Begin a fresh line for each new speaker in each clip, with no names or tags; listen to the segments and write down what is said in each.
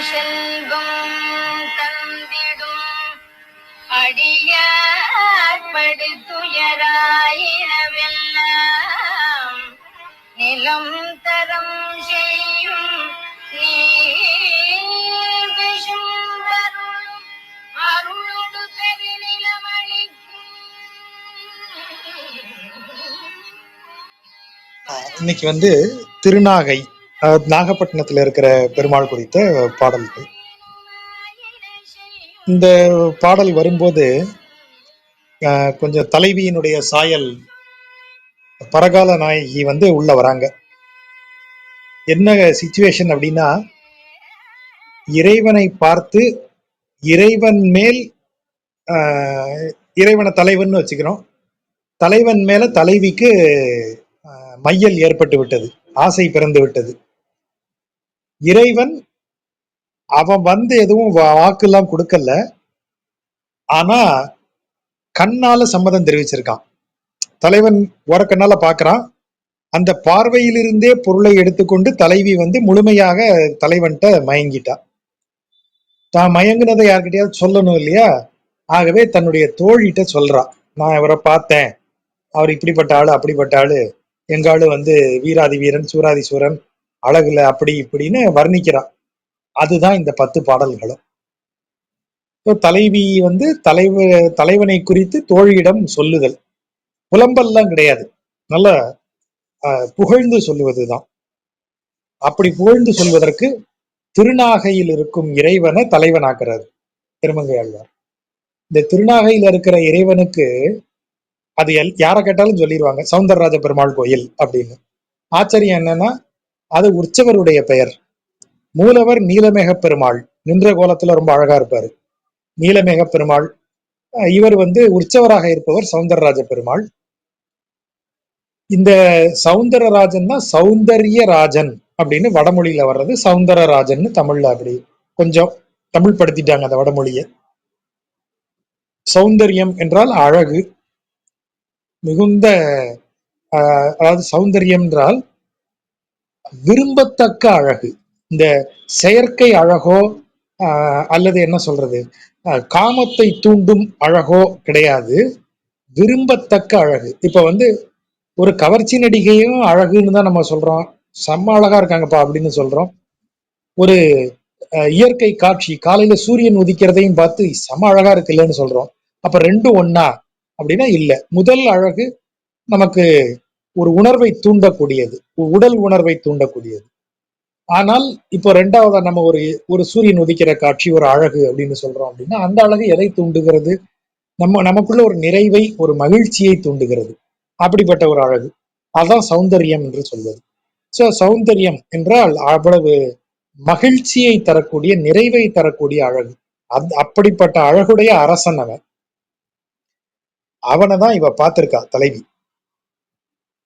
செல்வம் தந்திடும் அடியார்படு துயராயிரவெல்லாம் நிலம் தரம் செய்யும் நீர் விஷம் வரும் அருளோடு பெருநிலமளிக்கும்.
இன்னைக்கு திருநாகை, நாகப்பட்டினத்துல இருக்கிற பெருமாள் குறித்த பாடல்கள். இந்த பாடல் வரும்போது கொஞ்சம் தலைவியினுடைய சாயல், பரகால நாயகி உள்ள வராங்க. என்ன சிச்சுவேஷன் அப்படின்னா, இறைவனை பார்த்து இறைவன் மேல் இறைவனை தலைவன் வச்சுக்கிறோம், தலைவன் மேல தலைவிக்கு மையல் ஏற்பட்டு விட்டது, ஆசை பிறந்து விட்டது. இறைவன் அவன் எதுவும் வாக்குலாம் கொடுக்கல, ஆனா கண்ணால சம்மதம் தெரிவிச்சிருக்கான். தலைவன் ஓரக்கண்ணால பாக்குறான், அந்த பார்வையிலிருந்தே பொருளை எடுத்துக்கொண்டு தலைவி முழுமையாக தலைவன்கிட்ட மயங்கிட்டா. தான் மயங்கினதை யார்கிட்டயாவது சொல்லணும் இல்லையா? ஆகவே தன்னுடைய தோழிட்ட சொல்றா, நான் இவரை பார்த்தேன், அவர் இப்படிப்பட்ட ஆளு அப்படிப்பட்ட ஆளு, எங்க ஆளு வீராதி வீரன் சூராதி சூரன், அழகுல அப்படி இப்படின்னு வர்ணிக்கிறான். அதுதான் இந்த 10 பாடல்களும். தலைவி தலைவனை குறித்து தோழியிடம் சொல்லுதல், புலம்பல்லாம் கிடையாது, நல்ல புகழ்ந்து சொல்லுவதுதான். அப்படி புகழ்ந்து சொல்வதற்கு திருநாகையில் இருக்கும் இறைவனை தலைவனாக்குறாரு திருமங்கை ஆழ்வார். இந்த திருநாகையில் இருக்கிற இறைவனுக்கு அது யாரை கேட்டாலும் சொல்லிடுவாங்க சௌந்தரராஜ பெருமாள் கோயில் அப்படின்னு. ஆச்சரியம் என்னன்னா, அது உற்சவருடைய பெயர். மூலவர் நீலமேக பெருமாள், நின்ற கோலத்துல ரொம்ப அழகா இருப்பாரு நீலமேக பெருமாள். இவர் உற்சவராக இருப்பவர் சௌந்தரராஜ பெருமாள். இந்த சௌந்தரராஜன் தான் சௌந்தர்ய ராஜன் அப்படின்னு வடமொழியில வர்றது, சௌந்தரராஜன் தமிழ்ல அப்படி கொஞ்சம் தமிழ் படுத்திட்டாங்க அந்த வடமொழிய. சௌந்தர்யம் என்றால் அழகு மிகுந்த, அதாவது சௌந்தர்யம் என்றால் விரும்பத்தக்க அழகு. இந்த செயற்கை அழகோ அல்லது என்ன சொல்றது, காமத்தை தூண்டும் அழகோ கிடையாது, விரும்பத்தக்க அழகு. இப்ப ஒரு கவர்ச்சி நடிகையும் அழகுன்னு தான் நம்ம சொல்றோம், செம்ம அழகா இருக்காங்கப்பா அப்படின்னு சொல்றோம். ஒரு இயற்கை காட்சி, காலையில சூரியன் உதிக்கிறதையும் பார்த்து செம்ம அழகா இருக்கு இல்லைன்னு சொல்றோம். அப்ப ரெண்டும் ஒன்னா அப்படின்னா இல்ல. முதல் அழகு நமக்கு ஒரு உணர்வை தூண்டக்கூடியது, உடல் உணர்வை தூண்டக்கூடியது. ஆனால் இப்போ ரெண்டாவதா நம்ம ஒரு சூரியன் உதிக்கிற காட்சி ஒரு அழகு அப்படின்னு சொல்றோம் அப்படின்னா, அந்த அழகு எதை தூண்டுகிறது? நமக்குள்ள ஒரு நிறைவை, ஒரு மகிழ்ச்சியை தூண்டுகிறது. அப்படிப்பட்ட ஒரு அழகு, அதான் சௌந்தர்யம் என்று சொல்வது. சோ சௌந்தர்யம் என்றால் அவ்வளவு மகிழ்ச்சியை தரக்கூடிய, நிறைவை தரக்கூடிய அழகு. அப்படிப்பட்ட அழகுடைய அரசன் அவன். அவனைதான் இவ பார்த்திருக்கா தலைவி.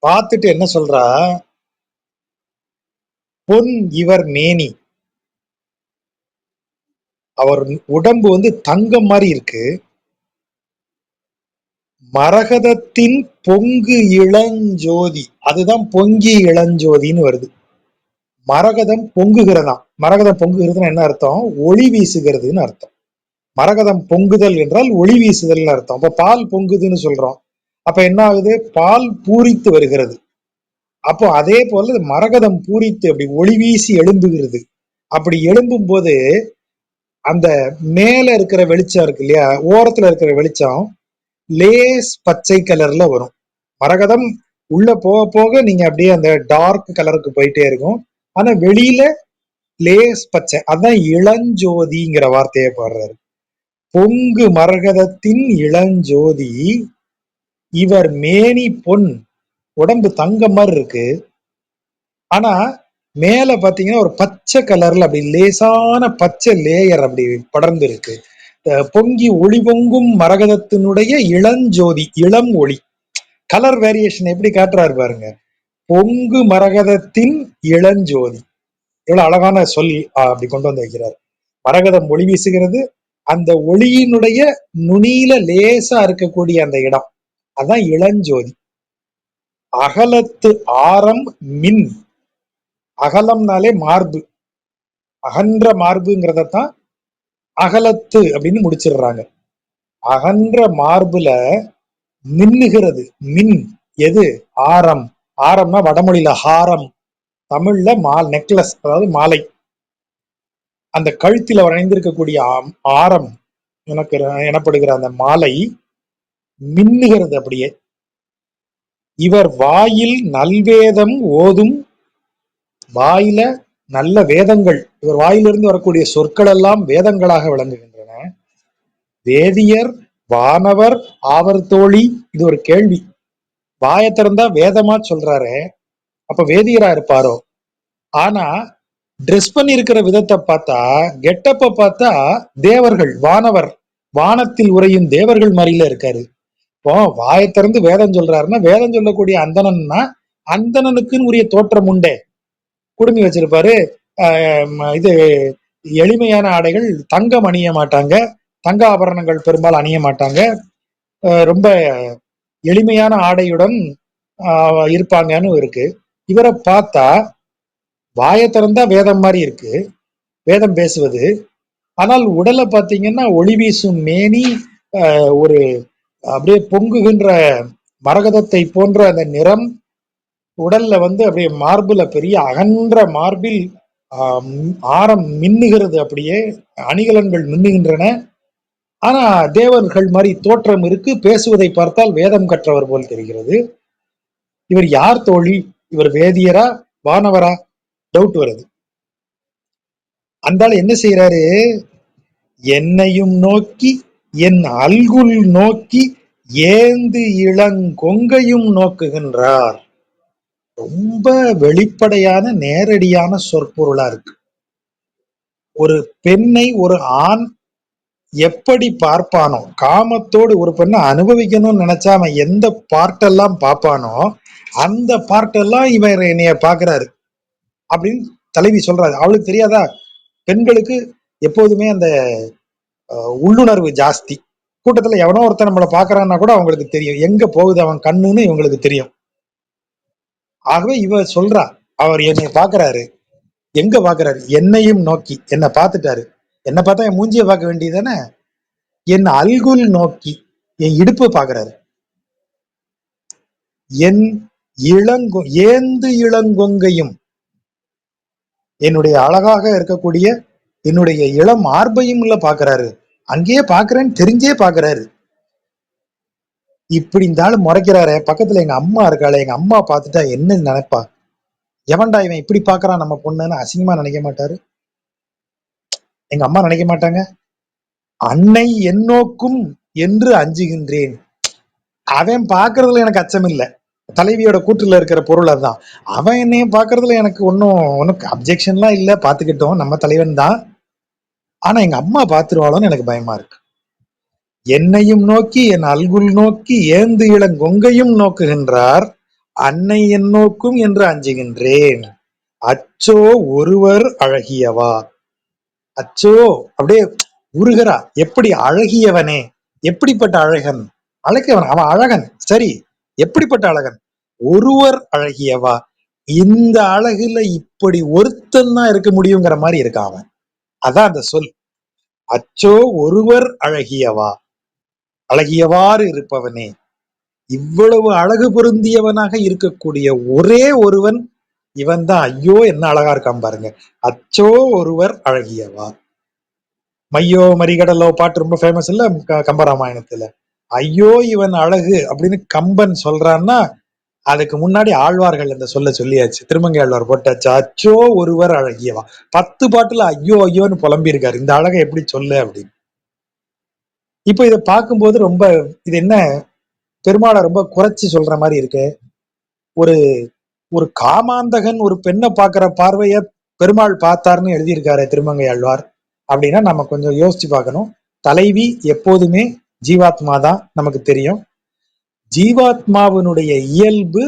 பார்த்துட்டு என்ன சொல்றா, பொன் இவர் மேனி, அவர் உடம்பு தங்கம் மாதிரி இருக்கு, மரகதத்தின் பொங்கு இளஞ்சோதி, அதுதான் பொங்கி இளஞ்சோதின்னு வருது. மரகதம் பொங்குகிறதாம். மரகதம் பொங்குகிறதுன்னு என்ன அர்த்தம்? ஒளி வீசுகிறதுன்னு அர்த்தம். மரகதம் பொங்குதல் என்றால் ஒளி வீசுதல் அர்த்தம். அப்ப பால் பொங்குதுன்னு சொல்றோம், அப்ப என்ன ஆகுது? பால் பூரித்து வருகிறது. அப்போ அதே போல மரகதம் பூரித்து அப்படி ஒளி வீசி எழும்புகிறது. அப்படி எழும்பும் போது அந்த மேல இருக்கிற வெளிச்சம் இருக்கு இல்லையா, ஓரத்துல இருக்கிற வெளிச்சம் லேஸ் பச்சை கலர்ல வரும். மரகதம் உள்ள போக போக நீங்க அப்படியே அந்த டார்க் கலருக்கு போயிட்டே இருக்கும். ஆனா வெளியில லேஸ் பச்சை, அதான் இளஞ்சோதிங்கிற வார்த்தையை பாடுறாரு. பொங்கு மரகதத்தின் இளஞ்சோதி, இவர் மேனி பொன், உடம்பு தங்க மாதிரி இருக்கு. ஆனா மேல பாத்தீங்கன்னா ஒரு பச்சை கலர்ல அப்படி லேசான பச்சை லேயர் அப்படி படர்ந்து இருக்கு. பொங்கி ஒளி பொங்கும் மரகதத்தினுடைய இளஞ்சோதி, இளம் ஒளி. கலர் வேரியேஷன் எப்படி காட்டுறாரு பாருங்க. பொங்கு மரகதத்தின் இளஞ்சோதி, எவ்வளவு அழகான சொல் அப்படி கொண்டு வந்து வைக்கிறார். மரகதம் ஒளி வீசுகிறது, அந்த ஒளியினுடைய நுனியில லேசா இருக்கக்கூடிய அந்த இடம், அதான் இளஞ்சோதி. அகலத்து ஆரம் மின், அகலம்னாலே மார்பு, அகன்ற மார்புங்கிறதான் அகலத்து அப்படின்னு முடிச்சிடுறாங்க. அகன்ற மார்புல மின்னுகிறது. மின் எது? ஆரம். ஆரம்னா வடமொழியில ஹாரம், தமிழ்ல நெக்லஸ், அதாவது மாலை. அந்த கழுத்தில் வரைந்திருக்கக்கூடிய ஆரம் எனக்கு எனப்படுகிற அந்த மாலை மின்னுகிறது அப்படியே. இவர் வாயில் நல்வேதம் ஓதும், வாயில நல்ல வேதங்கள், இவர் வாயிலிருந்து வரக்கூடிய சொற்கள் எல்லாம் வேதங்களாக விளங்குகின்றன. வேதியர் வானவர் ஆவர் தோழி. இது ஒரு கேள்வி. வாயை திறந்தா வேதமா சொல்றாரு, அப்ப வேதியரா இருப்பாரோ? ஆனா ட்ரெஸ் பண்ணி இருக்கிற விதத்தை பார்த்தா, கெட்டப்ப பார்த்தா தேவர்கள், வானவர், வானத்தில் உறையும் தேவர்கள் மாதிரில இருக்காரு. இப்போ வாயை திறந்து வேதம் சொல்றாருன்னா, வேதம் சொல்லக்கூடிய அந்தணன்னா அந்தணனுக்குன்னு உரிய தோற்றம் உண்டே. குடுமி வச்சிருப்பாரு. இது எளிமையான ஆடைகள், தங்கம் அணிய மாட்டாங்க, தங்க ஆபரணங்கள் பெரும்பாலும் அணிய மாட்டாங்க, ரொம்ப எளிமையான ஆடையுடன் இருப்பாங்கன்னு இருக்கு. இவரை பார்த்தா வாயை திறந்தா வேதம் மாதிரி இருக்கு, வேதம் பேசுவது. ஆனால் உடலை பார்த்தீங்கன்னா ஒளி வீசும் மேனி, ஒரு அப்படியே பொங்குகின்ற மரகதத்தை போன்ற அந்த நிறம், உடல்ல வந்து அப்படியே மார்புல பெரிய அகன்ற மார்பில் ஆரம் மின்னுகிறது, அப்படியே அணிகலன்கள் மின்னுகின்றன. ஆனா தேவர்கள் மாதிரி தோற்றம் இருக்கு. பேசுவதை பார்த்தால் வேதம் கற்றவர் போல் தெரிகிறது. இவர் யார் தோழி? இவர் வேதியரா வானவரா? டவுட் வருது. அந்தால என்ன செய்யறாரு? என்னையும் நோக்கி என் அல்குல் நோக்கி ஏந்து இளங்கொங்கையும் நோக்குகின்றார். ரொம்ப வெளிப்படையான நேரடியான சொற்பொருளா இருக்கு. ஒரு பெண்ணை ஒரு ஆண் எப்படி பார்ப்பானோ, காமத்தோடு ஒரு பெண்ணை அனுபவிக்கணும்னு நினைச்சா அவன் எந்த பார்ட்டெல்லாம் பார்ப்பானோ அந்த பார்ட்டெல்லாம் இவர் என்னைய பாக்குறாரு அப்படின்னு தலைவி சொல்றாரு. அவளுக்கு தெரியாதா? பெண்களுக்கு எப்போதுமே அந்த உள்ளுணர்வு ஜாஸ்தி. கூட்டத்துல எவனோ ஒருத்தர் நம்மளை பாக்குறான்னா கூட அவங்களுக்கு தெரியும் எங்க போகுது அவன் கண்ணுன்னு இவங்களுக்கு தெரியும். ஆகவே இவ சொல்றா, அவர் என்னை பாக்குறாரு. எங்க பாக்குறாரு? என்னையும் நோக்கி. என்ன பார்த்துட்டாரு. என்ன பார்த்தா என் மூஞ்சிய பார்க்க வேண்டியதானே. என் அல்குல் நோக்கி, என் இடுப்பு பாக்குறாரு. என் ஏந்து இளங்கொங்கையும், என்னுடைய அழகாக இருக்கக்கூடிய என்னுடைய இளம் மார்பையும் உள்ள பாக்குறாரு. அங்கேயே பாக்குறேன்னு தெரிஞ்சே பாக்குறாரு. இப்படி இந்த ஆளு முறைக்கிறாரு. பக்கத்துல எங்க அம்மா இருக்காளே, எங்க அம்மா பார்த்துட்டா என்ன நினைப்பா? எவன்டா இவன் இப்படி பாக்குறான் நம்ம பொண்ணுன்னு அசிங்கமா நினைக்க மாட்டாரு? எங்க அம்மா நினைக்க மாட்டாங்க? அன்னை என்னோக்கும் என்று அஞ்சுகின்றேன். அவன் பாக்குறதுல எனக்கு அச்சம் இல்லை. தலைவியோட கூற்றுல இருக்கிற பொருள் அதுதான். அவன் என்னையும் பாக்குறதுல எனக்கு ஒன்னும் அப்ஜெக்ஷன்லாம் இல்லை, பாத்துக்கிட்டோம், நம்ம தலைவன் தான். ஆனா எங்க அம்மா பாத்துருவாளோன்னு எனக்கு பயமா இருக்கு. என்னையும் நோக்கி என் அல்குல் நோக்கி ஏந்து இளங்கொங்கையும் நோக்குகின்றார். அன்னை என் நோக்கும் என்று அஞ்சுகின்றேன். அச்சோ ஒருவர் அழகியவா. அச்சோ அப்படியே உருகிறா. எப்படி அழகியவனே, எப்படிப்பட்ட அழகன்? அழகியவன், அவன் அழகன் சரி, எப்படிப்பட்ட அழகன்? ஒருவர் அழகியவா. இந்த அழகுல இப்படி ஒருத்தன் தான் இருக்க முடியுங்கிற மாதிரி இருக்கான் அவன். அதான் அந்த சொல். அச்சோ ஒருவர் அழகியவா, அழகியவாறு இருப்பவனே. இவ்வளவு அழகு பொருந்தியவனாக இருக்கக்கூடிய ஒரே ஒருவன் இவன் தான். ஐயோ என்ன அழகா இருக்கான் பாருங்க. அச்சோ ஒருவர் அழகியவா. மையோ மரிகடலோ பாட்டு ரொம்ப ஃபேமஸ் இல்ல கம்பராமாயணத்துல. ஐயோ இவன் அழகு அப்படின்னு கம்பன் சொல்றான்னா அதுக்கு முன்னாடி ஆழ்வார்கள் இந்த சொல்ல சொல்லியாச்சு. திருமங்கை ஆழ்வார் போட்டாச்சு, அச்சோ ஒருவர் அழகியவா. 10 பாட்டுல ஐயோ ஐயோன்னு புலம்பி இருக்காரு, இந்த அழகை எப்படி சொல்ல அப்படின்னு. இப்ப இதை பார்க்கும்போது ரொம்ப இது என்ன பெருமாளை ரொம்ப குறைச்சி சொல்ற மாதிரி இருக்கு. ஒரு ஒரு காமாந்தகன் ஒரு பெண்ணை பார்க்கிற பார்வைய பெருமாள் பார்த்தாருன்னு எழுதியிருக்காரு திருமங்கை ஆழ்வார். அப்படின்னா நம்ம கொஞ்சம் யோசிச்சு பார்க்கணும். தலைவி எப்போதுமே ஜீவாத்மா தான், நமக்கு தெரியும். ஜீவாத்மாவினுடைய இயல்பு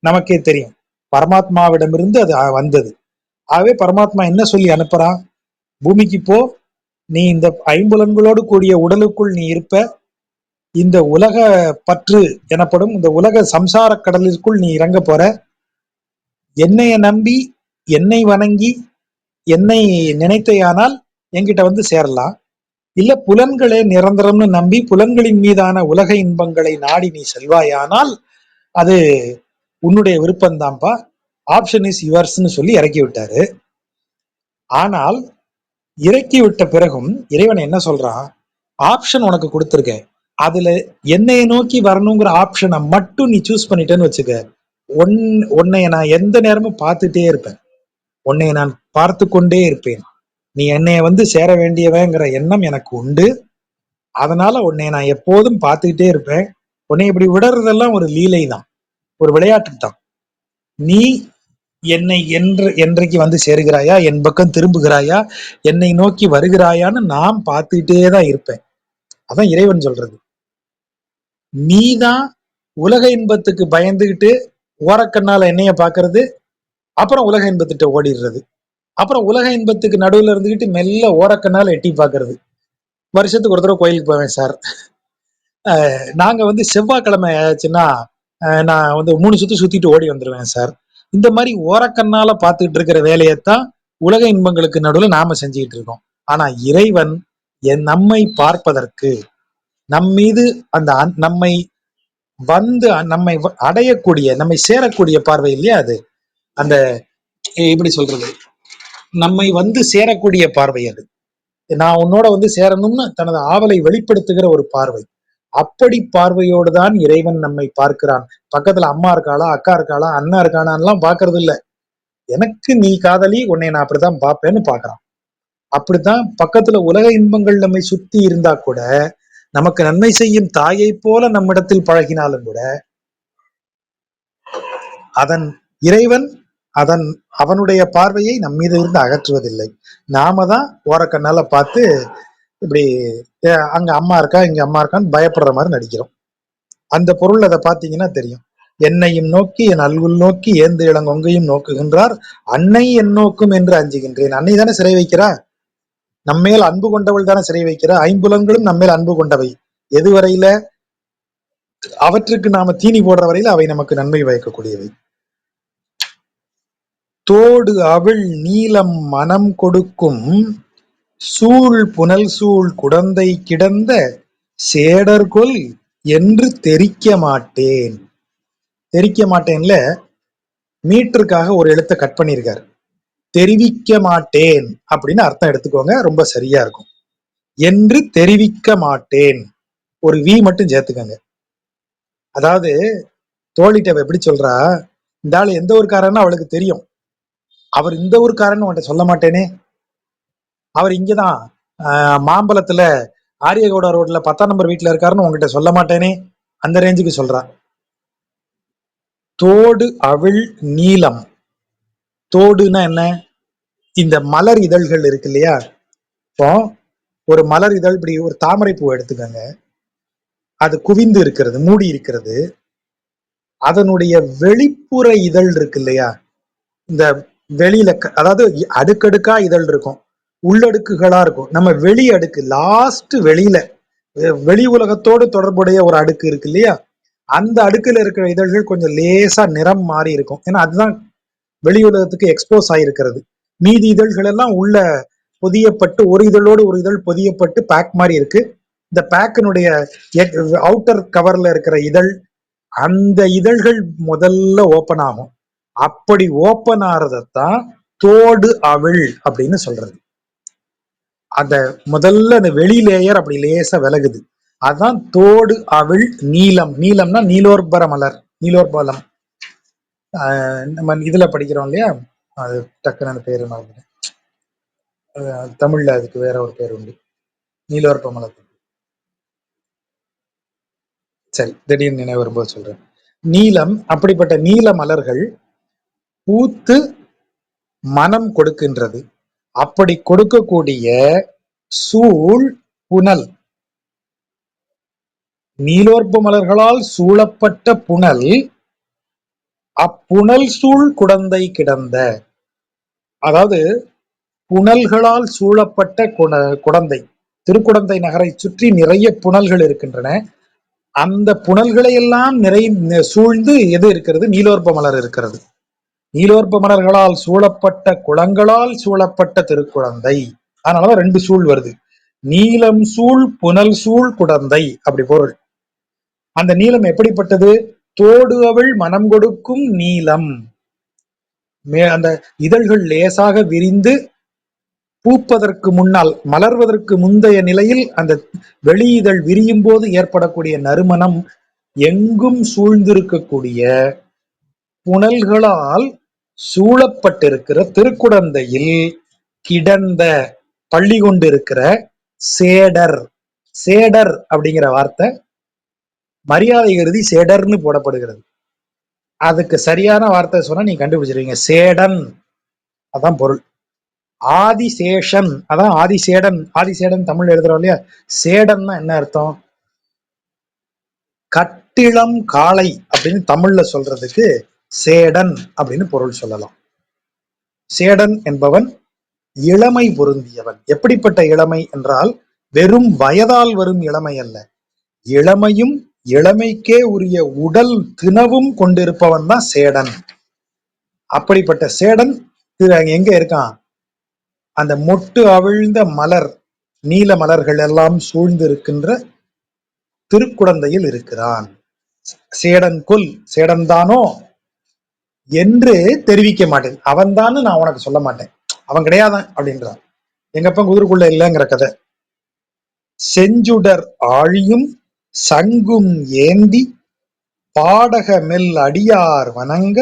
நமக்கே தெரியும். பரமாத்மாவிடமிருந்து அது வந்தது. ஆகவே பரமாத்மா என்ன சொல்லி அனுப்புறான்? பூமிக்கு போ, நீ இந்த ஐம்புலன்களோடு கூடிய உடலுக்குள் நீ இருப்ப, இந்த உலக பற்று எனப்படும் இந்த உலக சம்சார கடலிற்குள் நீ இறங்க போற. என்னைய நம்பி என்னை வணங்கி என்னை நினைத்தையானால் என்கிட்ட வந்து சேரலாம். இல்ல புலன்களே நிரந்தரம்னு நம்பி புலன்களின் மீதான உலக இன்பங்களை நாடி நீ செல்வாயானால் அது உன்னுடைய விருப்பம்தான்ப்பா. ஆப்ஷன் இஸ் யுவர்ஸ்ன்னு சொல்லி இறக்கி விட்டாரு. ஆனால் இறக்கி விட்ட பிறகும் இறைவன் என்ன சொல்றான், ஆப்ஷன் உனக்கு கொடுத்துருக்கேன், அதுல என்னைய நோக்கி வரணுங்கிற ஆப்ஷனை மட்டும் நீ சூஸ் பண்ணிட்டேன்னு வச்சுக்க, உன்னைய நான் எந்த நேரமும் பார்த்துட்டே இருப்பேன், உன்னைய நான் பார்த்து கொண்டே இருப்பேன். நீ என்னைய வந்து சேர வேண்டியவங்கிற எண்ணம் எனக்கு உண்டு. அதனால உன்னை நான் எப்போதும் பார்த்துக்கிட்டே இருப்பேன். உன்னை இப்படி விடுறதெல்லாம் ஒரு லீலை தான், ஒரு விளையாட்டு தான். நீ என்னை என்றைக்கு வந்து சேருகிறாயா, என் பக்கம் திரும்புகிறாயா, என்னை நோக்கி வருகிறாயான்னு நான் பார்த்துக்கிட்டே தான் இருப்பேன். அதான் இறைவன் சொல்றது. நீதான் உலக இன்பத்துக்கு பயந்துகிட்டு ஓரக்கண்ணால என்னைய பாக்குறது, அப்புறம் உலக இன்பத்திட்ட ஓடிடுறது, அப்புறம் உலக இன்பத்துக்கு நடுவுல இருந்துகிட்டு மெல்ல ஓரக்கண்ணால எட்டி பாக்குறது. வருஷத்துக்கு ஒரு தடவை கோயிலுக்கு போவேன் சார், நாங்க வந்து செவ்வாய்க்கிழமை ஆச்சுன்னா நான் வந்து 3 சுத்து சுத்திட்டு ஓடி வந்துருவேன் சார். இந்த மாதிரி ஓரக்கண்ணால பார்த்துட்டு இருக்கிற வேலையைத்தான் உலக இன்பங்களுக்கு நடுவில் நாம செஞ்சுக்கிட்டு இருக்கோம். ஆனா இறைவன் நம்மை பார்ப்பதற்கு, நம் மீது அந்த நம்மை வந்து நம்மை அடையக்கூடிய, நம்மை சேரக்கூடிய பார்வை இல்லையா அது, அந்த எப்படி சொல்றது, நம்மை வந்து சேரக்கூடிய பார்வை அது. நான் உன்னோட வந்து சேரணும்னு தனது ஆவலை வெளிப்படுத்துகிற ஒரு பார்வை. அப்படி பார்வையோடு தான் இறைவன் நம்மை பார்க்கிறான். பக்கத்துல அம்மா இருக்காளா, அக்கா இருக்காளா, அண்ணா இருக்கானான்லாம் பாக்குறது இல்ல. எனக்கு நீ காதலி, உன்னை நான் அப்படித்தான் பார்ப்பேன்னு பாக்குறான். அப்படித்தான் பக்கத்துல உலக இன்பங்கள் நம்மை சுத்தி இருந்தா கூட, நமக்கு நன்மை செய்யும் தாயை போல நம்மிடத்தில் பழகினாலும் கூட, அதன் இறைவன் அவனுடைய பார்வையை நம் மீது இருந்து அகற்றுவதில்லை. நாம தான் ஓரக்கண்ணால பார்த்து இப்படி அங்க அம்மா இருக்கா இங்க அம்மா இருக்கான்னு பயப்படுற மாதிரி நடிக்கிறோம். அந்த பொருள் அதை பார்த்தீங்கன்னா தெரியும். என்னையும் நோக்கி என் அல்குல் நோக்கி ஏந்து இளங்கொங்கையும் நோக்குகின்றார், அன்னை என் நோக்கும் என்று அஞ்சுகின்றேன். அன்னை தானே சிறை வைக்கிறா, நம்மேல் அன்பு கொண்டவள் தானே சிறை வைக்கிறா. ஐம்புலன்களும் நம்மேல் அன்பு கொண்டவை. எதுவரையில அவற்றுக்கு நாம தீனி போடுற வரையில அவை நமக்கு நன்மை பயக்கக்கூடியவை. தோடு அவிழ் நீலம் மனம் கொடுக்கும் சூழ் புனல் சூழ் குடந்தை கிடந்த சேடர்கொல் என்று தெரிக்க மாட்டேன். தெரிக்க மாட்டேன்ல மீட்டருக்காக ஒரு எழுத்தை கட் பண்ணியிருக்காரு. தெரிவிக்க மாட்டேன் அப்படின்னு அர்த்தம் எடுத்துக்கோங்க, ரொம்ப சரியா இருக்கும். என்று தெரிவிக்க மாட்டேன், ஒரு வி மட்டும் சேர்த்துக்கங்க. அதாவது தோழிட்ட எப்படி சொல்றா, இந்த ஆள் எந்த ஊருக்காரன்னு அவளுக்கு தெரியும், அவர் இந்த ஊருக்காரன்னு உன்கிட்ட சொல்ல மாட்டேனே, அவர் இங்கதான் மாம்பழத்துல ஆரியகவுடா ரோட்ல 10ஆம் நம்பர் வீட்டுல இருக்காருன்னு உங்ககிட்ட சொல்ல மாட்டேனே, அந்த ரேஞ்சுக்கு சொல்றா. தோடு அவிழ் நீலம், தோடுனா என்ன, இந்த மலர் இதழ்கள் இருக்கு இல்லையா, இப்போ ஒரு மலர் இதழ், இப்படி ஒரு தாமரை பூ எடுத்துக்கங்க, அது குவிந்து இருக்கிறது, மூடி இருக்கிறது, அதனுடைய வெளிப்புற இதழ் இருக்கு இல்லையா, இந்த வெளியில அதாவது அடுக்கடுக்கா இதழ் இருக்கும், உள்ளடுக்குகளா இருக்கும். நம்ம வெளி அடுக்கு லாஸ்ட் வெளியில வெளி உலகத்தோடு தொடர்புடைய ஒரு அடுக்கு இருக்கு இல்லையா, அந்த அடுக்குல இருக்கிற இதழ்கள் கொஞ்சம் லேசா நிறம் மாறி இருக்கும், ஏன்னா அதுதான் வெளி உலகத்துக்கு எக்ஸ்போஸ் ஆகிருக்கிறது. மீதி இதழ்கள் எல்லாம் உள்ள பொதியப்பட்டு, ஒரு இதழோடு ஒரு இதழ் பொதியப்பட்டு பேக் மாதிரி இருக்கு. இந்த பேக்கினுடைய அவுட்டர் கவர்ல இருக்கிற இதழ், அந்த இதழ்கள் முதல்ல ஓப்பன் ஆகும். அப்படி ஓப்பன் ஆறதான் தோடு அவிழ் அப்படின்னு சொல்றது. அந்த முதல்ல அந்த வெளி லேயர் அப்படி லேசா விலகுது, அதான் தோடு அவிழ் நீலம். நீலம்னா நீலோர்பர மலர், நீலோர்பலம். நம்ம இதுல படிக்கிறோம் இல்லையா, அது டக்குன்னு அந்த பேரு மறந்துட்டேன், தமிழ்ல அதுக்கு வேற ஒரு பேர் உண்டு, நீலோர்ப மலர். சரி, திடீர்னு நினைவு வரும்போது சொல்றேன். நீலம், அப்படிப்பட்ட நீல மலர்கள் பூத்து மனம் கொடுக்கின்றது. அப்படி கொடுக்கக்கூடிய சூழ் புனல், நீலோர்ப மலர்களால் சூழப்பட்ட புனல், அப்புனல் சூழ் குடந்தை கிடந்த, அதாவது புனல்களால் சூழப்பட்ட குடந்தை, திருக்குடந்தை நகரை சுற்றி நிறைய புனல்கள் இருக்கின்றன. அந்த புனல்களை எல்லாம் சூழ்ந்து எது இருக்கிறது, நீலோர்ப மலர் இருக்கிறது. நீலோற்ப மலர்களால் சூழப்பட்ட குளங்களால் சூழப்பட்ட திருக்குழந்தை. அதனாலதான் 2 சூழ் வருது. நீலம் சூழ் புனல் சூழ் குடந்தை, அப்படி பொருள். அந்த நீலம் எப்படிப்பட்டது? தோடு அவள் மனம் கொடுக்கும் நீலம். அந்த இதழ்கள் லேசாக விரிந்து பூப்பதற்கு முன்னால், மலர்வதற்கு முந்தைய நிலையில் அந்த வெளி இதழ் விரியும் போது ஏற்படக்கூடிய நறுமணம் எங்கும் சூழ்ந்திருக்கக்கூடிய புனல்களால் சூழப்பட்டிருக்கிற திருக்குடந்தையில் கிடந்த பள்ளி கொண்டிருக்கிற சேடர். சேடர் அப்படிங்கிற வார்த்தை மரியாதை கருதி சேடர்னு போடப்படுகிறது. அதுக்கு சரியான வார்த்தை சொன்னா நீங்க கண்டுபிடிச்சிருவீங்க. சேடன், அதான் பொருள். ஆதிசேஷன், அதான் ஆதிசேடன். ஆதிசேடன் தமிழ் எழுதுறோம் இல்லையா? சேடன்னா என்ன அர்த்தம்? கட்டிளம் காளை அப்படின்னு தமிழ்ல சொல்றதுக்கு சேடன் அப்படின்னு பொருள் சொல்லலாம். சேடன் என்பவன் இளமை பொருந்தியவன். எப்படிப்பட்ட இளமை என்றால் வெறும் வயதால் வரும் இளமை அல்ல, இளமையும் இளமைக்கே உரிய உடல் தினவும் கொண்டிருப்பவன் தான் சேடன். அப்படிப்பட்ட சேடன் எங்க இருக்கான்? அந்த மொட்டு அவிழ்ந்த மலர், நீல மலர்கள் எல்லாம் சூழ்ந்து இருக்கின்ற திருக்குடந்தையில் இருக்கிறான். சேடன் கொல், சேடன் தானோ என்று தெரிவிக்க மாட்டேன். அவன் தான் நான் உனக்கு சொல்ல மாட்டேன், அவன் கிடையாதான் அப்படின்றான். எங்க அப்பா குதிரைக்குள்ள இல்லைங்கிற கதை. செஞ்சுடர் ஆழியும் சங்கும் ஏந்தி பாடக மெல் அடியார் வணங்க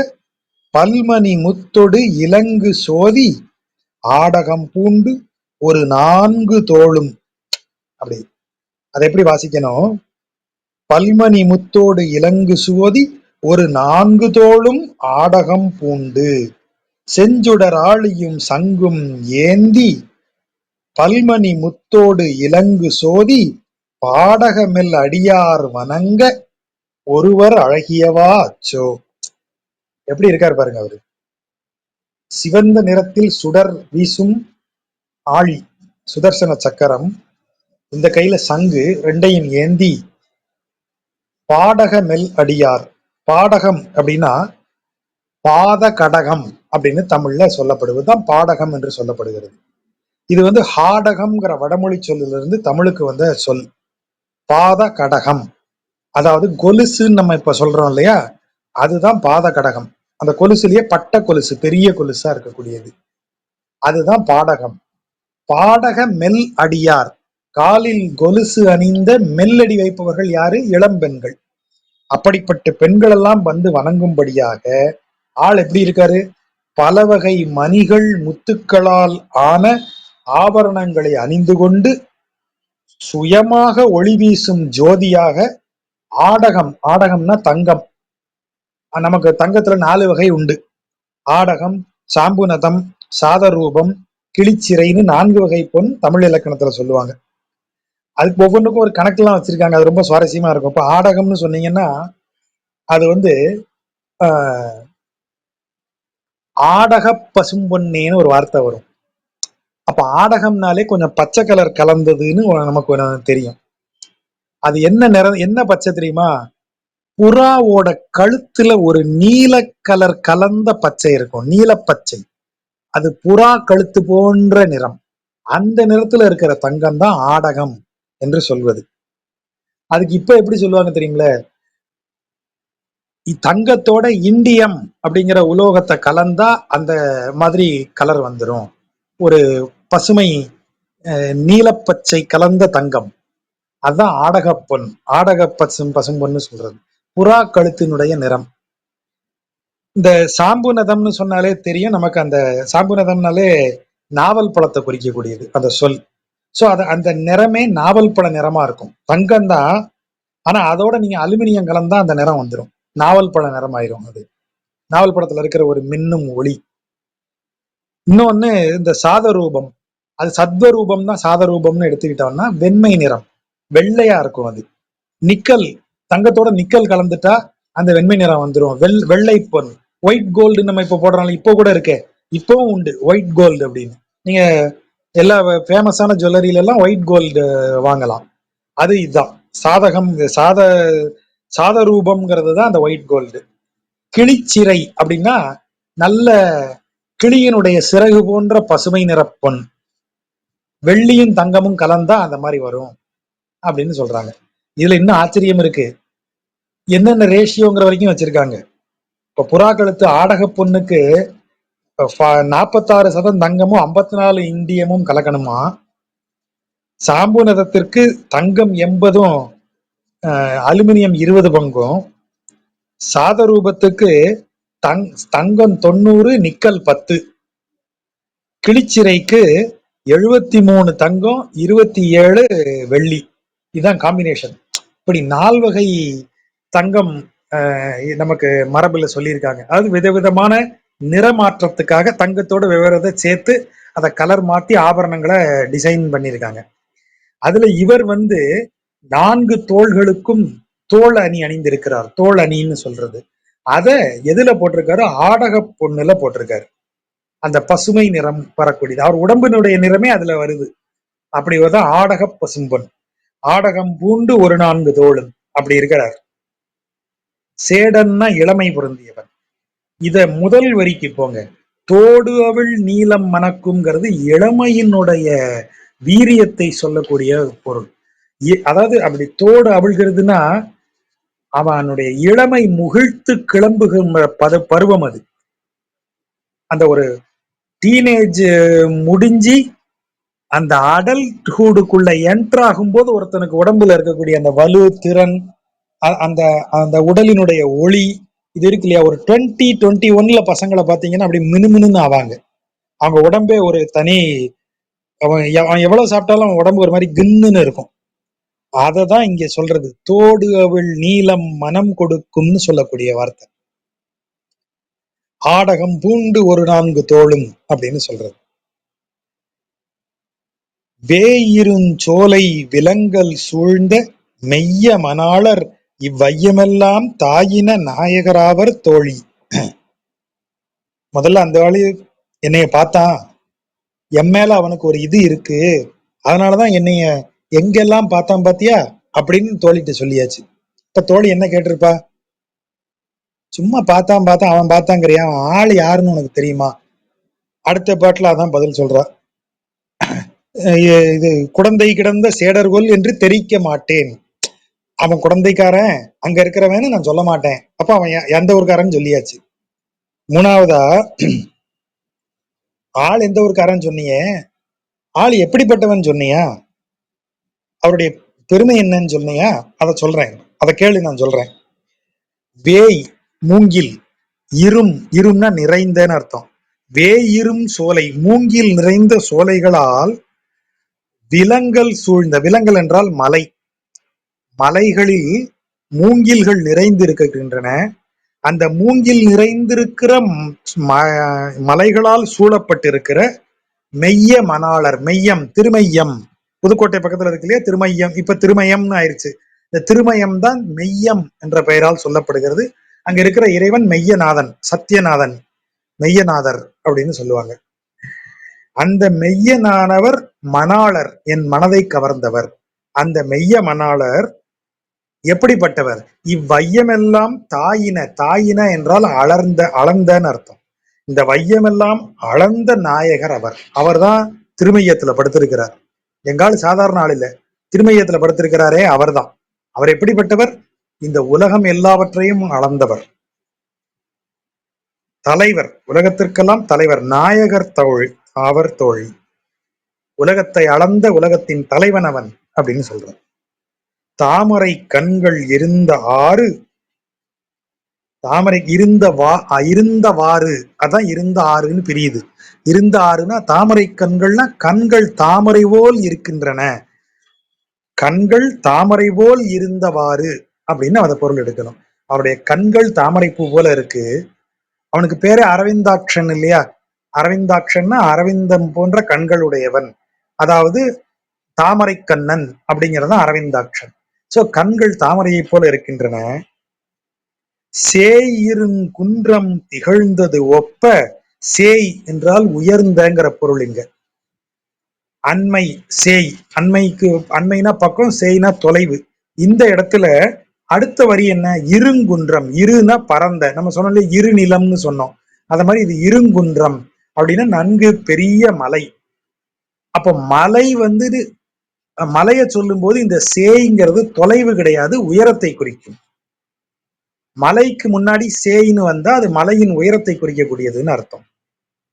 பல்மணி முத்தொடு இலங்கு சோதி ஆடகம் பூண்டு ஒரு 4 தோளும். அப்படி அதை எப்படி வாசிக்கணும்? பல்மணி முத்தோடு இலங்கு சோதி ஒரு 4 தோளும் ஆடகம் பூண்டு செஞ்சுடர் ஆழியும் சங்கும் ஏந்தி பல்மணி முத்தோடு இலங்கு சோதி பாடகமெல் அடியார் வணங்க ஒருவர் அழகியவா அச்சோ. எப்படி இருக்காரு பாருங்க அவரு. சிவந்த நிறத்தில் சுடர் வீசும் ஆழி, சுதர்சன சக்கரம், இந்த கையில சங்கு ரெண்டையும் ஏந்தி பாடக மெல் அடியார். பாடகம் அப்படின்னா பாத கடகம் அப்படின்னு தமிழ்ல சொல்லப்படுவதுதான் பாடகம் என்று சொல்லப்படுகிறது. இது ஹாடகம்ங்கிற வடமொழி சொல்லிலிருந்து தமிழுக்கு வந்த சொல். பாத கடகம், அதாவது கொலுசுன்னு நம்ம இப்ப சொல்றோம் இல்லையா, அதுதான் பாத கடகம். அந்த கொலுசுலயே பட்ட கொலுசு, பெரிய கொலுசா இருக்கக்கூடியது, அதுதான் பாடகம். பாடக மெல் அடியார், காலில் கொலுசு அணிந்த மெல்லடி வைப்பவர்கள் யாரு? இளம்பெண்கள். அப்படிப்பட்ட பெண்கள் எல்லாம் வணங்கும்படியாக ஆள் எப்படி இருக்காரு? பல வகை மணிகள் முத்துக்களால் ஆன ஆபரணங்களை அணிந்து கொண்டு சுயமாக ஒளி வீசும் ஜோதியாக ஆடகம். ஆடகம்னா தங்கம். நமக்கு தங்கத்துல 4 வகை உண்டு. ஆடகம், சாம்புநதம், சாதரூபம், கிளிச்சிறைன்னு 4 வகை பொன் தமிழ் இலக்கணத்துல சொல்லுவாங்க. அதுக்கு ஒவ்வொன்றுக்கும் ஒரு கணக்கெல்லாம் வச்சிருக்காங்க. அது ரொம்ப சுவாரஸ்யமா இருக்கும். இப்ப ஆடகம்னு சொன்னீங்கன்னா அது ஆடக பசும்பொன்னேன்னு ஒரு வார்த்தை வரும். அப்ப ஆடகம்னாலே கொஞ்சம் பச்சை கலர் கலந்ததுன்னு நமக்கு தெரியும். அது என்ன நிறம், என்ன பச்சை தெரியுமா? புறாவோட கழுத்துல ஒரு நீல கலர் கலந்த பச்சை இருக்கும், நீல பச்சை. அது புறா கழுத்து போன்ற நிறம். அந்த நிறத்துல இருக்கிற தங்கம் தான் ஆடகம் என்று சொல்வது. அதுக்கு இப்ப எப்படி சொல்லுவாங்க தெரியுங்களே? தங்கத்தோட இண்டியம் அப்படிங்கிற உலோகத்தை கலந்தா அந்த மாதிரி கலர் வந்துடும். ஒரு பசுமை நீலப்பச்சை கலந்த தங்கம், அதுதான் ஆடகப்பொன். ஆடக பசும்பொன்னு சொல்றது புறா கழுத்தினுடைய நிறம். இந்த சாம்புநதம்னு சொன்னாலே தெரியும் நமக்கு. அந்த சாம்புநதம்னாலே நாவல் பழத்தை குறிக்கக்கூடியது அந்த சொல். சோ அந்த நிறமே நாவல் பழ நிறமா இருக்கும். தங்கம் தான், ஆனா அதோட நீங்க அலுமினியம் கலந்தா அந்த நிறம் வந்துடும், நாவல் பழ நிறம் ஆயிரும். அது நாவல் பழத்துல இருக்கிற ஒரு மின்னும் ஒளி. இன்னொன்னு இந்த சாதரூபம், அது சத்வரூபம் தான். சாதரூபம்னு எடுத்துக்கிட்டோம்னா வெண்மை நிறம், வெள்ளையா இருக்கும். அது நிக்கல், தங்கத்தோட நிக்கல் கலந்துட்டா அந்த வெண்மை நிறம் வந்துடும். வெள்ளை பொன், ஒயிட் கோல்டு நம்ம இப்ப போடுறோம், இப்போ கூட இருக்கே, இப்பவும் உண்டு ஒயிட் கோல்டு அப்படின்னு. நீங்க எல்லா ஃபேமஸான ஜுவல்லரியில எல்லாம் ஒயிட் கோல்டு வாங்கலாம். அது இதுதான் சாதகம். சாத ரூபம்ங்கிறது தான் அந்த ஒயிட் கோல்டு. கிளிச்சிறை அப்படின்னா நல்ல கிளியினுடைய சிறகு போன்ற பசுமை நிற பொன், வெள்ளியும் தங்கமும் கலந்தா அந்த மாதிரி வரும் அப்படின்னு சொல்றாங்க. இதுல இன்னும் ஆச்சரியம் இருக்கு. என்னென்ன ரேஷியோங்கிற வரைக்கும் வச்சிருக்காங்க. இப்ப புறா கழுத்து ஆடக பொண்ணுக்கு 46% தங்கமும் 54 இந்தியமும் கலக்கணுமா. சாம்பு நிறத்திற்கு தங்கம் 80, அலுமினியம் 20 பங்கும், சாதரூபத்துக்கு தங்கம் 90, நிக்கல் 10, கிளிச்சிறைக்கு 73 தங்கம் 27 வெள்ளி. இதுதான் காம்பினேஷன். இப்படி 4 வகை தங்கம் நமக்கு மரபுல சொல்லியிருக்காங்க. அதாவது விதவிதமான நிறமாற்றத்துக்காக தங்கத்தோட விவரத்தை சேர்த்து அதை கலர் மாத்தி ஆபரணங்களை டிசைன் பண்ணியிருக்காங்க. அதுல இவர் 4 தோள்களுக்கும் தோல் அணி அணிந்திருக்கிறார். தோல் அணின்னு சொல்றது அத எதுல போட்டிருக்காரு? ஆடக பொண்ணுல போட்டிருக்காரு. அந்த பசுமை நிறம் வரக்கூடியது. அவர் உடம்பினுடைய நிறமே அதுல வருது. அப்படி தான் ஆடக பசும்பொன். ஆடகம் பூண்டு ஒரு 4 தோளும் அப்படி இருக்கிறார். சேடன்னா இளமை பொருந்தியவன். இத முதல் வரிக்கு போங்க. தோடு அவிழ் நீலம் மணக்கும்ங்கிறது இளமையினுடைய வீரியத்தை சொல்லக்கூடிய பொருள். அதாவது அப்படி தோடு அவிழ்கிறதுனா அவனுடைய இளமை முகிழ்த்து கிளம்புகிற பருவம் அது. அந்த ஒரு டீனேஜ் முடிஞ்சு அந்த அடல்ட்ஹுடுக்குள்ள என்டர் ஆகும்போது ஒருத்தனுக்கு உடம்புல இருக்கக்கூடிய அந்த வலு, திறன், அந்த அந்த உடலினுடைய ஒளி இது இருக்கு இல்லையா. ஒரு 20-21 பசங்களை பார்த்தீங்கன்னா அப்படி மினுமினுன்னு ஆவாங்க. அவங்க உடம்பே ஒரு தனி, அவன் எவ்வளவு சாப்பிட்டாலும் அவன் உடம்பு ஒரு மாதிரி கின்னுன்னு இருக்கும். அததான் இங்க சொல்றது. தோடு அவள் நீலம் மனம் கொடுக்கும்னு சொல்லக்கூடிய வார்த்தை. ஆடகம் பூண்டு ஒரு 4 தோளும் அப்படின்னு சொல்றது. வேயிருஞ்சோலை விலங்கல் சூழ்ந்த மெய்ய மணாளர் இவ்வையமெல்லாம் தாயின நாயகராவர் தோழி. முதல்ல அந்த ஆளு என்னைய பார்த்தான், என் மேல அவனுக்கு ஒரு இது இருக்கு, அதனாலதான் என்னைய எங்கெல்லாம் பார்த்தான் பாத்தியா அப்படின்னு தோழிட்டு சொல்லியாச்சு. இப்ப தோழி என்ன கேட்டிருப்பா? சும்மா பார்த்தான் அவன் பார்த்தாங்கிறியா, அவன் ஆள் யாருன்னு உனக்கு தெரியுமா? அடுத்த பாட்டுல அதான் பதில் சொல்றா. இது குடந்தை கிடந்த சேடர்கொல் என்று தெரிவிக்க மாட்டேன். அவன் குழந்தைக்காரன் அங்க இருக்கிறவன்னு நான் சொல்ல மாட்டேன். அப்ப அவன் எந்த ஊருக்காரன்னு சொல்லியாச்சு. மூணாவதா, ஆள் எந்த ஊருக்காரன்னு சொன்னியே, ஆள் எப்படிப்பட்டவன் சொன்னியா, அவருடைய பெருமை என்னன்னு சொன்னியா, அதை சொல்றேன், அதை கேளு நான் சொல்றேன். வேய் மூங்கில், இரும்னா நிறைந்தன்னு அர்த்தம். வேயிரும் சோலை, மூங்கில் நிறைந்த சோலைகளால் விலங்கல் சூழ்ந்த, விலங்கல் என்றால் மலை, மலைகளில் மூங்கில்கள் நிறைந்திருக்கின்றன. அந்த மூங்கில் நிறைந்திருக்கிற மலைகளால் சூழப்பட்டிருக்கிற மெய்ய மணாளர், மெய்யம் திருமையம், புதுக்கோட்டை பக்கத்துல இருக்கு இல்லையா திருமையம், இப்ப திருமயம்னு ஆயிடுச்சு. இந்த திருமயம் தான் மெய்யம் என்ற பெயரால் சொல்லப்படுகிறது. அங்க இருக்கிற இறைவன் மெய்யநாதன், சத்தியநாதன், மெய்யநாதர் அப்படின்னு சொல்லுவாங்க. அந்த மெய்யனானவர் மணாளர், என் மனதை கவர்ந்தவர். அந்த மெய்ய மணாளர் எப்படிப்பட்டவர்? இவ்வையமெல்லாம் தாயின, தாயின என்றால் அளந்தன்னு அர்த்தம். இந்த வையமெல்லாம் அளந்த நாயகர் அவர். அவர்தான் திருமையத்துல படுத்திருக்கிறார். எங்காலும் சாதாரண ஆள் இல்ல, திருமையத்துல படுத்திருக்கிறாரே அவர்தான். அவர் எப்படிப்பட்டவர்? இந்த உலகம் எல்லாவற்றையும் அளந்தவர், தலைவர், உலகத்திற்கெல்லாம் தலைவர், நாயகர் தோழி, அவர் தோழி, உலகத்தை அளந்த உலகத்தின் தலைவன் அவன் அப்படின்னு சொல்றார். தாமரை கண்கள் இருந்த ஆறு, தாமரை இருந்தவாறு, அதான் இருந்த ஆறுன்னு பிரியுது. இருந்த ஆறுனா தாமரை கண்கள்னா கண்கள் தாமரை போல் இருக்கின்றன, கண்கள் தாமரை போல் இருந்தவாறு அப்படின்னு அதை பொருள் எடுக்கணும். அவருடைய கண்கள் தாமரை பூ போல இருக்கு. அவனுக்கு பேரு அரவிந்தாட்சன் இல்லையா. அரவிந்தாட்சன்னா அரவிந்தம் போன்ற கண்கள் உடையவன், அதாவது தாமரை கண்ணன் அப்படிங்கிறது அரவிந்தாட்சன். சோ கண்கள் தாமரையை போல இருக்கின்றன. சேயிருங் குன்றம் திகழ்ந்தது ஒப்ப, சேய் என்றால் உயர்ந்தங்கிற பொருள் இங்க. அண்மை, சேய், அண்மைக்கு அண்மைனா பக்கம், சேய்னா தொலைவு. இந்த இடத்துல அடுத்த வரி என்ன? இருங்குன்றம், இருனா பரந்த, நம்ம சொன்னோம் இரு நிலம்னு சொன்னோம். அத மாதிரி இது இருங்குன்றம் அப்படின்னா நன்கு பெரிய மலை. அப்ப மலை வந்து மலையை சொல்லும் போது இந்த சேய்ங்கிறது தொலைவு கிடையாது, உயரத்தை குறிக்கும். மலைக்கு முன்னாடி சேயின்னு வந்தா அது மலையின் உயரத்தை குறிக்கக்கூடியதுன்னு அர்த்தம்.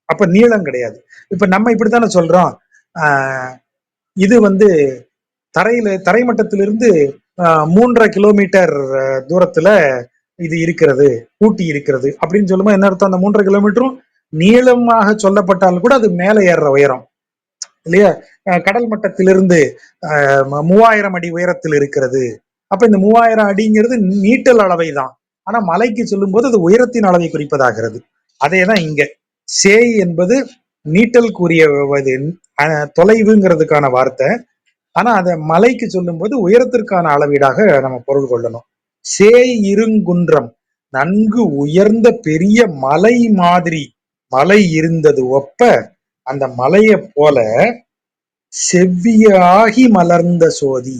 அப்ப நீளம் கிடையாது. இப்ப நம்ம இப்படித்தானே சொல்றோம், ஆஹ் இது வந்து தரைமட்டத்திலிருந்து 3.5 கிலோமீட்டர் தூரத்துல இது இருக்கிறது, ஊட்டி இருக்கிறது அப்படின்னு சொல்லும்போது என்ன அர்த்தம்? அந்த 3.5 கிலோமீட்டரும் நீளமாக சொல்லப்பட்டாலும் கூட அது மேலே ஏறுற உயரம் இல்லையா? கடல் மட்டத்திலிருந்து 3000 அடி உயரத்தில் இருக்கிறது. அப்ப இந்த 3000 அடிங்கிறது நீட்டல் அளவை தான். ஆனா மலைக்கு சொல்லும் போது அது உயரத்தின் அளவை குறிப்பதாகிறது. அதேதான் இங்க சேய் என்பது நீட்டல் கூறிய தொலைவுங்கிறதுக்கான வார்த்தை. ஆனா அத மலைக்கு சொல்லும் போது உயரத்திற்கான அளவீடாக நம்ம பொருள் கொள்ளணும். சேய் இருங்குன்றம், நன்கு உயர்ந்த பெரிய மலை மாதிரி மலை இருந்தது ஒப்ப, அந்த மலையை போல செவ்வியாகி மலர்ந்த சோதி,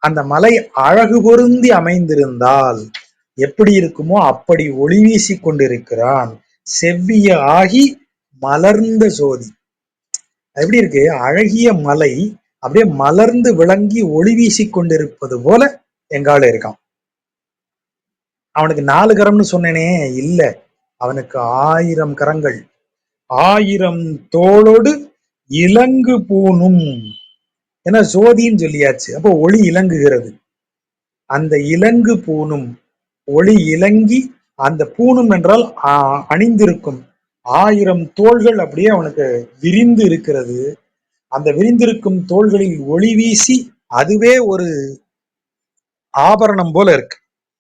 அந்த மலை அழகு பொருந்தி அமைந்திருந்தால் எப்படி இருக்குமோ அப்படி ஒளி வீசி கொண்டிருக்கிறான். செவ்விய ஆகி மலர்ந்த சோதி எப்படி இருக்கு? அழகிய மலை அப்படியே மலர்ந்து விளங்கி ஒளி வீசி கொண்டிருப்பது போல எங்கால இருக்கான். அவனுக்கு 4 கரம்னு சொன்னேனே, இல்ல, அவனுக்கு 1000 கரங்கள், 1000 தோளோடு இலங்கு பூணும். ஏன்னா சோதின்னு சொல்லியாச்சு, அப்போ ஒளி இலங்குகிறது. அந்த இலங்கு பூணும், ஒளி இலங்கி, அந்த பூணும் என்றால் அணிந்திருக்கும் 1000 தோள்கள் அப்படியே அவனுக்கு விரிந்து இருக்கிறது. அந்த விரிந்திருக்கும் தோள்களில் ஒளி வீசி அதுவே ஒரு ஆபரணம் போல இருக்கு.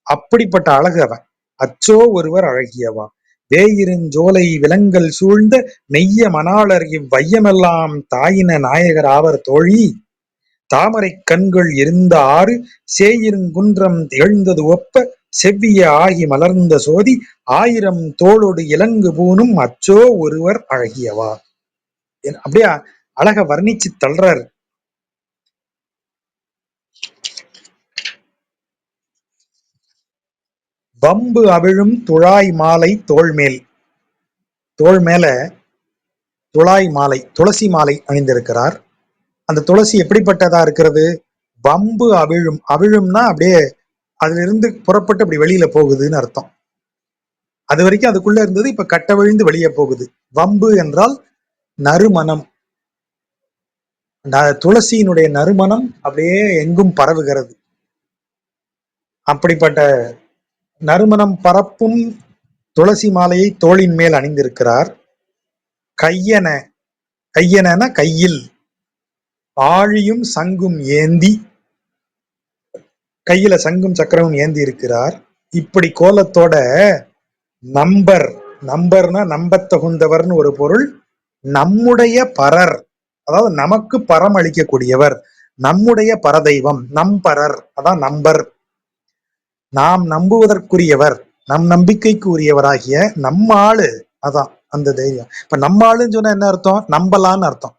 அப்படிப்பட்ட அழகு அவன். அச்சோ ஒருவர் அழகியவா, வேயிருஞ்சோலை விலங்கல் சூழ்ந்த மெய்ய மணாளர் இவ்வையமெல்லாம் தாயின நாயகர் ஆவர் தோழி, தாமரை கண்கள் இருந்த ஆறு சேயிருங்குன்றம் திகழ்ந்தது ஒப்ப செவ்விய ஆகி மலர்ந்த சோதி 1000 தோளோடு இலங்கு பூணும் அச்சோ ஒருவர் அழகியவா. அப்படியே அழக வர்ணிச்சு தள்ளுறாரு. வம்பு அவிழும் துழாய் மாலை தோள்மேல், தோள் மேல துழாய் மாலை, துளசி மாலை அணிந்திருக்கிறார். அந்த துளசி எப்படிப்பட்டதா இருக்கிறது? வம்பு அவிழும், அவிழும்னா அப்படியே அதுல இருந்து புறப்பட்டு அப்படி வெளியில போகுதுன்னு அர்த்தம். அது வரைக்கும் அதுக்குள்ள இருந்தது, இப்ப கட்ட விழுந்து வெளியே போகுது. வம்பு என்றால் நறுமணம். துளசியினுடைய நறுமணம் அப்படியே எங்கும் பரவுகிறது. அப்படிப்பட்ட நறுமணம் பரப்பும் துளசி மாலையை தோளின் மேல் அணிந்திருக்கிறார். கையென, கையென கையில் ஆழியும் சங்கும் ஏந்தி, கையில சங்கும் சக்கரமும் ஏந்தி இருக்கிறார். இப்படி கோலத்தோட நம்பர், நம்பர்னா நம்பத்தகுந்தவர்னு ஒரு பொருள். நம்முடைய பரர், அதாவது நமக்கு பரம் அளிக்கக்கூடியவர், நம்முடைய பரதெய்வம், நம்பரர், அதான் நம்பர். நாம் நம்புவதற்குரியவர், நம் நம்பிக்கைக்கு உரியவராகிய நம்ம ஆளு, அதான் அந்த தைரியம். இப்ப நம்ம ஆளுன்னு சொன்னா என்ன அர்த்தம்? நம்பலான்னு அர்த்தம்.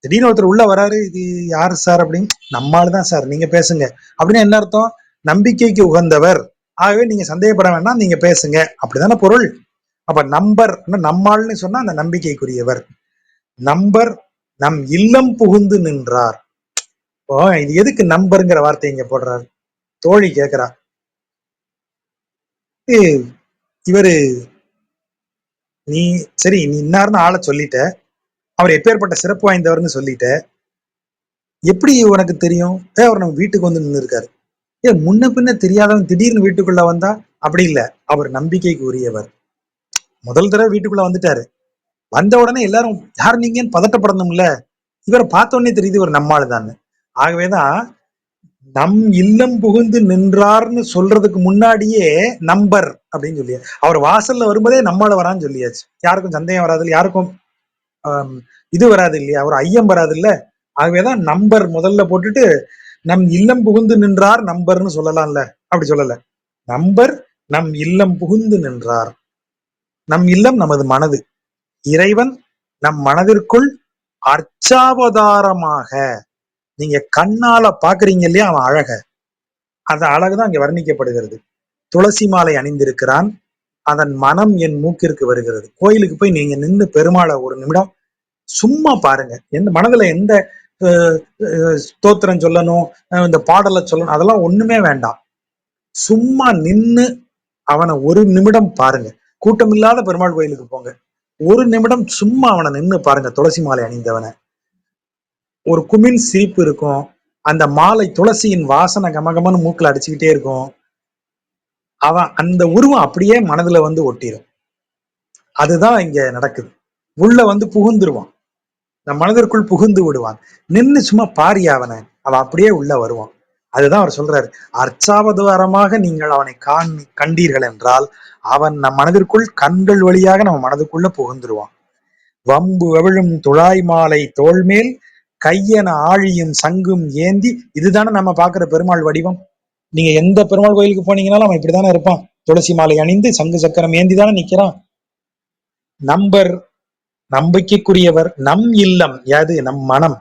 திடீர்னு ஒருத்தர் உள்ள வராரு, இது யாரு சார் அப்படின்னு, நம்ம ஆளுதான் சார், நீங்க பேசுங்க அப்படின்னு என்ன அர்த்தம்? நம்பிக்கைக்கு உகந்தவர், ஆகவே நீங்க சந்தேகப்பட வேண்டாம், நீங்க பேசுங்க, அப்படிதானே பொருள். அப்ப நம்பர் நம்மாள்னு சொன்னா அந்த நம்பிக்கைக்குரியவர். நம்பர் நம் இல்லம் புகுந்து நின்றார். இப்போ இது எதுக்கு நம்பருங்கிற வார்த்தை இங்க போடுறார்? தோழி கேட்கிறா, இவரு நீ சரி, நீ இன்னார்னு ஆளை சொல்லிட்ட, அவர் எப்பேற்பட்ட சிறப்பு வாய்ந்தவர்னு சொல்லிட்ட, எப்படி உனக்கு தெரியும்? அவர் நம்ம வீட்டுக்கு வந்து நின்று இருக்காரு. முன்ன பின்ன தெரியாதவன் திடீர்னு வீட்டுக்குள்ள வந்தா? அப்படி இல்ல, அவர் நம்பிக்கைக்கு உரியவர். முதல் தடவை வீட்டுக்குள்ள வந்துட்டாரு, வந்த உடனே எல்லாரும் யார் நீங்கன்னு பதட்டப்படணும்ல. இவரை பார்த்த உடனே தெரியுது இவர் நம்மாளுதான். ஆகவேதான் நம் இல்லம் புகுந்து நின்றார்னு சொல்றதுக்கு முன்னாடியே நம்பர் அப்படின்னு சொல்லி, அவர் வாசல்ல வரும்போதே நம்மால வரான்னு சொல்லியாச்சு. யாருக்கும் சந்தேகம் வராது, யாருக்கும் இது வராது இல்லையா, ஒரு ஐயம் வராது இல்ல. ஆகவேதான் நம்பர் முதல்ல போட்டுட்டு நம் இல்லம் புகுந்து நின்றார் நம்பர்னு சொல்லலாம்ல. அப்படி சொல்லல, நம்பர் நம் இல்லம் புகுந்து நின்றார். நம் இல்லம் நமது மனது, இறைவன் நம் மனதிற்குள் அர்ச்சாவதாரமாக, நீங்க கண்ணால பாக்குறீங்க இல்லையா அவன் அழக, அந்த அழகுதான் இங்க வர்ணிக்கப்படுகிறது. துளசி மாலை அணிந்திருக்கிறான், அதன் மனம் என் மூக்கிற்கு வருகிறது. கோயிலுக்கு போய் நீங்க நின்று பெருமாளை ஒரு நிமிடம் சும்மா பாருங்க. எந்த மனதுல எந்த ஸ்தோத்திரம் சொல்லணும், இந்த பாடலை சொல்லணும், அதெல்லாம் ஒண்ணுமே வேண்டாம். சும்மா நின்னு அவனை ஒரு நிமிடம் பாருங்க. கூட்டம் இல்லாத பெருமாள் கோயிலுக்கு போங்க, ஒரு நிமிடம் சும்மா அவனை நின்னு பாருங்க. துளசி மாலை அணிந்தவனை, ஒரு குமிழ் சிரிப்பு இருக்கும். அந்த மாலை துளசியின் வாசனை கமகமன்னு மூக்குல அடிச்சுக்கிட்டே இருக்கும். அவன் அந்த உருவம் அப்படியே மனதுல வந்து ஒட்டிடும். அதுதான் இங்க நடக்குது. உள்ள வந்து புகுந்துருவான், நம் மனதிற்குள் புகுந்து விடுவான். நின்னு சும்மா பாரியா அவனை, அவன் அப்படியே உள்ள வருவான். அதுதான் அவர் சொல்றாரு, அர்ச்சாவதாரமாக நீங்கள் அவனை கண்டீர்கள் என்றால் அவன் நம் மனதிற்குள் கண்கள் வழியாக நம்ம மனதுக்குள்ள புகுந்துருவான். வம்பு அவிழும் துழாய் மாலை தோள்மேல் கையென ஆழியும் சங்கும் ஏந்தி, இதுதானே நம்ம பாக்குற பெருமாள் வடிவம். நீங்க எந்த பெருமாள் கோயிலுக்கு போனீங்கன்னாலும் அவன் இப்படித்தானே இருப்பான். துளசி மாலை அணிந்து சங்கு சக்கரம் ஏந்தி தானே நிக்கிறான். நம்பர், நம்பிக்கைக்குரியவர், நம் இல்லம் யாது நம் மனம்,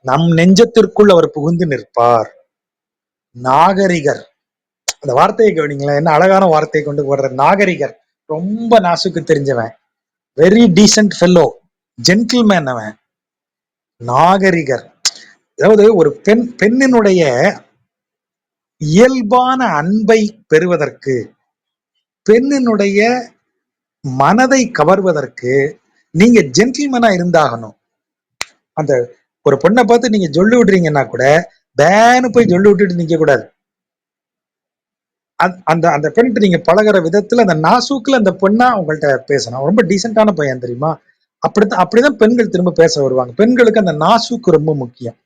நம் நெஞ்சத்திற்குள் அவர் புகுந்து நிற்பார். நாகரிகர், அந்த வார்த்தையை கவனிங்களேன், என்ன அழகான வார்த்தையை கொண்டு போடுற. நாகரிகர், ரொம்ப நாசுக்கு தெரிஞ்சவன், வெரி டீசென்ட் ஃபெல்லோ, ஜென்டில்மேன் அவன். நாகரிகர், அதாவது ஒரு பெண்ணினுடைய இயல்பான அன்பை பெறுவதற்கு, பெண்ணினுடைய மனதை கவர்வதற்கு நீங்க ஜென்டில்மேனா இருந்தாகணும். அந்த ஒரு பொண்ணை பார்த்து நீங்க சொல்லி விடுறீங்கன்னா கூட பேனு போய் சொல்லி விட்டுட்டு நிக்க கூடாது. அந்த அந்த பெண்கிட்ட நீங்க பழகிற விதத்துல அந்த நாசூக்குல அந்த பொண்ணா உங்கள்கிட்ட பேசணும். ரொம்ப டீசென்டான பையன் தெரியுமா, அப்படிதான் பெண்கள் திரும்ப பேச வருவாங்க. பெண்களுக்கு அந்த நாசூக்கு ரொம்ப முக்கியம்.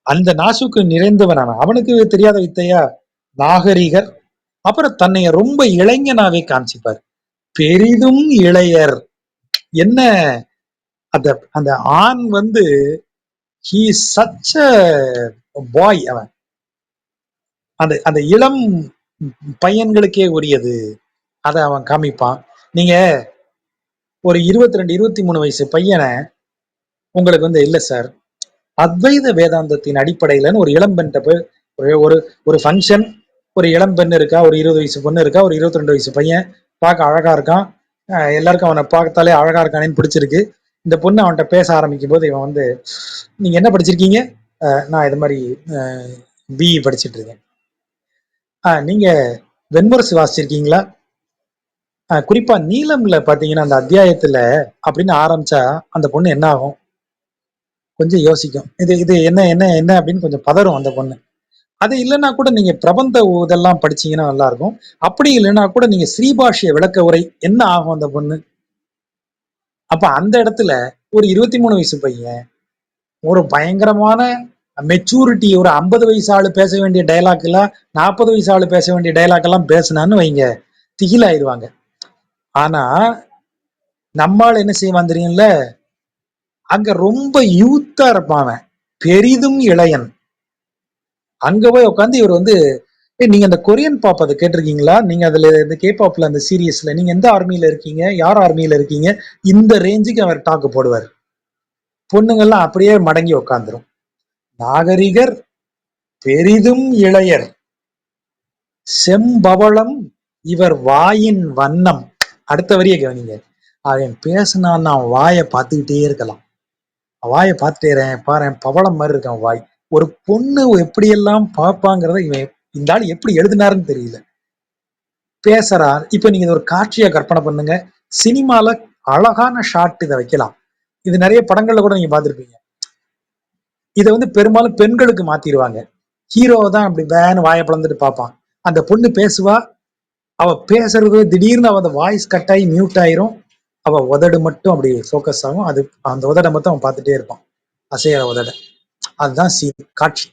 அந்த நாசூக்கு நிறைந்தவன் அவனுக்கு தெரியாத வித்தையா. நாகரிகர், அப்புறம் தன்னை ரொம்ப இளைஞனாவே காமிச்சிப்பார். பெரிதும் இளையர், என்ன அந்த அந்த ஆண் வந்து he is such a boy. அவன் அந்த அந்த இளம் பையன்களுக்கே உரியது, அதை அவன் காமிப்பான். நீங்க ஒரு 22 23 வயசு பையனை உங்களுக்கு வந்து, இல்ல சார் அத்வைத வேதாந்தத்தின் அடிப்படையிலன்னு ஒரு இளம்பெண்கிட்ட போய் ஒரு ஒரு ஃபங்க்ஷன், ஒரு இளம்பெண் இருக்கா, ஒரு 20 வயசு பொண்ணு இருக்கா, ஒரு 22 வயசு பையன் பார்க்க அழகா இருக்கான், எல்லாருக்கும் அவனை பார்த்தாலே அழகா இருக்கானேன்னு பிடிச்சிருக்கு. இந்த பொண்ணு அவன்கிட்ட பேச ஆரம்பிக்கும் போது இவன் வந்து, நீங்க என்ன படிச்சிருக்கீங்க? நான் இது மாதிரி பிஇ படிச்சுட்டு இருக்கேன். நீங்க வெண்முரசு வாசிச்சிருக்கீங்களா? குறிப்பா நீலம்ல பாத்தீங்கன்னா அந்த அத்தியாயத்துல அப்படின்னு ஆரம்பிச்சா அந்த பொண்ணு என்ன ஆகும், கொஞ்சம் யோசிக்கும். இது இது என்ன என்ன என்ன அப்படின்னு கொஞ்சம் பதறும் அந்த பொண்ணு. அது இல்லைன்னா கூட நீங்க பிரபந்த இதெல்லாம் படிச்சீங்கன்னா நல்லா இருக்கும். அப்படி இல்லைன்னா கூட நீங்க ஸ்ரீபாஷ்ய விளக்க உரை என்ன ஆகும் அந்த பொண்ணு. அப்ப அந்த இடத்துல ஒரு 23 வயசு பையன் ஒரு பயங்கரமான மெச்சூரிட்டி, ஒரு 50 வயசு ஆளு பேச வேண்டிய டைலாக் எல்லாம் 40 வயசு ஆளு பேச வேண்டிய டைலாக் எல்லாம் பேசினான்னு வைங்க, திகிலாயிருவாங்க. ஆனா நம்மால் என்ன செய்வான் தெரியும்ல, அங்க ரொம்ப யூத்தா இருப்பான், பெரிதும் இளையன். அங்க போய் உட்காந்து இவர் வந்து, நீங்க அந்த கொரியன் பாப் அதை கேட்டிருக்கீங்களா? நீங்க அதுல இந்த கேபாப்ல அந்த சீரியஸ்ல நீங்க எந்த ஆர்மியில இருக்கீங்க, யார் ஆர்மியில இருக்கீங்க, இந்த ரேஞ்சுக்கு அவர் டாக்கு போடுவார். பொண்ணுங்கள்லாம் அப்படியே மடங்கி உட்காந்துரும். நாகரிகர், பெரிதும் இளையர், செம்பவளம் இவர் வாயின் வண்ணம். அடுத்த வரிய கவனிங்க. அவன் பேசினான்னு அவன் வாயை பார்த்துக்கிட்டே இருக்கலாம். வாயை பார்த்துட்டே பாரு, பவளம் மாதிரி இருக்கான் வாய். ஒரு பொண்ணு எப்படியெல்லாம் பார்ப்பாங்கிறத இவன் இந்த ஆள் எப்படி எழுதினாருன்னு தெரியல. பேசுறான். இப்ப நீங்க ஒரு காட்சியா கற்பனை பண்ணுங்க. சினிமால அழகான ஷாட் இதை வைக்கலாம். இது நிறைய படங்கள்ல கூட நீங்க பார்த்திருப்பீங்க. இதை வந்து பெரும்பாலும் பெண்களுக்கு மாத்திடுவாங்க. ஹீரோவை தான் அப்படி வேன்னு வாயை பிளந்துட்டு பார்ப்பான். அந்த பொண்ணு பேசுவா, அவ பேசுறது திடீர்னு அவ வாய்ஸ் கட் ஆகி மியூட் ஆயிரும். அவ உதடு மட்டும் அப்படி ஃபோக்கஸ் ஆகும். அது அந்த உதடை மட்டும் அவன் பார்த்துட்டே இருப்பான், அசைகிற உதட. அதுதான் காட்சி.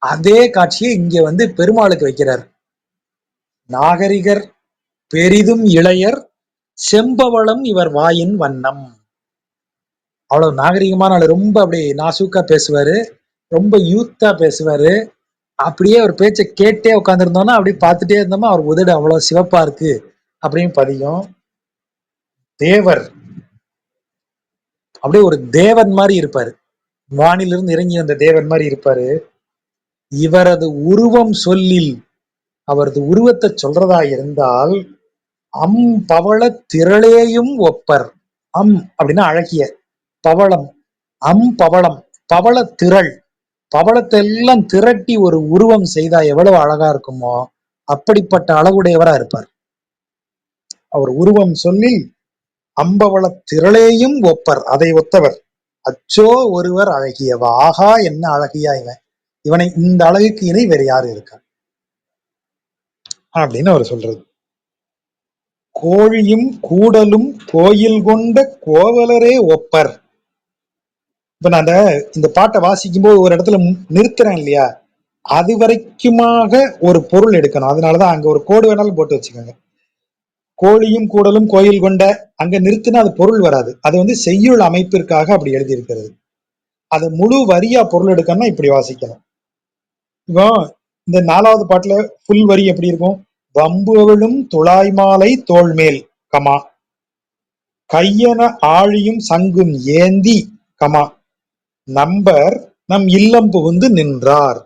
அதே காட்சியை இங்க வந்து பெருமாளுக்கு வைக்கிறார். நாகரிகர், பெரிதும் இளையர், செம்பவளம் இவர் வாயின் வண்ணம். அவ்வளவு நாகரிகமான ஆளு, ரொம்ப அப்படி நாசூக்கா பேசுவாரு, ரொம்ப யூத்தா பேசுவாரு. அப்படியே ஒரு பேச்சை கேட்டே உட்காந்துருந்தோம்னா அப்படி பார்த்துட்டே இருந்தோமா அவர் உதடு அவ்வளவு சிவப்பா இருக்கு அப்படின்னு பதியும். தேவர், அப்படியே ஒரு தேவன் மாதிரி இருப்பாரு, வானிலிருந்து இறங்கி வந்த தேவன் மாதிரி இருப்பாரு. இவரது உருவம் சொல்லில், அவரது உருவத்தை சொல்றதா இருந்தால் பவள திரளேயும் ஒப்பர். அப்படின்னா அழகிய, பவளம், பவளம், பவள திரள், பவளத்தை எல்லாம் திரட்டி ஒரு உருவம் செய்தா எவ்வளவு அழகா இருக்குமோ அப்படிப்பட்ட அழகுடையவரா இருப்பார் அவர். உருவம் சொல்லி அம்பவள திரளேயும் ஒப்பர், அதை ஒத்தவர். அச்சோ ஒருவர் அழகியவா, ஆகா என்ன அழகியா இவன், இவனை இந்த அழகுக்கு இணை வேற யாரு இருக்கா அப்படின்னு அவர் சொல்றது. கோழியும் கூடலும் கோயில் கொண்ட கோவலரே ஒப்பர். இப்ப நான் இந்த பாட்டை வாசிக்கும் போது ஒரு இடத்துல நிறுத்துறேன் இல்லையா, அது வரைக்குமாக ஒரு பொருள் எடுக்கணும். அதனாலதான் அங்க ஒரு கோடு வேணாலும் போட்டு வச்சுக்கோங்க. கோழியும் கூடலும் கோயில் கொண்ட, அங்க நிறுத்தினா அது பொருள் வராது. அது செய்யுள் அமைப்பிற்காக அப்படி எழுதி இருக்கிறது. அது முழு வரியா பொருள் எடுக்கணும்னா இப்படி வாசிக்கணும். இப்போ இந்த 4வது பாட்டுல புல் வரி எப்படி இருக்கும்? வம்புகளும் துளாய் மாலை தோள்மேல், கமா, கையன ஆழியும் சங்கும் ஏந்தி, கமா, நம்பர் நம் இல்லம் புகுந்து நின்றார்.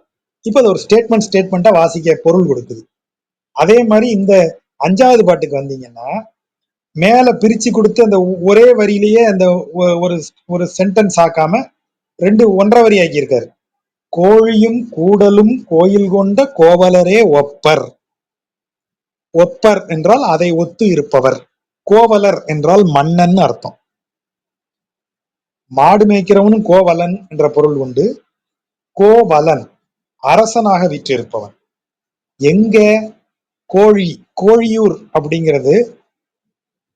இப்ப அது ஒரு ஸ்டேட்மெண்டா வாசிக்க பொருள் கொடுக்குது. அதே மாதிரி இந்த 5வது பாட்டுக்கு வந்தீங்கன்னா மேல பிரிச்சு கொடுத்து அந்த ஒரே வரியிலேயே அந்த ஒரு ஒரு சென்டென்ஸ் ஆக்காம 1.5 வரி ஆக்கியிருக்காரு. கோழியும் கூடலும் கோயில் கொண்ட கோவலரே ஒப்பர். ஒப்பர் என்றால் அதை ஒத்து இருப்பவர். கோவலர் என்றால் மன்னன் அர்த்தம். மாடு மேய்க்கிறவனும் கோவலன் என்ற பொருள் உண்டு. கோவலன் அரசனாக வீற்றிருப்பவன். எங்க? கோழியூர் அப்படிங்கிறது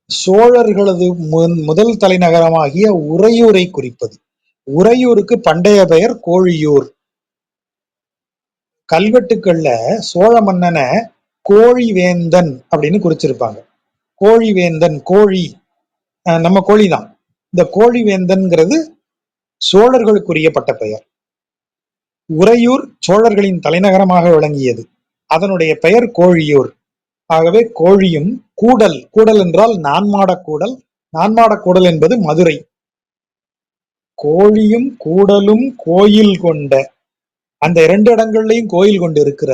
சோழர்களது முதல் தலைநகரமாகிய உறையூரை குறிப்பது. உறையூருக்கு பண்டைய பெயர் கோழியூர். கல்வெட்டுக்கள்ல சோழ மன்னனை கோழிவேந்தன் அப்படின்னு குறிச்சிருப்பாங்க. கோழிவேந்தன், கோழி நம்ம கோழிதான். இந்த கோழிவேந்தன்கிறது சோழர்களுக்குரிய பட்ட பெயர். உறையூர் சோழர்களின் தலைநகரமாக விளங்கியது. அதனுடைய பெயர் கோழியூர். ஆகவே கோழியும் கூடல், கூடல் என்றால் நான்மாடக்கூடல், நான்மாடக்கூடல் என்பது மதுரை. கோழியும் கூடலும் கோயில் கொண்ட, அந்த 2 இடங்கள்லையும் கோயில் கொண்டு இருக்கிற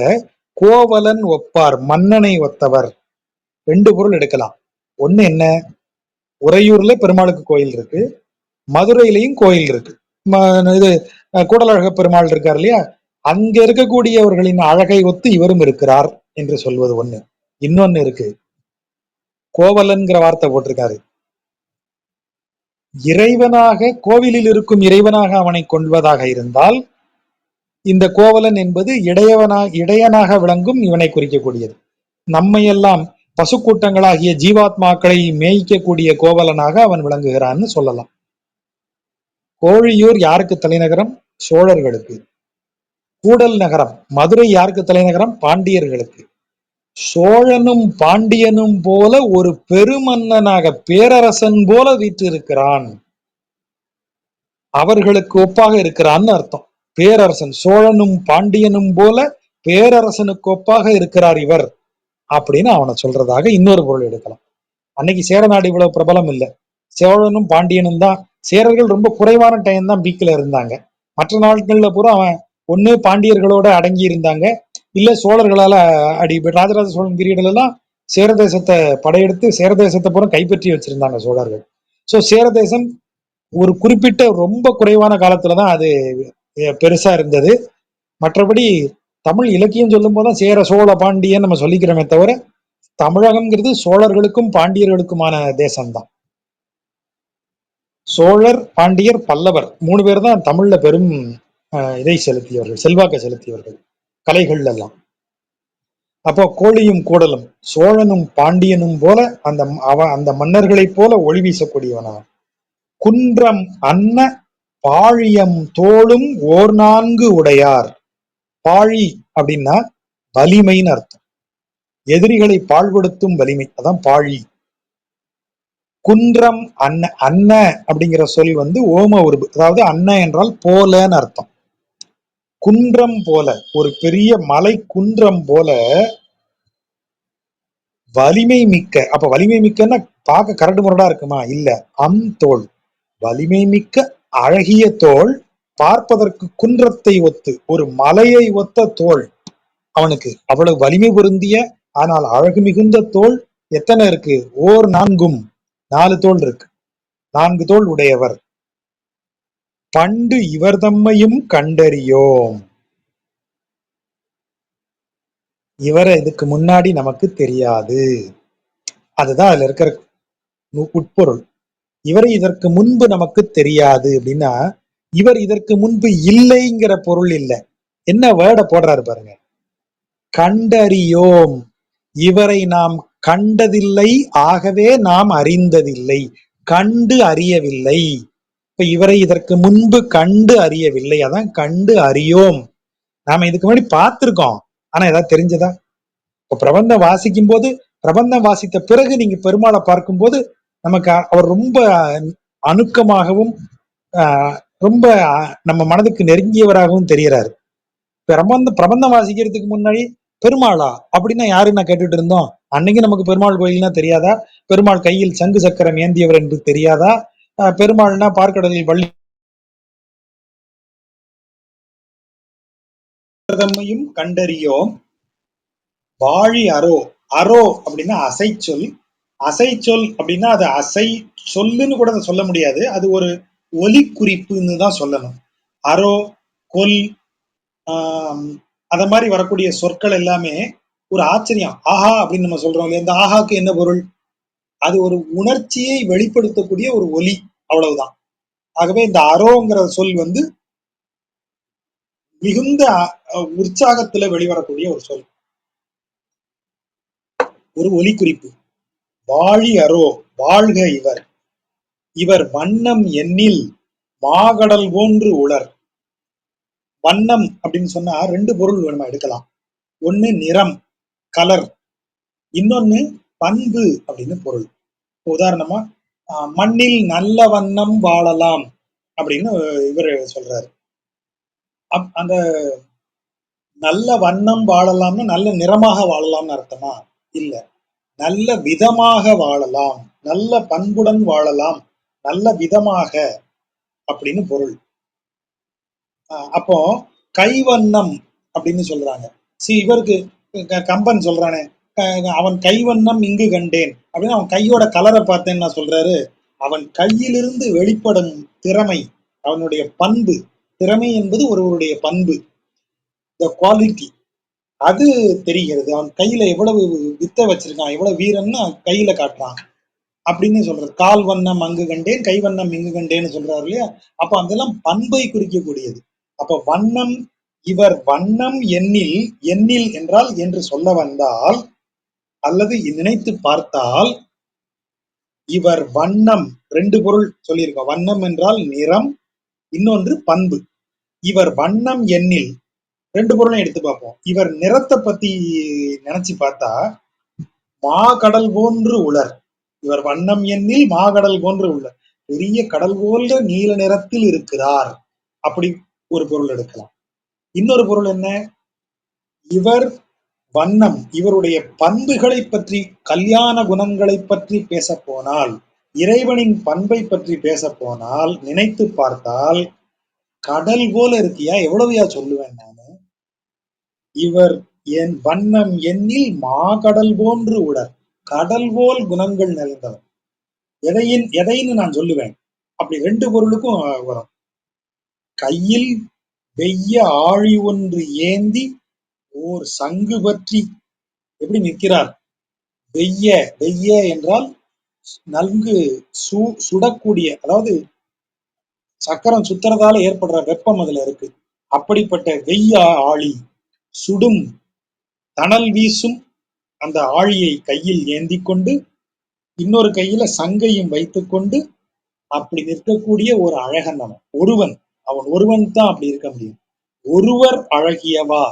கோவலன் ஒப்பார், மன்னனை ஒத்தவர். 2 பொருள் எடுக்கலாம். ஒண்ணு என்ன, உறையூர்ல பெருமாளுக்கு கோயில் இருக்கு, மதுரையிலையும் கோயில் இருக்கு. இது கூடலழக பெருமாள் இருக்கார் இல்லையா, அங்க இருக்கக்கூடியவர்களின் அழகை ஒத்து இவரும் இருக்கிறார் என்று சொல்வது ஒண்ணு. இன்னொன்னு இருக்கு, கோவலன்கிற வார்த்தை போட்டிருக்காரு. இறைவனாக, கோவிலில் இருக்கும் இறைவனாக அவனை கொள்வதாக இருந்தால் இந்த கோவலன் என்பது இடையனாக விளங்கும் இவனை குறிக்கக்கூடியது. நம்மையெல்லாம் பசுக்கூட்டங்களாகிய ஜீவாத்மாக்களை மேய்க்கக்கூடிய கோவலனாக அவன் விளங்குகிறான்னு சொல்லலாம். கோழியூர் யாருக்கு தலைநகரம்? சோழர்களுக்கு. கூடல் நகரம் மதுரை யாருக்கு தலைநகரம்? பாண்டியர்களுக்கு. சோழனும் பாண்டியனும் போல ஒரு பெருமன்னனாக, பேரரசன் போல வீற்றிருக்கிறான், அவர்களுக்கு ஒப்பாக இருக்கிறான்னு அர்த்தம். பேரரசன், சோழனும் பாண்டியனும் போல பேரரசனுக்கு ஒப்பாக இருக்கிறார் இவர் அப்படின்னு அவனை சொல்றதாக இன்னொரு பொருள் எடுக்கலாம். அன்னைக்கு சேர நாடு இவ்வளவு பிரபலம் இல்லை. சோழனும் பாண்டியனும் தான், சேரர்கள் ரொம்ப குறைவான டைம் தான் பீக்ல இருந்தாங்க. மற்ற நாட்கள்ல பூரா அவன் ஒண்ணு பாண்டியர்களோட அடங்கி இருந்தாங்க, இல்ல சோழர்களால ராஜராஜ சோழன் பீரியட்ல எல்லாம் சேர தேசத்தை படையெடுத்து சேர தேசத்தை பூரா கைப்பற்றி வச்சிருந்தாங்க சோழர்கள். சோ சேர தேசம் ஒரு குறிப்பிட்ட ரொம்ப குறைவான காலத்துலதான் அது பெருசா இருந்தது. மற்றபடி தமிழ் இலக்கியம் சொல்லும் போதுதான் சேர சோழ பாண்டியன் நம்ம சொல்லிக்கிறோமே தவிர, தமிழகம்ங்கிறது சோழர்களுக்கும் பாண்டியர்களுக்குமான தேசம்தான். சோழர், பாண்டியர், பல்லவர் 3 பேர் தான் தமிழ்ல பெரும் இதை செலுத்தியவர்கள், செல்வாக்கை செலுத்தியவர்கள் கலைகள் எல்லாம். அப்போ கோழியும் கூடலும் சோழனும் பாண்டியனும் போல அந்த மன்னர்களைப் போல ஒளி வீசக்கூடியவனான். குன்றம் அன்ன பாழியம் தோளும் 4 உடையார். பாழி அப்படின்னா வலிமைன்னு அர்த்தம். எதிரிகளை பாழ்படுத்தும் வலிமை, அதான் பாழி. குன்றம் அன்ன, அன்ன அப்படிங்கிற சொல் ஓம உருபு, அதாவது அன்ன என்றால் போலன்னு அர்த்தம். குன்றம் போல, ஒரு பெரிய மலை குன்றம் போல வலிமை மிக்க. அப்ப வலிமை மிக்கன்னா பார்க்க கரடு முரடா இருக்குமா? இல்ல, தோல், வலிமை மிக்க அழகிய தோல், பார்ப்பதற்கு குன்றத்தை ஒத்து, ஒரு மலையை ஒத்த தோல் அவனுக்கு. அவ்வளவு வலிமை பொருந்திய ஆனால் அழகு மிகுந்த தோல், எத்தனை இருக்கு? ஓர் நான்கும், 4 தோள் இருக்கு. 4 தோள் உடையவர். பண்டு இவர் தம்மையும் கண்டறியோம். இவரை இதுக்கு முன்னாடி நமக்கு தெரியாது. அதுதான் அதுல இருக்கிற உட்பொருள். இவரை இதற்கு முன்பு நமக்கு தெரியாது அப்படின்னா, இவர் இதற்கு முன்பு இல்லைங்கிற பொருள் இல்ல. என்ன வேர்டை போடுறாரு பாருங்க, கண்டறியோம். இவரை நாம் கண்டதில்லை, ஆகவே நாம் அறிந்ததில்லை. கண்டு அறியவில்லை. இப்ப இவரை இதற்கு முன்பு கண்டு அறியவில்லை, அதான் கண்டு அறியோம். நாம இதுக்கு முன்னாடி பார்த்திருக்கோம், ஆனா ஏதாவது தெரிஞ்சதா? இப்ப பிரபந்தம் வாசிக்கும் போது, பிரபந்தம் வாசித்த பிறகு நீங்க பெருமாளை பார்க்கும்போது நமக்கு அவர் ரொம்ப அணுக்கமாகவும் ரொம்ப நம்ம மனதுக்கு நெருங்கியவராகவும் தெரிகிறாரு. பிரபந்தம் வாசிக்கிறதுக்கு முன்னாடி பெருமாளா அப்படின்னா யாருன்னு நான் கேட்டுட்டு இருந்தோம். அன்னைக்கு நமக்கு பெருமாள் கோயில்னா தெரியாதா? பெருமாள் கையில் சங்கு சக்கரம் ஏந்தியவர் என்று தெரியாதா? பெருமாள்னா பார்க்கடலில் வள்ளி தம்மையும் கண்டறியோம். வாழி அரோ. அரோ அப்படின்னா அசை சொல். அசை சொல் அப்படின்னா அது அசை சொல்லுன்னு கூட சொல்ல முடியாது, அது ஒரு ஒலி குறிப்புன்னு தான் சொல்லணும். அரோ, கொல், அத மாதிரி வரக்கூடிய சொற்கள் எல்லாமே ஒரு ஆச்சரியம். ஆஹா அப்படின்னு நம்ம சொல்றோம் இல்லையா, இந்த ஆஹாக்கு என்ன பொருள்? அது ஒரு உணர்ச்சியை வெளிப்படுத்தக்கூடிய ஒரு ஒலி, அவ்வளவுதான். ஆகவே இந்த அரோங்கிற சொல் வந்து மிகுந்த உற்சாகத்துல வெளிவரக்கூடிய ஒரு சொல், ஒரு ஒலி குறிப்பு. வாழி அரோ, வாழ்க இவர். இவர் வண்ணம் எண்ணில் மாகடல் போன்று உளர். வண்ணம் அப்படின்னு சொன்னா ரெண்டு பொருள் நம்ம எடுக்கலாம். ஒண்ணு நிறம், கலர். இன்னொன்னு பண்பு அப்படின்னு பொருள். உதாரணமா மண்ணில் நல்ல வண்ணம் வாழலாம் அப்படின்னு இவர் சொல்றாரு. அந்த நல்ல வண்ணம் வாழலாம்னு நல்ல நிறமாக வாழலாம்னு அர்த்தமா? இல்ல, நல்ல விதமாக வாழலாம், நல்ல பண்புடன் வாழலாம், நல்ல விதமாக அப்படின்னு பொருள். அப்போ கைவண்ணம் அப்படின்னு சொல்றாங்க. இவருக்கு கம்பன் சொல்றானே, அவன் கைவண்ணம் இங்கு கண்டேன் அப்படின்னு, அவன் கையோட கலரை பார்த்தேன்னு நான் சொல்றாரு. அவன் கையிலிருந்து வெளிப்படும் திறமை, அவனுடைய பண்பு. திறமை என்பது ஒருவருடைய பண்பு, த குவாலிட்டி, அது தெரிகிறது. அவன் கையில எவ்வளவு வித்தை வச்சிருக்கான், எவ்வளவு வீரன்னு கையில காட்டுறான் அப்படின்னு சொல்றது. கால் வண்ணம் அங்கு கண்டேன், கை வண்ணம் இங்கு கண்டேன்னு சொல்றாரு இல்லையா? அப்ப அதெல்லாம் பண்பை குறிக்கக்கூடியது. அப்ப வண்ணம், இவர் வண்ணம் எண்ணில், எண்ணில் என்றால் என்று சொல்ல வந்தால் அல்லது நினைத்து பார்த்தால், இவர் வண்ணம் ரெண்டு பொருள் சொல்லியிருக்கோம். வண்ணம் என்றால் நிறம், இன்னொன்று பண்பு. இவர் வண்ணம் எண்ணில் ரெண்டு பொருளும் எடுத்து பார்ப்போம். இவர் நிறத்தை பத்தி நினைச்சு பார்த்தா மாகடல் போன்று உளர். இவர் வண்ணம் எண்ணில் மாகடல் போன்று உளர், பெரிய கடல் போன்ற நீல நிறத்தில் இருக்கிறார், அப்படி ஒரு பொருள் எடுக்கலாம். இன்னொரு பொருள் என்ன? இவர் வண்ணம், இவருடைய பண்புகளை பற்றி, கல்யாண குணங்களை பற்றி பேச போனால், இறைவனின் பண்பை பற்றி பேச போனால், நினைத்து பார்த்தால் கடல் போல இருக்கியா, எவ்வளவுயா சொல்லுவேன் நானு. இவர் என் வண்ணம் எண்ணில் மாகடல் போன்று உடர், கடல் போல் குணங்கள் நிறைந்தவர். எதைன்னு நான் சொல்லுவேன். அப்படி ரெண்டு பொருளுக்கும் வரும். கையில் வெய்ய ஆழி ஒன்று ஏந்தி ஓர் சங்கு பற்றி எப்படி நிற்கிறார். வெய்ய, வெய்ய என்றால் நன்கு சுடக்கூடிய, அதாவது சக்கரம் சுத்துறதால ஏற்படுற வெப்பம் அதுல இருக்கு. அப்படிப்பட்ட வெய்ய ஆழி, சுடும் தணல் வீசும் அந்த ஆழியை கையில் ஏந்தி கொண்டு, இன்னொரு கையில சங்கையும் வைத்துக்கொண்டு அப்படி நிற்கக்கூடிய ஒரு அழகன் அவன். அவன் ஒருவன் தான் அப்படி இருக்க முடியும். ஒருவர் அழகியவா,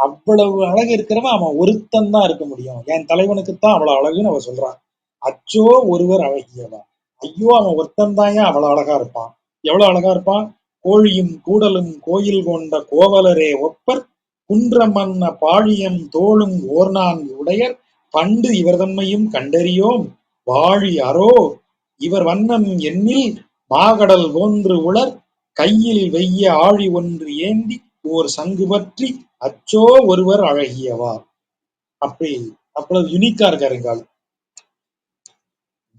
அவ்வளவு அழகு இருக்கிறவன் அவன் ஒருத்தன் தான் இருக்க முடியும். என் தலைவனுக்குத்தான் அவ்வளவு அழகுன்னு அவ சொல்றான். அச்சோ ஒருவர் அழகியவா, ஐயோ அவன் ஒருத்தன் தான் ஏன் அவ்வளவு அழகா இருப்பான். எவ்வளவு அழகா இருப்பான். கோழியும் கூடலும் கோயில் கொண்ட கோவலரே ஒப்பர், குன்றமன்ன பாழியம் தோளும் ஓர்நான்கு உடையர், பண்டு இவர் தம்மையும் கண்டறியோம் வாழி அரோ, இவர் வண்ணம் எண்ணில் மாகடல் போன்று உளர், கையில் வெய்ய ஆழி ஒன்று ஏந்தி ஓர் சங்கு பற்றி, அச்சோ ஒருவர் அழகியவா. அப்படி அவ்வளவு யுனிக்கா இருக்காருங்க.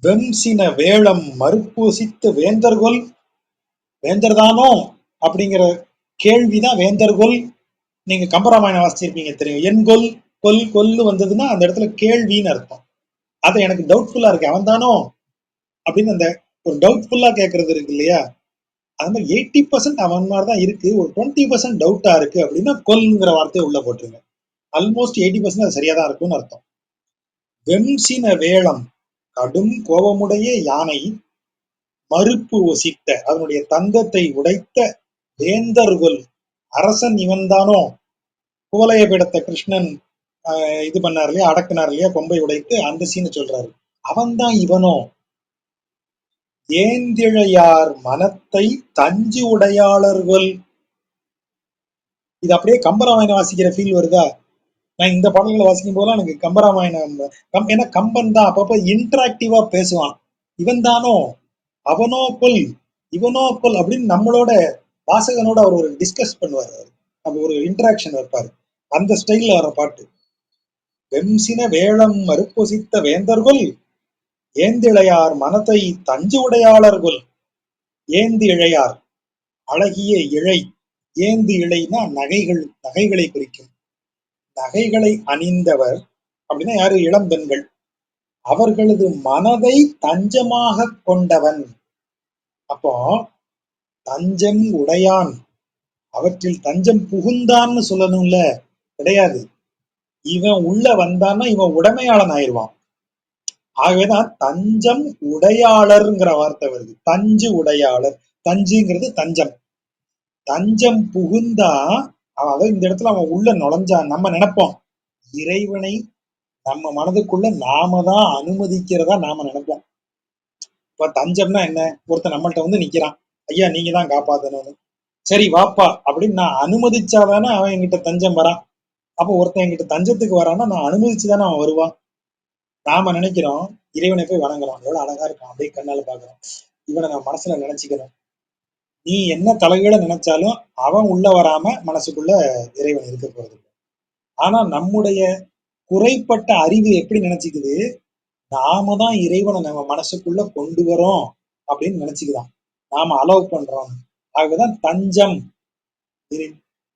வெம்சின வேளம் மறுப்பூசித்த வேந்தர்கொல், வேந்தர் தானோ அப்படிங்கிற கேள்விதான் வேந்தர்கொல். நீங்க கம்பராமாயணம் வாசிச்சிருப்பீங்க தெரியும். என் கொல், கொல் கொல்லு வந்ததுன்னா அந்த இடத்துல கேள்வின்னு அர்த்தம். அதை எனக்கு டவுட்ஃபுல்லா இருக்கு, அவன் தானோ அப்படின்னு அந்த ஒரு டவுட்ஃபுல்லா கேட்கறது இருக்கு இல்லையா, அது மாதிரி 80% அவன் மாதிரி தான் இருக்கு, ஒரு 20% டவுட்டா இருக்கு அப்படின்னா கொல்ங்கிற வார்த்தையை உள்ள போட்டுருங்க. ஆல்மோஸ்ட் 80% அது சரியா தான் இருக்கும்னு அர்த்தம். வெம்சின வேளம், கடும் கோபமுடைய யானை, மறுப்பு ஒசித்த, அதனுடைய தந்தத்தை உடைத்த, வேந்தர்கொல், அரசன் இவன்தானோ, குவலய பீடத்தை கிருஷ்ணன் இது பண்ணார் இல்லையா, அடக்குனார் இல்லையா, கொம்பை உடைத்து, அந்த சீனை சொல்றாரு. அவன்தான் இவனோ, ஏந்திழையார் மனத்தை தஞ்சு உடையாளர்கள். இது அப்படியே கம்பராமாயணம் வாசிக்கிற ஃபீல் வருதா? நான் இந்த பாடல்களை வாசிக்கும் போதெல்லாம் எனக்கு கம்பராமாயணம் ஏன்னா கம்பன் தான் அப்பப்ப இன்டராக்டிவா பேசுவான். இவன் தானோ, அவனோ கொல், இவனோ கொல் அப்படின்னு நம்மளோட வாசகனோட அவர் ஒரு டிஸ்கஸ் பண்ணுவார், அவர் ஒரு இன்டராக்ஷன் வைப்பாரு. அந்த ஸ்டைல்ல வர பாட்டு. வெம்சின வேளம் மறுப்பொசித்த வேந்தர்கொல், ஏந்திழையார் மனத்தை தஞ்சு உடையாளர்கள். ஏந்து இழையார், அழகிய இழை. ஏந்து இழைனா நகைகள், நகைகளை குறிக்கும். நகைகளை அணிந்தவர் அப்படின்னா யாரு, இளம் பெண்கள். அவர்களது மனதை தஞ்சமாக கொண்டவன். அப்போ தஞ்சம் உடையான், அவற்றில் தஞ்சம் புகுந்தான்னு சொல்லணும்ல, கிடையாது. இவன் உள்ள வந்தான்னா இவன் உடைமையாளன் ஆயிடுவான். ஆகவேதான் தஞ்சம் உடையாளர்ங்கிற வார்த்தை வருது. தஞ்சு உடையாளர், தஞ்சுங்கிறது தஞ்சம். தஞ்சம் புகுந்தா, அதாவது இந்த இடத்துல அவன் உள்ள நுழைஞ்சா, நம்ம நினைப்போம் இறைவனை நம்ம மனதுக்குள்ள நாம தான் அனுமதிக்கிறதா நாம நினைப்போம். இப்ப தஞ்சம்னா என்ன, ஒருத்தன் நம்மள்ட்ட வந்து நிக்கிறான், ஐயா நீங்க தான் காப்பாத்தணும்னு, சரி வாப்பா அப்படின்னு நான் அனுமதிச்சாதானே அவன் என்கிட்ட தஞ்சம் வரான். அப்போ ஒருத்தன் என்கிட்ட தஞ்சத்துக்கு வரான்னா நான் அனுமதிச்சுதானே அவன் வருவான். நாம நினைக்கிறோம் இறைவனை போய் வணங்குறோம், எவ்வளவு அழகா இருக்கான் அப்படியே கண்ணால பாக்குறோம், இவனை நான் மனசுல நினைச்சுக்கிறோம். நீ என்ன தலைகீழ நினைச்சாலும் அவன் உள்ள வராம மனசுக்குள்ள இறைவன் இருக்க போறது. ஆனா நம்முடைய குறைப்பட்ட அறிவு எப்படி நினைச்சுக்குது, நாம தான் இறைவனை நம்ம மனசுக்குள்ள கொண்டு வரோம் அப்படின்னு நினைச்சுக்கிறான், நாம அலோவ் பண்றோம். ஆகவேதான் தஞ்சம்,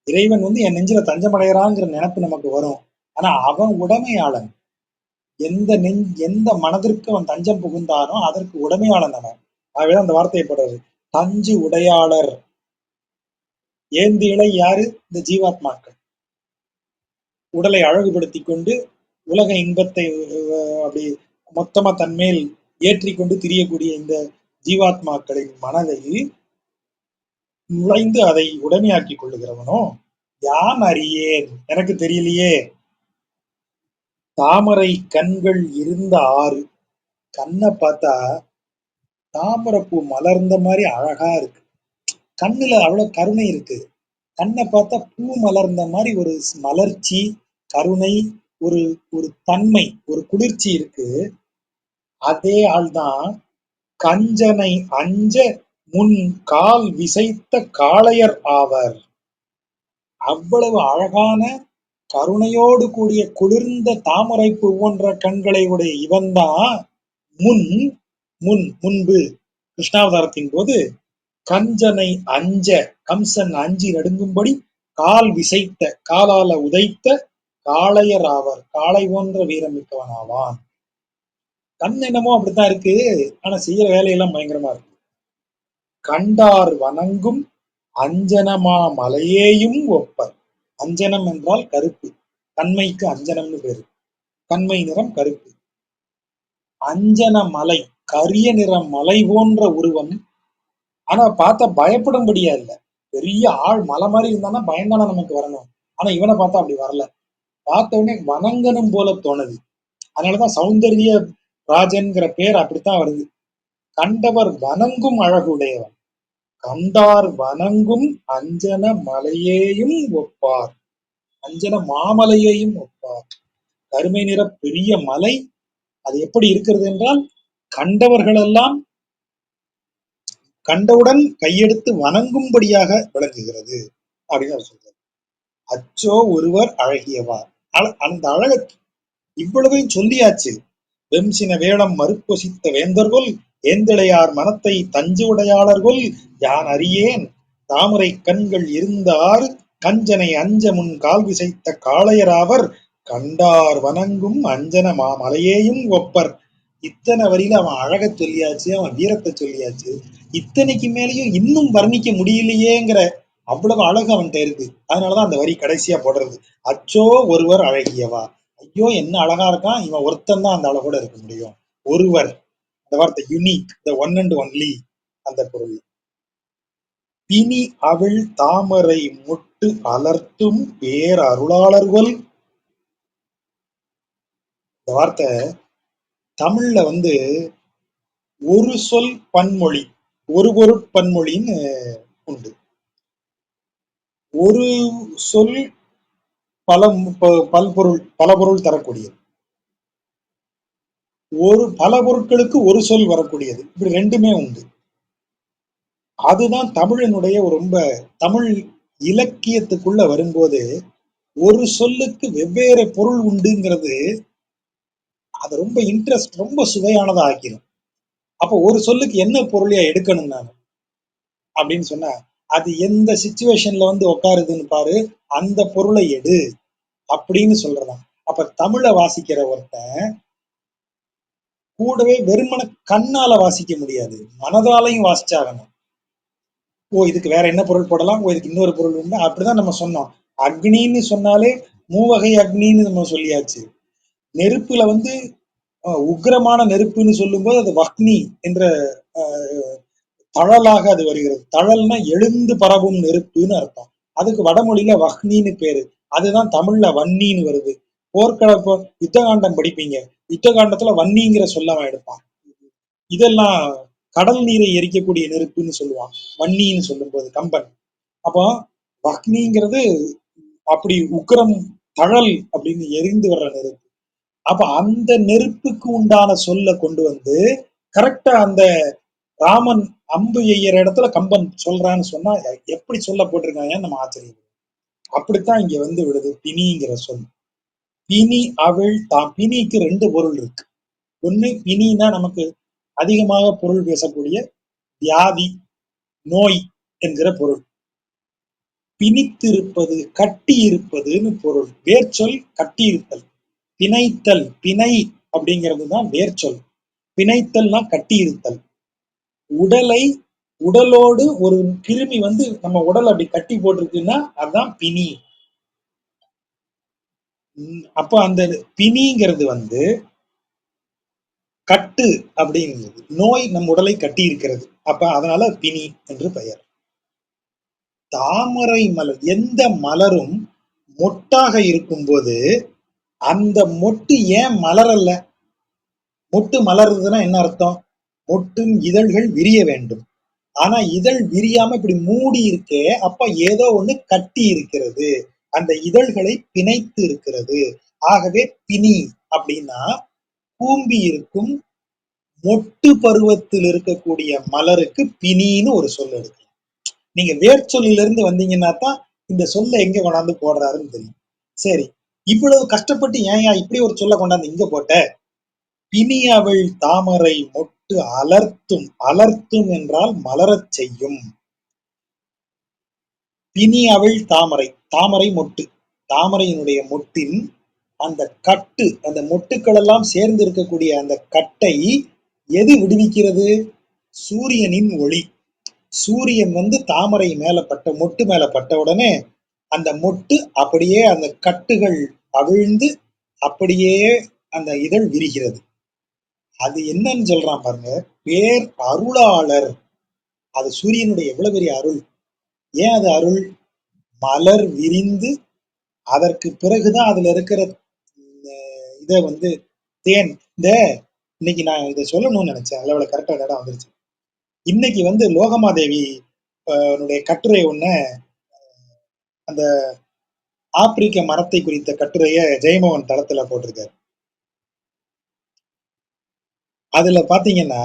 இறைவன் வந்து என் நெஞ்சில தஞ்சம் அடைகிறாங்கிற நினைப்பு நமக்கு வரும். ஆனா அவன் உடைமையாளன். எந்த மனதிற்கு அவன் தஞ்சம் புகுந்தானோ அதற்கு உடைமையாளன் அவன். ஆகவே அந்த வார்த்தையை போடுறது, தஞ்சு உடையாளர். ஏந்து இலை யாரு, இந்த ஜீவாத்மாக்கள். உடலை அழகுபடுத்தி கொண்டு உலக இன்பத்தை அப்படி மொத்தமா தன்மேல் ஏற்றிக்கொண்டு திரியக்கூடிய இந்த ஜீவாத்மாக்களின் மனதை நுழைந்து அதை உடைமையாக்கி கொள்ளுகிறவனோ, யான் அறியேன், எனக்கு தெரியலையே. தாமரை கண்கள் இருந்த ஆறு, கண்ணை பார்த்தா தாமரைப்பூ மலர்ந்த மாதிரி அழகா இருக்கு, கண்ணுல அவ்வளவு கருணை இருக்கு. கண்ணை பார்த்தா பூ மலர்ந்த மாதிரி ஒரு மலர்ச்சி, கருணை, ஒரு ஒரு தன்மை, ஒரு குளிர்ச்சி இருக்கு. அதே ஆள்தான் கஞ்சனை அஞ்ச முன் கால் விசைத்த காளையர் ஆவர். அவ்வளவு அழகான கருணையோடு கூடிய குளிர்ந்த தாமரைப்பூ போன்ற கண்களை உடைய இவன்தான் முன் முன்பு கிருஷ்ணாவதாரத்தின் போது கஞ்சனை அஞ்ச, கம்சன் அஞ்சி நடுங்கும்படி கால் விசைத்த, காலால உதைத்த காளையர் ஆவர், காளை போன்ற வீரம் மிக்கவன் ஆவான். கண் என்னமோ அப்படித்தான் இருக்கு, ஆனா செய்யற வேலையெல்லாம் பயங்கரமா இருக்கு. கண்டார் வணங்கும் அஞ்சனமா மலையேயும் ஒப்பர். அஞ்சனம் என்றால் கருப்பு, கண்மைக்கு அஞ்சனம்னு பேரு, கண்மை நிறம் கருப்பு. அஞ்சன மலை, கரிய நிற மலை போன்ற உருவம். ஆனா பார்த்தா பயப்படும்படியா இல்ல, பெரிய ஆள் மலை மாதிரி இருந்தானா பயந்தானா நமக்கு வரணும். ஆனா இவனை பார்த்தா அப்படி வரல, பார்த்த உடனே வணங்கணும் போல தோணுது. அதனாலதான் சௌந்தரிய ராஜன்கிற பேர் அப்படித்தான் வருது. கண்டவர் வணங்கும் அழகுடையவன், கண்டார் வணங்கும் அஞ்சன மலையேயும் ஒப்பார், அஞ்சன மாமலையையும் ஒப்பார். கருமை நிற பெரிய மலை, அது எப்படி இருக்கிறது என்றால் கண்டவர்களெல்லாம் கண்டவுடன் கையெடுத்து வணங்கும்படியாக விளங்குகிறது அப்படின்னு அவர் சொல்றாரு. அச்சோ ஒருவர் அழகியவார். அந்த அழக இவ்வளவையும் சொல்லியாச்சு, வெம்சின வேடம் மறுப்பொசித்த வேந்தர்கொல் ஏந்திழையார் மனத்தை தஞ்சு உடையாளர்கொல் யான் அறியேன் தாமரை கண்கள் இருந்தார் கஞ்சனை அஞ்ச முன் கால் விசைத்த காளையராவர் கண்டார் வணங்கும் அஞ்சன மாமலையேயும் ஒப்பர். இத்தனை வரியில அவன் அழக சொல்லியாச்சு, அவன் வீரத்தை சொல்லியாச்சு. இத்தனைக்கு மேலேயும் இன்னும் வர்ணிக்க முடியலையேங்கிற அவ்வளவு அழகு அவன்கிட்ட இருக்கு. அதனாலதான் அந்த வரி கடைசியா போடுறது. அச்சோ ஒருவர் அழகியவா. ஐயோ என்ன அழகா இருக்கான், இவன் ஒருத்தன் தான் அந்த அழகோட இருக்க முடியும். ஒருவர், அந்த வார்த்தை unique, the one and only, அந்த பொருள். பிணி அவிழ் தாமரை முட்டு அலர்த்தும் பேர் அருளாளர்கொல். இந்த வார்த்தை தமிழ்ல வந்து ஒரு சொல் பன்மொழி, ஒரு பொருட்பன்மொழின்னு உண்டு. ஒரு சொல் பல பல்பொருள், பல பொருள் தரக்கூடியது. ஒரு பல பொருட்களுக்கு ஒரு சொல் வரக்கூடியது. இப்படி ரெண்டுமே உண்டு. அதுதான் தமிழனுடைய ரொம்ப தமிழ் இலக்கியத்துக்குள்ள வரும்போது ஒரு சொல்லுக்கு வெவ்வேறு பொருள் உண்டுங்கிறது அது ரொம்ப இன்ட்ரெஸ்ட், ரொம்ப சுவையானதா ஆக்கிடும். அப்போ ஒரு சொல்லுக்கு என்ன பொருளையா எடுக்கணும் நான் அப்படின்னு சொன்னா, அது எந்த சிச்சுவேஷன்ல வந்து உட்காருதுன்னு பாரு, அந்த பொருளை எடு அப்படின்னு சொல்றதான். அப்ப தமிழை வாசிக்கிற ஒருத்தன் கூடவே வெறுமன கண்ணால வாசிக்க முடியாது, மனதாலையும் வாசிச்சாகணும். ஓ இதுக்கு வேற என்ன பொருள் போடலாம், ஓ இதுக்கு இன்னொரு பொருள் உண்டு, அப்படிதான் நம்ம சொன்னோம். அக்னின்னு சொன்னாலே மூவகை அக்னின்னு நம்ம சொல்லியாச்சு. நெருப்புல வந்து உக்கிரமான நெருப்புன்னு சொல்லும்போது அது வக்னி என்ற தழலாக அது வருகிறது. தழல்னா எழுந்து பரவும் நெருப்புன்னு அர்த்தம். அதுக்கு வடமொழியில வஹ்னின்னு பேரு. அதுதான் தமிழ்ல வன்னின்னு வருது. போர்க்களப்போ யுத்தகாண்டம் படிப்பீங்க. யுத்தகாண்டத்துல வன்னிங்கிற சொல்லவன் எடுப்பான். இதெல்லாம் கடல் நீரை எரிக்கக்கூடிய நெருப்புன்னு சொல்லுவான் வன்னின்னு சொல்லும் போது கம்பன். அப்போ வக்னிங்கிறது அப்படி உக்கிரம், தழல் அப்படின்னு எரிந்து வர்ற நெருப்பு. அப்ப அந்த நெருப்புக்கு உண்டான சொல்ல கொண்டு வந்து கரெக்டா அந்த ராமன் அம்பு எய்யற இடத்துல கம்பன் சொல்றான்னு சொன்னா எப்படி சொல்ல போட்டிருக்காங்கன்னு நம்ம ஆச்சரியம். அப்படித்தான் இங்க வந்து விடுது பிணிங்கிற சொல். பிணி அவிழ் தாம். பிணிக்கு ரெண்டு பொருள் இருக்கு. ஒண்ணு பிணினா நமக்கு அதிகமாக பொருள் பேசக்கூடிய வியாதி, நோய் என்கிற பொருள். பிணித்திருப்பது, கட்டி இருப்பதுன்னு பொருள். வேர்ச்சொல் கட்டி இருத்தல். பிணைத்தல், பிணை அப்படிங்கிறது தான் வேர்ச்சொல். பிணைத்தல்னா கட்டி இருத்தல். உடலை, உடலோடு ஒரு கிருமி வந்து நம்ம உடல் அப்படி கட்டி போட்டிருக்குன்னா அதுதான் பிணி. அப்ப அந்த பிணிங்கிறது வந்து கட்டு அப்படிங்கிறது நோய் நம் உடலை கட்டி இருக்கிறது. அப்ப அதனால பிணி என்று பெயர். தாமரை மலர், எந்த மலரும் மொட்டாக இருக்கும்போது அந்த மொட்டு ஏன் மலரல்ல? மொட்டு மலருதுன்னா என்ன அர்த்தம்? மொட்டின் இதழ்கள் விரிய வேண்டும். ஆனா இதழ் விரியாம இப்படி மூடி இருக்கே, அப்ப ஏதோ ஒண்ணு கட்டி இருக்கிறது, அந்த இதழ்களை பிணைத்து இருக்கிறது. ஆகவே பிணி அப்படின்னா கூம்பி இருக்கும் மொட்டு பருவத்தில் இருக்கக்கூடிய மலருக்கு பிணின்னு ஒரு சொல் எடுக்கலாம். நீங்க வேர்ச்சொல்லில இருந்து வந்தீங்கன்னா தான் இந்த சொல்ல எங்க கொண்டாந்து போடுறாருன்னு தெரியும். சரி, இவ்வளவு கஷ்டப்பட்டு ஏன்யா இப்படி ஒரு சொல்ல கொண்டாந்து இங்க போட்ட? பிணியவள் தாமரை மொட்டு அலர்த்தும். அலர்த்தும் என்றால் மலரச் செய்யும். பிணி அவள் தாமரை, தாமரை மொட்டு, தாமரையினுடைய மொட்டின் அந்த கட்டு, அந்த மொட்டுக்கள் எல்லாம் சேர்ந்து இருக்கக்கூடிய அந்த கட்டை எது விடுவிக்கிறது? சூரியனின் ஒளி. சூரியன் வந்து தாமரை மேல பட்ட, மொட்டு மேல பட்ட உடனே அந்த மொட்டு அப்படியே அந்த கட்டுகள் அவிழ்ந்து அப்படியே அந்த இதழ் விரிகிறது. அது என்னன்னு சொல்றான் பாருங்க, பேர் அருளாளர். அது சூரியனுடைய எவ்வளவு பெரிய அருள். ஏன் அது அருள்? மலர் விரிந்து அதற்கு பிறகுதான் அதுல இருக்கிற இத வந்து தேன். இந்த இன்னைக்கு நான் இதை சொல்லணும்னு நினைச்சேன், அளவுல கரெக்டா இடம் வந்துருச்சு. இன்னைக்கு வந்து லோகமாதேவி கட்டுரை ஒண்ணு, அந்த ஆப்பிரிக்க மரத்தை குறித்த கட்டுரைய ஜெயமோகன் தளத்துல போட்டிருக்காரு. அதுல பாத்தீங்கன்னா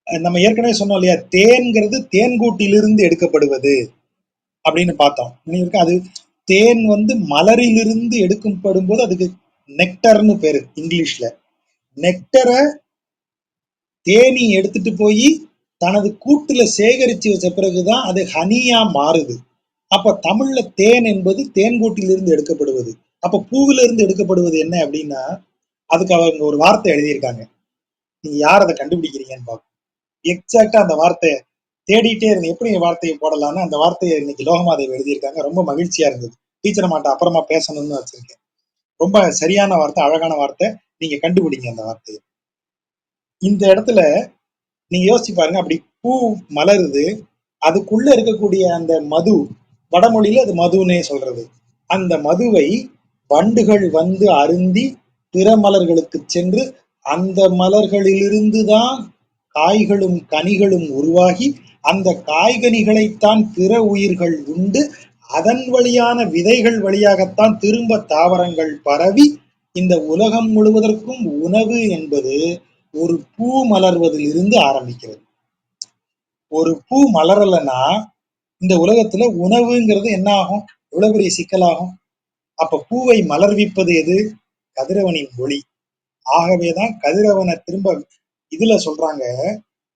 நம்ம ஏற்கனவே சொன்னோம் இல்லையா, தேன்கிறது தேன்கூட்டிலிருந்து எடுக்கப்படுவது அப்படின்னு பார்த்தோம். அது தேன் வந்து மலரிலிருந்து எடுக்கப்படும் போது அதுக்கு நெக்டர்னு பேரு இங்கிலீஷ்ல. நெக்டரை தேனி எடுத்துட்டு போய் தனது கூட்டுல சேகரிச்சு வச்ச பிறகுதான் அது ஹனியா மாறுது. அப்ப தமிழ்ல தேன் என்பது தேன்கூட்டிலிருந்து எடுக்கப்படுவது. அப்ப பூவில இருந்து எடுக்கப்படுவது என்ன அப்படின்னா, அதுக்கு அவங்க ஒரு வார்த்தை எழுதியிருக்காங்க. நீங்க யார் அதை கண்டுபிடிக்கிறீங்கன்னு பார்ப்போம். எக்ஸாக்டா அந்த வார்த்தையை தேடிட்டே இருந்தேன். எப்படி வார்த்தையை போடலாம்னு அந்த வார்த்தையை இன்னைக்கு லோகமாதேவி எழுதியிருக்காங்க. ரொம்ப மகிழ்ச்சியா இருந்தது. டீச்சர் மாட்ட அப்புறமா பேசணும்னு வச்சிருக்கேன். ரொம்ப சரியான வார்த்தை, அழகான வார்த்தை. நீங்க கண்டுபிடிங்க அந்த வார்த்தையை. இந்த இடத்துல நீங்க யோசிச்சு பாருங்க. அப்படி பூ மலருது, அதுக்குள்ள இருக்கக்கூடிய அந்த மது, வடமொழியில அது மதுன்னே சொல்றது. அந்த மதுவை வண்டுகள் வந்து அருந்தி பிற மலர்களுக்கு சென்று அந்த மலர்களிலிருந்து தான் காய்களும் கனிகளும் உருவாகி அந்த காய்கனிகளைத்தான் பிற உயிர்கள் உண்டு அதன் வழியான விதைகள் வழியாகத்தான் திரும்ப தாவரங்கள் பரவி இந்த உலகம் முழுவதற்கும் உணவு என்பது ஒரு பூ மலர்வதில் இருந்து ஆரம்பிக்கிறது. ஒரு பூ மலரலைன்னா இந்த உலகத்துல உணவுங்கிறது என்ன ஆகும்? எவ்வளவு பெரிய சிக்கலாகும். அப்ப பூவை மலர்விப்பது எது? கதிரவனின் ஒளி. ஆகவேதான் கதிரவனை திரும்ப இதுல சொல்றாங்க,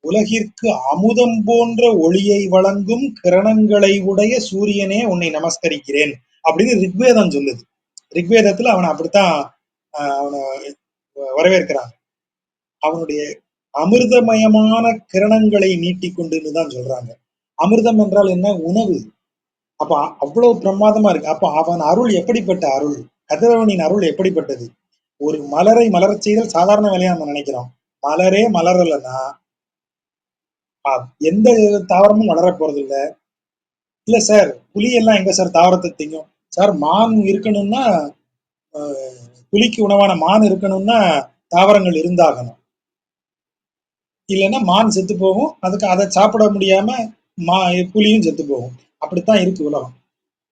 உலகிற்கு அமுதம் போன்ற ஒளியை வழங்கும் கிரணங்களை உடைய சூரியனே உன்னை நமஸ்கரிக்கிறேன் அப்படின்னு ரிக்வேதம் சொல்லுது. ரிக்வேதத்துல அவனை அப்படித்தான் அவனை வரவேற்கிறாங்க. அவனுடைய அமிர்தமயமான கிரணங்களை நீட்டிக் கொண்டுன்னு தான் சொல்றாங்க. அமிர்தம் என்றால் என்ன? உணவு. அப்ப அவ்வளவு பிரமாதமா இருக்கு. அப்ப அவன் அருள் எப்படிப்பட்ட அருள்? கதிரவனின் அருள் எப்படிப்பட்டது? ஒரு மலரை மலரச் செய்தல் சாதாரண வேலையா நம்ம நினைக்கிறோம். மலரே மலரலைன்னா எந்த தாவரமும் வளர போறது இல்ல. இல்ல சார், புலி எல்லாம் எங்க சார் தாவரத்தை திங்கும்? சார், மான் இருக்கணும்னா புலிக்கு உணவான மான் இருக்கணும்னா தாவரங்கள் இருந்தாகணும். இல்லைன்னா மான் செத்து போகும். அதுக்கு அதை சாப்பிட முடியாம புலியும் செத்து போகும். அப்படித்தான் இருக்கு உலகம்.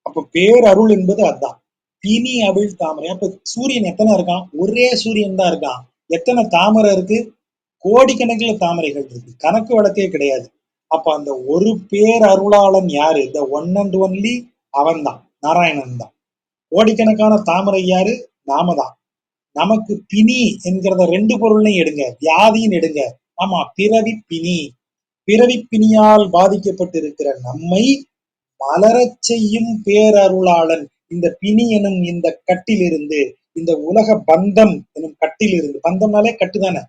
அப்ப பேரருள் என்பது அதுதான். பிணி அவிழ் தாமரை. அப்ப சூரியன் எத்தனை இருக்கான்? ஒரே சூரியன் தான் இருக்கான். எத்தனை தாமரை இருக்கு? கோடிக்கணக்கில் தாமரைகள் இருக்கு. கணக்கு வழக்கே கிடையாது. அப்ப அந்த ஒரு பேரருளாளன் யாரு? இந்த ஒன் அண்ட் ஒன்லி அவன் தான், நாராயணன் தான். கோடிக்கணக்கான தாமரை யாரு? நாம தான். நமக்கு பிணி என்கிறத ரெண்டு பொருளையும் எடுங்க, வியாதின்னு எடுங்க. ஆமா, பிறவி பிணி. பிறவி பிணியால் பாதிக்கப்பட்டிருக்கிற நம்மை மலரச் செய்யும் பேரருளாளன் இந்த பிணி எனும் இந்த கட்டிலிருந்து, இந்த உலக பந்தம் எனும் கட்டிலிருந்து, பந்தம்னாலே கட்டுதானே,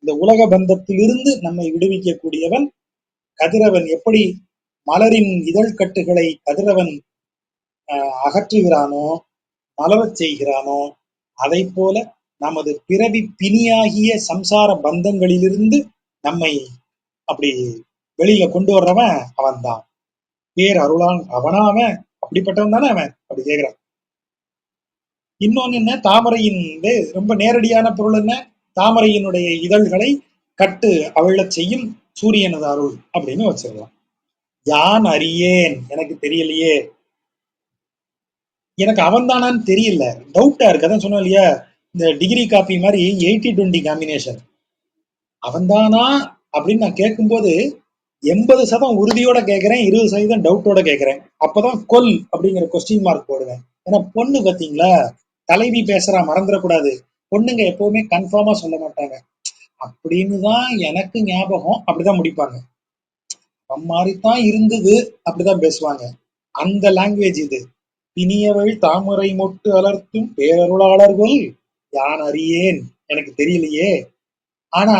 இந்த உலக பந்தத்திலிருந்து நம்மை விடுவிக்கக்கூடியவன் கதிரவன். எப்படி மலரின் இதழ் கட்டுகளை கதிரவன் அகற்றுகிறானோ, மலரச் செய்கிறானோ, அதை போல நமது பிறவி பிணியாகிய சம்சார பந்தங்களிலிருந்து நம்மை அப்படி வெளியில கொண்டு வர்றவன் அவன் தான். பேர் அருளான் அவனா அவன்? அப்படிப்பட்டவன் தானே அவன்? அப்படி கேட்கிறான். இன்னொன்னு என்ன? தாமரையின் ரொம்ப நேரடியான பொருள் என்ன? தாமரையினுடைய இதழ்களை கட்டு அவிழச் செய்யும் சூரியனது அருள் அப்படின்னு வச்சிடலாம். யான் அறியேன், எனக்கு தெரியலையே. எனக்கு அவன் தானான்னு தெரியல, டவுட்டா இருக்கு. அதான் சொன்னோம் இல்லையா, இந்த டிகிரி காப்பி மாதிரி 80-20 காம்பினேஷன். அவன் தானா அப்படின்னு நான் கேட்கும்போது 80% உறுதியோட கேட்கிறேன், 20% டவுட்டோட கேட்கிறேன். அப்பதான் கொல் அப்படிங்கிற கொஸ்டின் மார்க் போடுவேன். ஏன்னா பொண்ணு பாத்தீங்களா, தலைவி பேசுறா, மறந்துடக்கூடாது. பொண்ணுங்க எப்பவுமே கன்ஃபார்மா சொல்ல மாட்டாங்க. அப்படின்னு தான் எனக்கு ஞாபகம், அப்படிதான் முடிப்பாங்க. மாதிரிதான் இருந்தது, அப்படிதான் பேசுவாங்க. அந்த லாங்குவேஜ் இது. பிணியவள் தாமரை மொட்டு அலர்த்தும் பேரருளாளர்கள் யான் அறியேன், எனக்கு தெரியலையே. ஆனா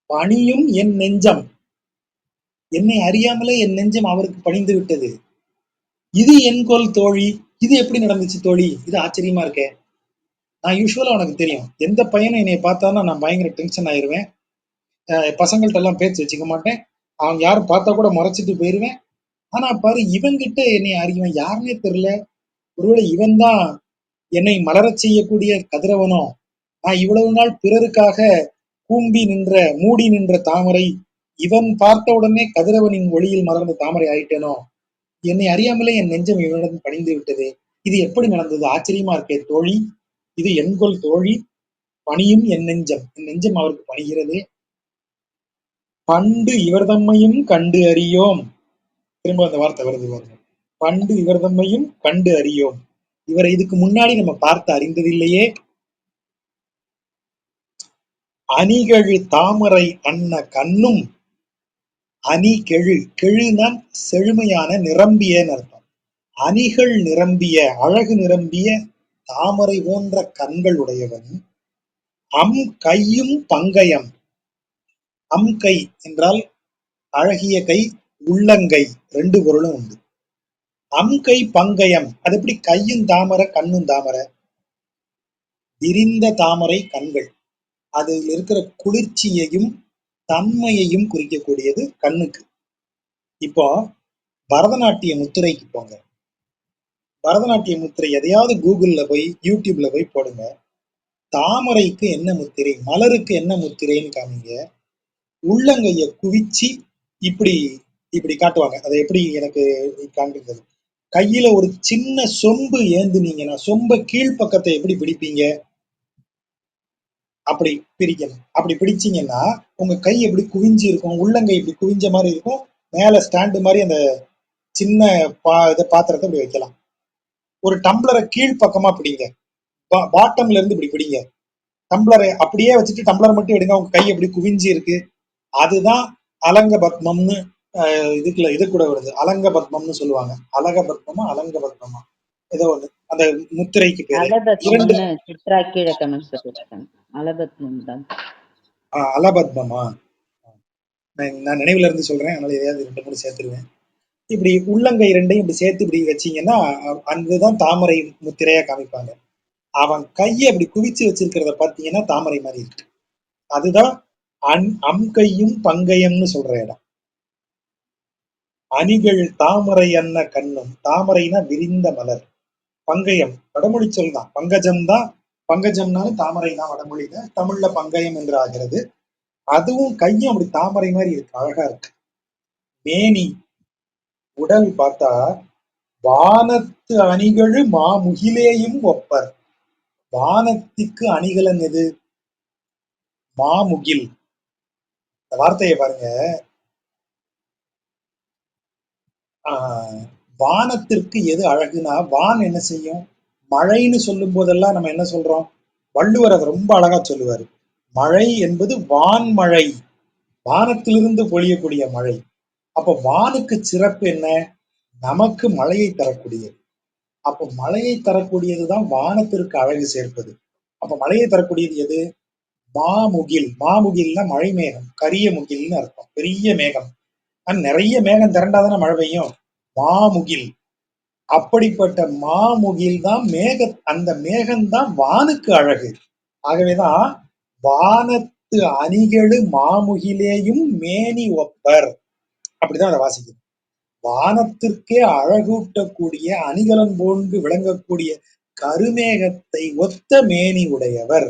பணியும் என் நெஞ்சம், என்னை அறியாமலே என் நெஞ்சம் அவருக்கு பணிந்து விட்டது. இது என் கொல் தோழி. இது எப்படி நடந்துச்சு தோழி? இது ஆச்சரியமா இருக்கே. நான் யூஸ்வலா உனக்கு தெரியும், எந்த பையனும் என்னை பார்த்தானா நான் பயங்கர டென்ஷன் ஆயிருவேன். பசங்கள்ட்ட எல்லாம் பேச்சு வச்சுக்க மாட்டேன். அவங்க யாரும் பார்த்தா கூட முறைச்சிட்டு போயிருவேன். ஆனா பாரு, இவன்கிட்ட என்னை அறிவன் யாருன்னே தெரியல. ஒருவேளை இவன் தான் என்னை மலரச் செய்யக்கூடிய கதிரவனோ? நான் இவ்வளவு நாள் பிறருக்காக கூம்பி நின்ற, மூடி நின்ற தாமரை, இவன் பார்த்த உடனே கதிரவனின் ஒளியில் மலர்ந்த தாமரை ஆயிட்டேனோ? என்னை அறியாமலே என் நெஞ்சம் இவனிடம் பணிந்து விட்டது. இது எப்படி நடந்தது? ஆச்சரியமா இருக்கே தோழி. இது என்கொள் தோழி. பணியும் என் நெஞ்சம், என் நெஞ்சம் அவருக்கு பணிகிறது. பண்டு இவர் தம்மையும் கண்டு அறியோம். திரும்ப அந்த வார்த்தை வருது பாருங்க. பண்டு இவர் தம்மையும் கண்டு அறியோம். இவரை இதுக்கு முன்னாடி நம்ம பார்த்து அறிந்ததில்லையே. அணிகழு தாமரை அன்ன கண்ணும் அணிகெழு கெழுதான் செழுமையான நிரம்பியன்னு அர்த்தம். அணிகள் நிரம்பிய அழகு நிரம்பிய தாமரை போன்ற கண்கள் உடையவன். அம் கையும் பங்கயம். அம் கை என்றால் அழகிய கை, உள்ளங்கை, ரெண்டு பொருளும் உண்டு. அம் கை பங்கயம், அது எப்படி கையும் தாமரை கண்ணும் தாமரை? விரிந்த தாமரை கண்கள், அதில் இருக்கிற குளிர்ச்சியையும் தன்மையையும் குறிக்கக்கூடியது கண்ணுக்கு. இப்போ பரதநாட்டிய முத்திரைக்கு போங்க. பரதநாட்டிய முத்திரை எதையாவது கூகுள்ல போய் யூடியூப்ல போய் போடுங்க. தாமரைக்கு என்ன முத்திரை, மலருக்கு என்ன முத்திரைன்னு காமிங்க. உள்ளங்கைய குவிச்சு இப்படி இப்படி காட்டுவாங்க. அதை எப்படி எனக்கு காண்பிக்கிறது? கையில ஒரு சின்ன சொம்பு ஏந்துனீங்கன்னா சொம்ப கீழ்ப்பக்கத்தை எப்படி பிடிப்பீங்க? அப்படி பிரிக்கணும். அப்படி பிடிச்சீங்கன்னா உங்க கை எப்படி குவிஞ்சு இருக்கும், உள்ளங்கை இப்படி குவிஞ்ச மாதிரி இருக்கும். மேல ஸ்டாண்டு மாதிரி அந்த சின்ன பாத்திரத்தை இப்படி வைக்கலாம். ஒரு டம்ளரை கீழ்ப்பக்கமா பிடிங்க, பாட்டம்ல இருந்து இப்படி பிடிங்க. டம்ளரை அப்படியே வச்சுட்டு டம்ளர் மட்டும் எடுங்க, உங்க கை எப்படி குவிஞ்சு இருக்கு. அதுதான் அலங்க பத்மம்னு இதுக்குள்ள இது கூட வருது. அலங்க பத்மம்னு சொல்லுவாங்க. அலக பத்மமா அலங்க பத்மமா ஏதோ ஒண்ணு அந்த முத்திரைக்கு பேரு. இரண்டு
அலபத்மம்னு சித்ரா கீழே கமெண்ட்ஸ்ல போட்டிருக்காங்க. அலபத்மம் தான்.
அலபத்மமா, நான் நினைவுல இருந்து சொல்றேன், அதனால எதையாவது ரெண்டு மூணு சேர்த்துருவேன். இப்படி உள்ளங்கை ரெண்டையும் இப்படி சேர்த்து இப்படி வச்சீங்கன்னா அதுதான் தாமரை முத்திரையா காமிப்பாங்க. அவன் கையை அப்படி குவிச்சு வச்சிருக்கிறத பார்த்தீங்கன்னா தாமரை மாதிரி இருக்கு. அதுதான் அம் கையும் பங்கயம்னு சொல்ற இடம். அணிகள் தாமரை அன்ன கண்ணும், தாமரைனா விரிந்த மலர். பங்கயம் வடமொழி சொல் தான், பங்கஜம் தான். பங்கஜம்னாலும் தாமரை தான் வடமொழியில. தமிழ்ல பங்கயம் என்று ஆகிறது. அதுவும் கையும் அப்படி தாமரை மாதிரி இருக்கு, அழகா இருக்கு. மேனி உடல் பார்த்தா வானத்து அணிகளு மாமுகிலேயும் ஒப்பர். வானத்திற்கு அணிகலன் எது? மாமுகில். இந்த வார்த்தையை பாருங்க. வானத்திற்கு எது அழகுனா, வான் என்ன செய்யும்? மழைன்னு சொல்லும் போதெல்லாம் நம்ம என்ன சொல்றோம்? வள்ளுவர் அதை ரொம்ப அழகா சொல்லுவாரு. மழை என்பது வான்மழை, வானத்திலிருந்து பொழியக்கூடிய மழை. அப்ப வானுக்கு சிறப்பு என்ன? நமக்கு மழையை தரக்கூடியது. அப்ப மழையை தரக்கூடியதுதான் வானத்திற்கு அழகு சேர்ப்பது. அப்ப மழையை தரக்கூடியது எது? மாமுகில். மாமுகில்னா மழை மேகம், கரிய முகில்னு அர்த்தம். பெரிய மேகம். நிறைய மேகம் திரண்டாதானே மழை பெய்யும். மாமுகில். அப்படிப்பட்ட மாமுகில் தான் அந்த மேகம்தான் வானுக்கு அழகு. ஆகவேதான் வானத்து அணிகளு மாமுகிலேயும் மேனி ஒப்பர், அப்படிதான் அதை வாசிக்குது. வானத்திற்கே அழகூட்டக்கூடிய அணிகலன் போன்று விளங்கக்கூடிய கருமேகத்தை ஒத்த மேனி உடையவர்.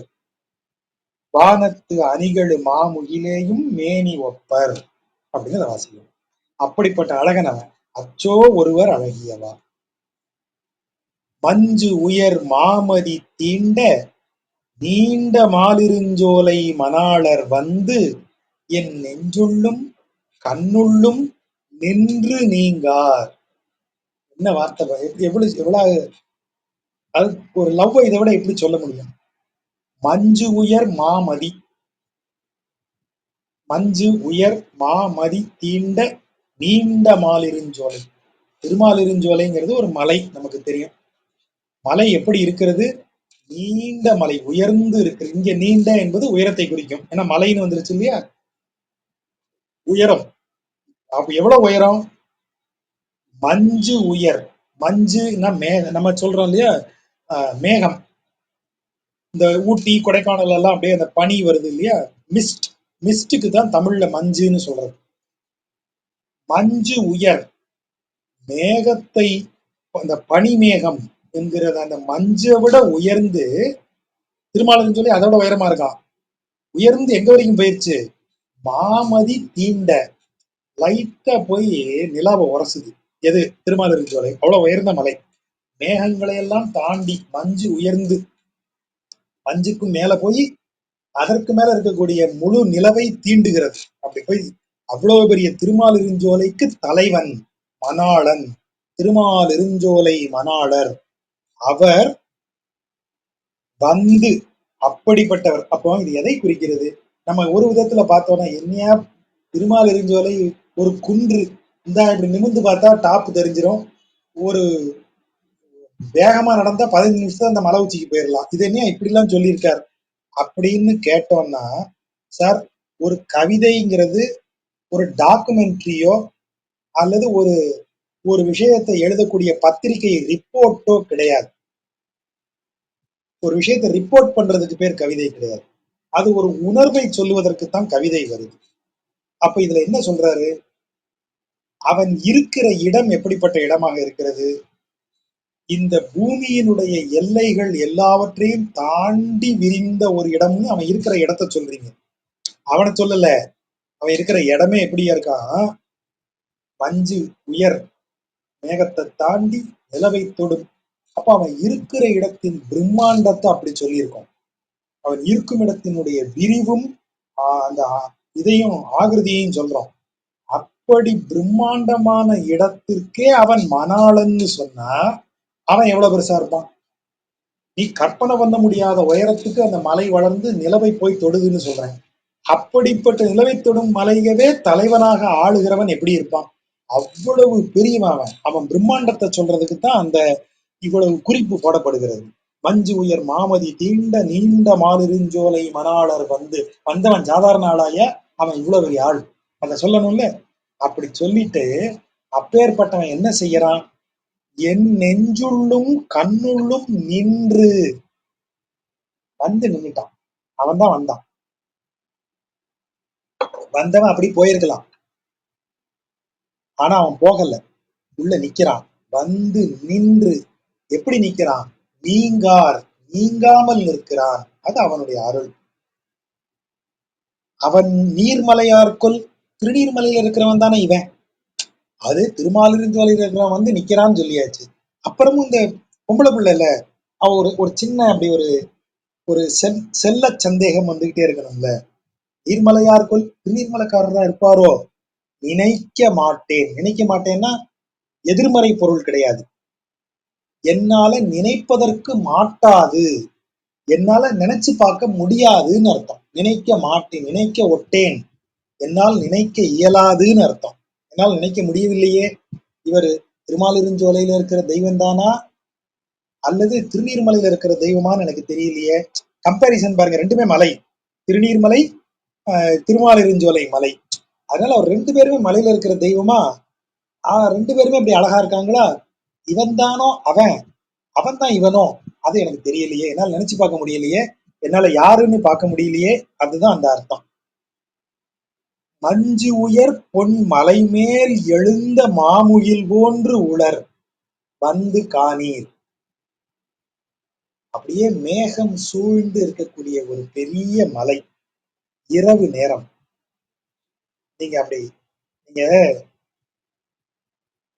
வானத்து அணிகளு மாமுகிலேயும் மேனி ஒப்பர் அப்படின்னு அதை வாசிக்கும். அப்படிப்பட்ட அழகன் அவன். அச்சோ ஒருவர் அழகியவா. மஞ்சு உயர் மாமதி தீண்ட நீண்ட மாலிருஞ்சோலை மணாளர் வந்து என் நெஞ்சுள்ளும் கண்ணுள்ளும் நின்று நீங்கார். என்ன வார்த்தை! எவ்வளவு அது ஒரு லவ். இதை விட எப்படி சொல்ல முடியும்? மஞ்சு உயர் மாமதி, மஞ்சு உயர் மாமதி தீண்ட நீண்ட மாலிருஞ்சோலை. திருமாலிருஞ்சோலைங்கிறது ஒரு மலை, நமக்கு தெரியும். மலை எப்படி இருக்கிறது? நீண்ட மலை, உயர்ந்து இருக்கு. இங்க நீண்ட என்பது உயரத்தை குறிக்கும். ஏன்னா மலைன்னு வந்துருச்சு இல்லையா, உயரம். அப்ப எவ்வளவு உயரம்? மஞ்சு உயர். மஞ்சுன்னா நம்ம சொல்றோம் இல்லையா, மேகம். இந்த ஊட்டி கொடைக்கானல் எல்லாம் அப்படியே அந்த பனி வருது இல்லையா, மிஸ்ட். மிஸ்டுக்கு தான் தமிழ்ல மஞ்சுன்னு சொல்றது. மஞ்சு உயர் மேகத்தை, அந்த பனி மேகம் என்கிறது அந்த மஞ்சை விட உயர்ந்து, திருமாலிருஞ்சோலை சொல்லி அதோட உயரமா இருக்கான். உயர்ந்து எங்க வரைக்கும் போயிடுச்சு? மாமதி தீண்ட, லைட்டா போய் நிலாவை உரசுது. எது? திருமாலிருஞ்சோலை. அவ்வளவு உயர்ந்த மலை. மேகங்களை எல்லாம் தாண்டி மஞ்சு உயர்ந்து, மஞ்சுக்கும் மேல போய் அதற்கு மேல இருக்கக்கூடிய முழு நிலவை தீண்டுகிறது. அப்படி போய் அவ்வளவு பெரிய திருமாலிருஞ்சோலைக்கு தலைவன் மணாளன், திருமாலிருஞ்சோலை மணாளர் அவர் வந்து, அப்படிப்பட்டவர். அப்போ இது எதை குறிக்கிறது? நம்ம ஒரு விதத்துல பார்த்தோம்னா என்னையா திருமால் எரிஞ்சோலை ஒரு குன்று, இந்த இப்படி நிமிர்ந்து பார்த்தா டாப் தெரிஞ்சிடும். ஒரு வேகமா நடந்தா 15 நிமிஷத்துல அந்த மலை உச்சிக்கு போயிடலாம். இது என்ன இப்படிலாம் சொல்லியிருக்காரு அப்படின்னு கேட்டோம்னா, சார் ஒரு கவிதைங்கிறது ஒரு டாக்குமெண்ட்ரியோ அல்லது ஒரு ஒரு விஷயத்தை எழுதக்கூடிய பத்திரிகை ரிப்போர்ட்டோ கிடையாது. ஒரு விஷயத்தை ரிப்போர்ட் பண்றதுக்கு பேர் கவிதை கிடையாது. அது ஒரு உணர்வை சொல்லுவதற்கு தான் கவிதை வருது. அப்ப இதுல என்ன சொல்றாரு, அவன் இருக்கிற இடம் எப்படிப்பட்ட இடமாக இருக்கிறது, இந்த பூமியினுடைய எல்லைகள் எல்லாவற்றையும் தாண்டி விரிந்த ஒரு இடம்னு அவன் இருக்கிற இடத்த சொல்றீங்க. அவனை சொல்லல, அவன் இருக்கிற இடமே எப்படியா இருக்கான், மஞ்சு உயர் மேகத்தை தாண்டி நிலவை தொடும். அப்ப அவன் இருக்கிற இடத்தின் பிரம்மாண்டத்தை அப்படி சொல்லியிருக்கோம். அவன் இருக்கும் இடத்தினுடைய விரிவும் அந்த இதையும் ஆகிருதியையும் சொல்றோம். அப்படி பிரம்மாண்டமான இடத்திற்கே அவன் மணாளன்னு சொன்னா அவன் எவ்வளவு பெருசா இருப்பான். நீ கற்பனை பண்ண முடியாத உயரத்துக்கு அந்த மலை வளர்ந்து நிலவை போய் தொடுதுன்னு சொல்றேன். அப்படிப்பட்ட நிலவை தொடும் மலையவே தலைவனாக ஆளுகிறவன் எப்படி இருப்பான். அவ்வளவு பெரியவன் அவன். அவன் பிரம்மாண்டத்தை சொல்றதுக்கு தான் அந்த இவ்வளவு குறிப்பு போடப்படுகிறது. மஞ்சு உயர் மாமதி தீண்ட நீண்ட மாலிருஞ்சோலை மணாளர் வந்தவன் சாதாரண ஆளாய அவன் இவ்வளவு பெரிய ஆள், அதை சொல்லணும்ல. அப்படி சொல்லிட்டு அப்பேற்பட்டவன் என்ன செய்யறான், என் நெஞ்சுள்ளும் கண்ணுள்ளும் நின்று வந்து நின்னுட்டான். அவன் தான் வந்தான். வந்தவன் அப்படி போயிருக்கலாம், ஆனா அவன் போகல, உள்ள நிக்கிறான். வந்து நின்று எப்படி நிக்கிறான், நீங்காமல் நிற்கிறான். அது அவனுடைய அருள். அவன் நீர்மலையார்க்குள் திருநீர்மலையில இருக்கிறவன் தானே இவன். அது திருமாலிருஞ்சோலையில இருக்கிறவன் வந்து நிக்கிறான்னு சொல்லியாச்சு. அப்புறமும் இந்த பொம்பளை பிள்ளை இல்ல, அவ ஒரு சின்ன அப்படி ஒரு ஒரு செல்ல சந்தேகம் வந்துகிட்டே இருக்கணும்ல. நீர்மலையார்க்குள் திருநீர்மலைக்காரர் தான் இருப்பாரோ, நினைக்க மாட்டேன். நினைக்க மாட்டேன்னா எதிர்மறை பொருள் கிடையாது. என்னால நினைப்பதற்கு மாட்டாது, என்னால நினைச்சு பார்க்க முடியாதுன்னு அர்த்தம். நினைக்க மாட்டேன், நினைக்க ஒட்டேன், என்னால் நினைக்க இயலாதுன்னு அர்த்தம். என்னால் நினைக்க முடியவில்லையே, இவர் திருமாலிருஞ்சோலையில இருக்கிற தெய்வம் தானா அல்லது திருநீர்மலையில இருக்கிற தெய்வமான்னு எனக்கு தெரியலையே. கம்பேரிசன் பாருங்க, ரெண்டுமே மலை, திருநீர்மலை திருமாலிருஞ்சோலை மலை. அதனால அவர் ரெண்டு பேருமே மலையில இருக்கிற தெய்வமா, ரெண்டு பேருமே அப்படி அழகா இருக்காங்களா, இவன் தானோ அவன், அவன் தான் இவனோ, அது எனக்கு தெரியலையே, என்னால் நினைச்சு பார்க்க முடியலையே, என்னால யாருன்னு பார்க்க முடியலையே. அதுதான் அந்த அர்த்தம். மஞ்சு உயர் பொன் மலை மேல் எழுந்த மாமுகில் போன்று உளர் வந்து காணீர். அப்படியே மேகம் சூழ்ந்து இருக்கக்கூடிய ஒரு பெரிய மலை, இரவு நேரம். நீங்க அப்படி நீங்க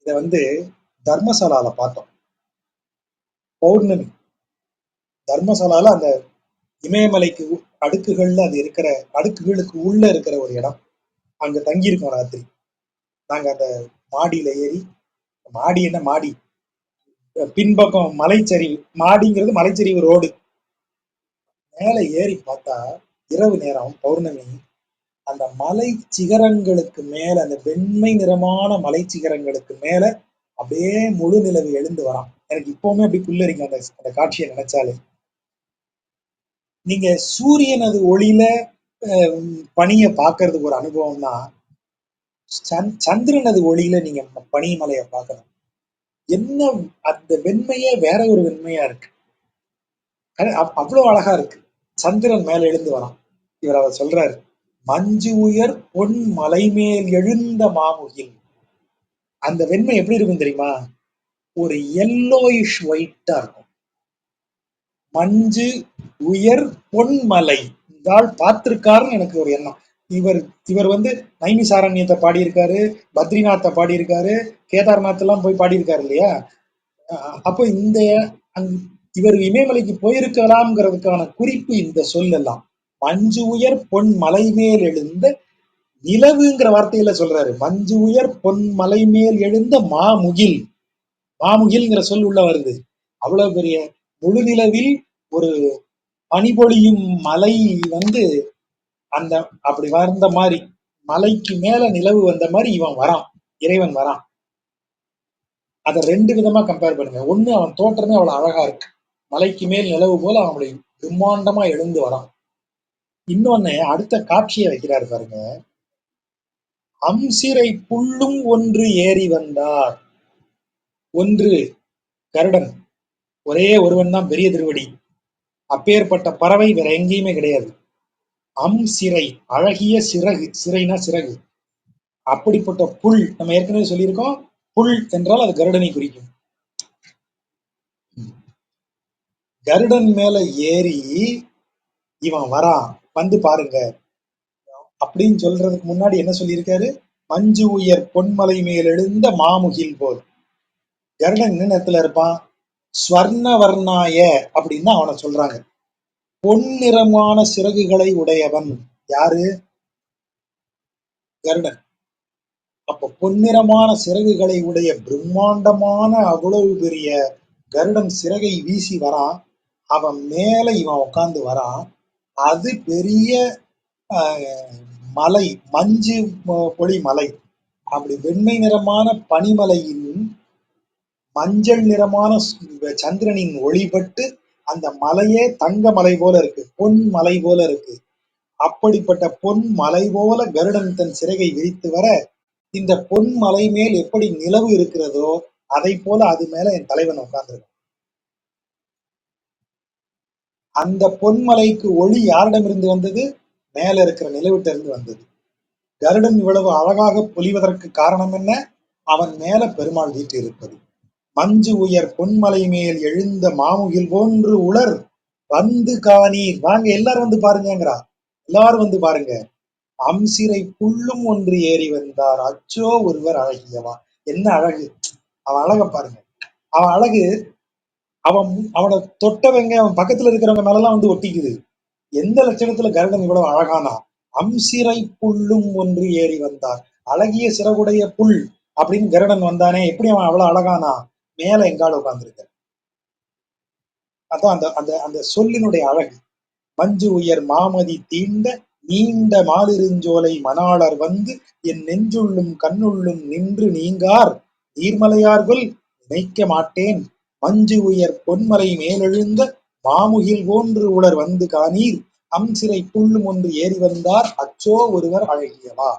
இத வந்து தர்மசாலால பார்த்தோம். பௌர்ணமி தர்மசாலால அந்த இமயமலைக்கு அடுக்குகள்ல அது இருக்கிற அடுக்குகளுக்கு உள்ள இருக்கிற ஒரு இடம். அங்க தங்கி இருக்கோம் ராத்திரி. நாங்க அந்த மாடியில ஏறி, மாடி என்ன மாடி, பின்பக்கம் மலைச்சரிவு, மாடிங்கிறது மலைச்சரிவு ரோடு. மேல ஏறி பார்த்தா இரவு நேரம் பௌர்ணமி, அந்த மலை சிகரங்களுக்கு மேல, அந்த வெண்மை நிறமான மலை சிகரங்களுக்கு மேல அப்படியே முழு நிலவு எழுந்து வரான். எனக்கு இப்பவுமே அப்படி புல்லரிக்கும் அந்த அந்த காட்சியை நினைச்சாலே. நீங்க சூரியனது ஒளியில பனியை பார்க்கறதுக்கு ஒரு அனுபவம் தான், சந்திரனது ஒளியில நீங்க பனிமலையை பார்க்கணும். என்ன அந்த வெண்மையே வேற ஒரு வெண்மையா இருக்கு, அவ்வளவு அழகா இருக்கு. சந்திரன் மேல எழுந்து வரான். இவர் அவர் சொல்றாரு, மஞ்சு உயர் பொன் மலை மேல் எழுந்த மாமுகில். அந்த வெண்மை எப்படி இருக்கும் தெரியுமா, ஒரு எல்லோயிஷ் ஒயிட்டா இருக்கும். மஞ்சு உயர் பொன்மலை, இந்த ஆள் பார்த்திருக்காருன்னு எனக்கு ஒரு எண்ணம். இவர் வந்து நைமிசாரண்யத்தை பாடியிருக்காரு, பத்ரிநாத்தை பாடியிருக்காரு, கேதார்நாத் எல்லாம் போய் பாடியிருக்காரு இல்லையா. அப்போ இந்த இவர் இமயமலைக்கு போயிருக்கலாம்ங்கிறதுக்கான குறிப்பு இந்த சொல்லலாம். மஞ்சு உயர் பொன் மலை மேல் எழுந்த நிலவுங்கிற வார்த்தையில சொல்றாரு. மஞ்சு உயர் பொன் மலை மேல் எழுந்த மாமுகில், மாமுகில்ங்கிற சொல் உள்ள வருது. அவ்வளவு பெரிய முழு நிலவில் ஒரு பனிபொழியும் மலை வந்து அந்த அப்படி வந்த மாதிரி மலைக்கு மேல நிலவு வந்த மாதிரி இவன் வரான், இறைவன் வரான். அதை ரெண்டு விதமா கம்பேர் பண்ணுங்க. ஒண்ணு, அவன் தோற்றமே அவ்வளவு அழகா இருக்கு, மலைக்கு மேல் நிலவு போல அவனுடைய பிரம்மாண்டமா எழுந்து வரான். இன்னொன்னு, அடுத்த காட்சியை வைக்கிறாரு பாருங்க. அம்சிறை புல்லும் ஒன்று ஏறி வந்தார். ஒன்று கருடன், ஒரே ஒருவன் தான் பெரிய திருவடி. அப்பேற்பட்ட பறவை வேற எங்கேயுமே கிடையாது. சிறை, அழகிய சிறகு, சிறைனா சிறகு. அப்படிப்பட்ட புல், நம்ம ஏற்கனவே சொல்லியிருக்கோம், புல் என்றால் அது கருடனை குறிக்கும். கருடன் மேல ஏறி இவன் வரான், வந்து பாருங்க அப்படின்னு சொல்றதுக்கு முன்னாடி என்ன சொல்லியிருக்காரு? மஞ்சு உயர் பொன்மலை மேல் எழுந்த மாமுகில் போல். கருடன் என்ன நேரத்துல இருப்பான்? ஸ்வர்ண வர்ணாய அப்படின்னு அவனை சொல்றாங்க. பொன்னிறமான சிறகுகளை உடையவன். யாரு? கருடன். அப்ப பொன்னிறமான சிறகுகளை உடைய பிரம்மாண்டமான அவ்வளவு பெரிய கருடன் சிறகை வீசி வரான். அவன் மேல இவன் உட்கார்ந்து வரான். அது பெரிய மலை, மஞ்சு பொழி மலை. அப்படி வெண்மை நிறமான பனிமலையின் மஞ்சள் நிறமான சந்திரனின் ஒளிபட்டு அந்த மலையே தங்க மலை போல இருக்கு, பொன் மலை போல இருக்கு. அப்படிப்பட்ட பொன் மலை போல கருடன் தன் சிறகை விரித்து வர, இந்த பொன் மலை மேல் எப்படி நிலவு இருக்கிறதோ அதை போல அது மேல என் தலைவன் உட்கார்ந்திருக்கான். அந்த பொன்மலைக்கு ஒளி யாரிடமிருந்து வந்தது? மேல இருக்கிற நிலவிட்ட இருந்து வந்தது. கருடன் இவ்வளவு அழகாக பொலிவதற்கு காரணம் என்ன? அவன் மேல பெருமாள் வீட்டு இருப்பது. மஞ்சு உயர் பொன்மலை மேல் எழுந்த மாமுகில் போன்று உலர் வந்து காணீர், வாங்க எல்லாரும் வந்து பாருங்கிறா. எல்லாரும் வந்து பாருங்க. அம்சிறை புல்லும் ஒன்று ஏறி வந்தார், அச்சோ ஒருவர் அழகியவா. என்ன அழகு! அவன் அழக பாருங்க. அவன் அழகு, அவனை தொட்டவங்க அவன் பக்கத்துல இருக்கிறவங்க மேலெல்லாம் வந்து ஒட்டிக்குது. எந்த லட்சணத்துல கருடன் இவ்வளவு அழகானா? அம்சிறை புல்லும் ஒன்று ஏறி வந்தார், அழகிய சிறகுடைய புல் அப்படின்னு கருடன் வந்தானே, எப்படி அவன் அவ்வளவு அழகானா? மேல எங்கால உட்கார்ந்துருக்க. அதான் அந்த அந்த அந்த சொல்லினுடைய அழகு. மஞ்சு உயர் மாமதி தீண்ட நீண்ட மாலிருஞ்சோலை மணாளர் வந்து என் நெஞ்சுள்ளும் கண்ணுள்ளும் நின்று நீங்கார் நீர்மலையார்கள் நினைக்க மாட்டேன். மஞ்சு உயர் பொன்மலை மேலெழுந்த மாமுகில் போன்று உலர் வந்து காணீர், அம்சிறை புல்லும் ஒன்று ஏறி வந்தார், அச்சோ ஒருவர் அழகியவா.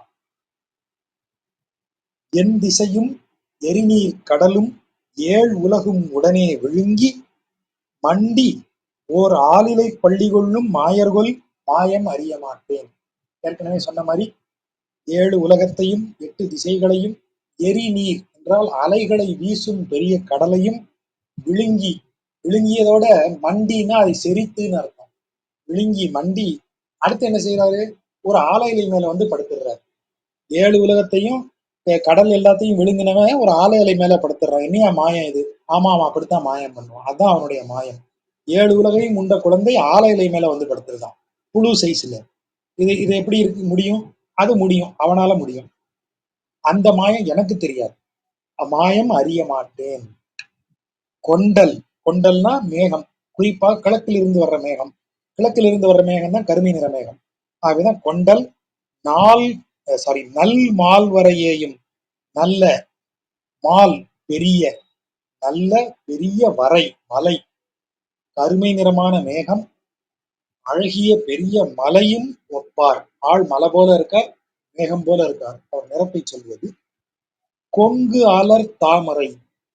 என் திசையும் எரிநீர் கடலும் ஏழ் உலகும் உடனே விழுங்கி மண்டி ஓர் ஆளிலை பள்ளி கொள்ளும் மாயர்கொல் மாயம் அறிய மாட்டேன். ஏற்கனவே சொன்ன மாதிரி 7 உலகத்தையும் 8 திசைகளையும், எரி நீர் என்றால் அலைகளை வீசும் பெரிய கடலையும் விழுங்கி, விழுங்கியதோட மண்டினா அதை செரித்துன்னு அர்த்தம். விழுங்கி மண்டி அடுத்து என்ன செய்யறாரு? ஒரு ஆலை இலை மேல வந்து படுத்துடுறாரு. 7 உலகத்தையும் கடல் எல்லாத்தையும் விழுங்கினவன் ஒரு ஆலை இலை மேல படுத்துறான். என்னையா மாயம் இது? ஆமா, அவன் அப்படித்தான் மாயம் பண்ணுவான். அதான் அவனுடைய மாயம். 7 உலகையும் உண்ட குழந்தை ஆலை இலை மேல வந்து படுத்துருதான், புழு சைஸ்ல. இது எப்படி இருக்கு முடியும்? அது முடியும், அவனால முடியும். அந்த மாயம் எனக்கு தெரியாது, மாயம் அறிய மாட்டேன். கொண்டல், கொண்டல்னா மேகம், குறிப்பா கிழக்கில் இருந்து வர்ற மேகம். கிழக்கில் இருந்து வர்ற மேகம் தான் கருமை நிற மேகம். ஆகவேதான் கொண்டல். நாள் நல் மால்வரையேயும், நல்ல மால் பெரிய, நல்ல பெரிய வரை மலை, கருமை நிறமான மேகம், அழகிய பெரிய மலையும் ஒப்பார். ஆள் மலை போல இருக்கார், மேகம் போல இருக்கார். அவர் நிறத்தை சொல்வது. கொங்கு அலர் தாமரை,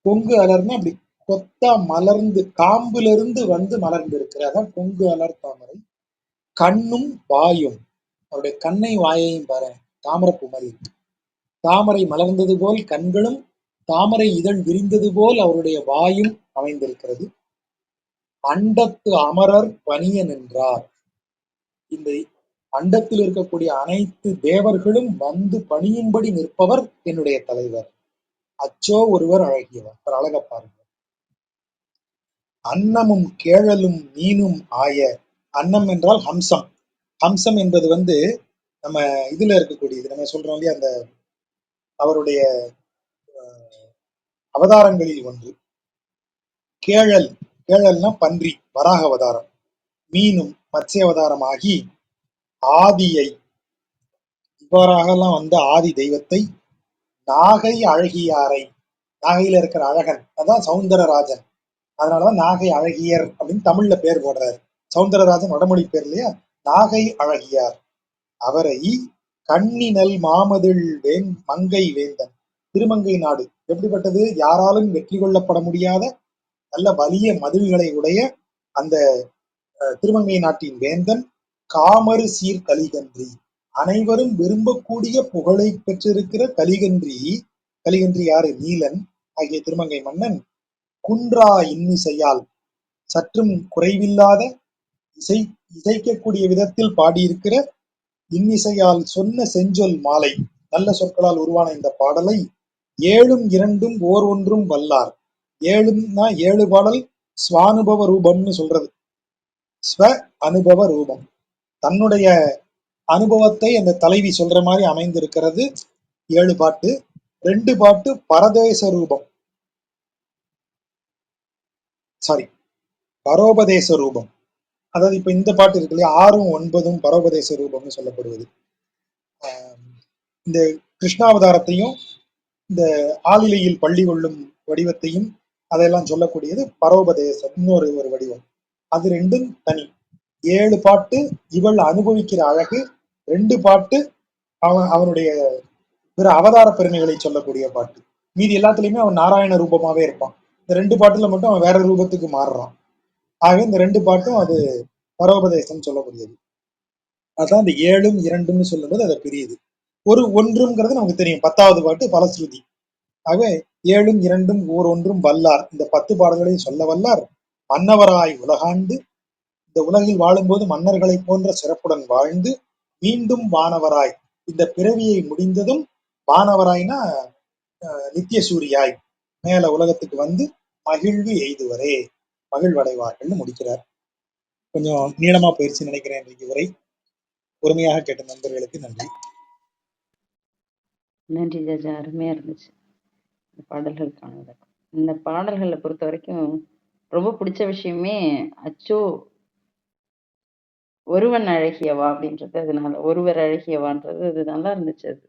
கொங்கு அலர்னா அப்படி கொத்தா மலர்ந்து காம்புல இருந்து வந்து மலர்ந்து இருக்கிறார், கொங்கு அலர் தாமரை. கண்ணும் வாயும், அவருடைய கண்ணை வாயையும் பாரு, தாமரைப்பூ மாதிரி இருக்கு. தாமரை மலர்ந்தது போல் கண்களும், தாமரை இதழ் விரிந்தது போல் அவருடைய வாயும் அமைந்திருக்கிறது. அண்டத்து அமரர் பணிய நின்றார், இந்த அண்டத்தில் இருக்கக்கூடிய அனைத்து தேவர்களும் வந்து பணியும்படி நிற்பவர் என்னுடைய தலைவர். அச்சோ ஒருவர் அழகியவர். அவர் அழக பாருங்க. அன்னமும் கேழலும் மீனும் ஆய, அன்னம் என்றால் ஹம்சம். ஹம்சம் என்பது வந்து நம்ம இதுல இருக்கக்கூடியது, நம்ம சொல்றோம் இல்லையா, அந்த அவருடைய அவதாரங்களில் ஒன்று. கேழல், கேழல்னா பன்றி, வராக அவதாரம். மீனும் மத்ஸ்ய அவதாரம் ஆகி ஆதியை இவ்வாறாகலாம் வந்த ஆதி தெய்வத்தை, நாகை அழகியாரை, நாகையில இருக்கிற அழகன் அதான் சௌந்தரராஜன், அதனாலதான் நாகை அழகியர் அப்படின்னு தமிழ்ல பேர் போடுறாரு. சௌந்தரராஜன் வடமொழி பேர் இல்லையா, நாகை அழகியார் அவரை கண்ணினல் மாமதிள் மங்கை வேந்தன், திருமங்கை நாடு எப்படிப்பட்டது, யாராலும் வெற்றி கொள்ளப்பட முடியாத நல்ல வலிய மதில்களை உடைய அந்த திருமங்கை நாட்டின் வேந்தன், காமறு சீர் கலிகன்றி, அனைவரும் விரும்பக்கூடிய புகழை பெற்றிருக்கிற கலிகன்றி. கலிகன்றி யாரு, நீலன் ஆகிய திருமங்கை மன்னன் குன்றா இன்னிசையால், சற்றும் குறைவில்லாத இசைக்கக்கூடிய விதத்தில் பாடியிருக்கிற இன்னிசையால் சொன்ன செஞ்சொல் மாலை, நல்ல சொற்களால் உருவான இந்த பாடலை ஏழும் இரண்டும் ஓர் ஒன்றும் வல்லார். ஏழும்னா 7 பாடல் ஸ்வானுபவ ரூபம்னு சொல்றது. ஸ்வ அனுபவ ரூபம், தன்னுடைய அனுபவத்தை அந்த தலைவி சொல்ற மாதிரி அமைந்திருக்கிறது 7 பாட்டு. 2 பாட்டு பரதேச ரூபம், சாரி பரோபதேச ரூபம். அதாவது இப்ப இந்த பாட்டு இருக்கு இல்லையா, 6ம் 9ம் பரோபதேச ரூபம்னு சொல்லப்படுவது. இந்த கிருஷ்ணாவதாரத்தையும் இந்த ஆளிலையில் பள்ளி கொள்ளும் வடிவத்தையும் அதெல்லாம் சொல்லக்கூடியது பரோபதேசம், இன்னொரு வடிவம். அது ரெண்டும் தனி. 7 பாட்டு இவள் அனுபவிக்கிற அழகு, 2 பாட்டு அவனுடைய பிற அவதார பெருமைகளை சொல்லக்கூடிய பாட்டு. மீதி எல்லாத்துலயுமே அவன் நாராயண ரூபமாவே இருப்பான். இந்த 2 பாட்டுல மட்டும் அவன் வேற ரூபத்துக்கு மாறுறான். ஆக இந்த 2 பாட்டும் அது பரோபதேசம் சொல்லக்கூடியது. அதான் இந்த 7ம் 2ம்னு சொல்லும்போது அதை பிரியுது. ஒரு ஒன்றுங்கிறது நமக்கு தெரியும், 10வது பாட்டு பலஸ்ருதி. ஆகவே 7ம் 2ம் ஓர் ஒன்றும் வல்லார், இந்த 10 பாடல்களையும் சொல்ல வல்லார். மன்னவராய் உலகாண்டு, இந்த உலகில் வாழும்போது மன்னர்களை போன்ற சிறப்புடன் வாழ்ந்து, மீண்டும் வானவராய், இந்த பிறவியை முடிந்ததும் வானவராய்னா நித்திய சூரியாய் மேல உலகத்துக்கு வந்து மகிழ்வு எய்துவரே, மகிழ்வடைவார்கள்னு முடிக்கிறார். கொஞ்சம் நீளமா போயிடுச்சு நினைக்கிறேன் இன்றைக்கு உரை. பொறுமையாக கேட்ட நண்பர்களுக்கு நன்றி.
நன்றி ஜாஜா, அருமையா இருந்துச்சு இந்த பாடல்களுக்கான விளக்கம். இந்த பாடல்களை பொறுத்த வரைக்கும் ரொம்ப பிடிச்ச விஷயமே அச்சோ ஒருவன் அழகியவா அப்படின்றது, அதனால ஒருவர் அழகியவான்றது அது நல்லா இருந்துச்சு அது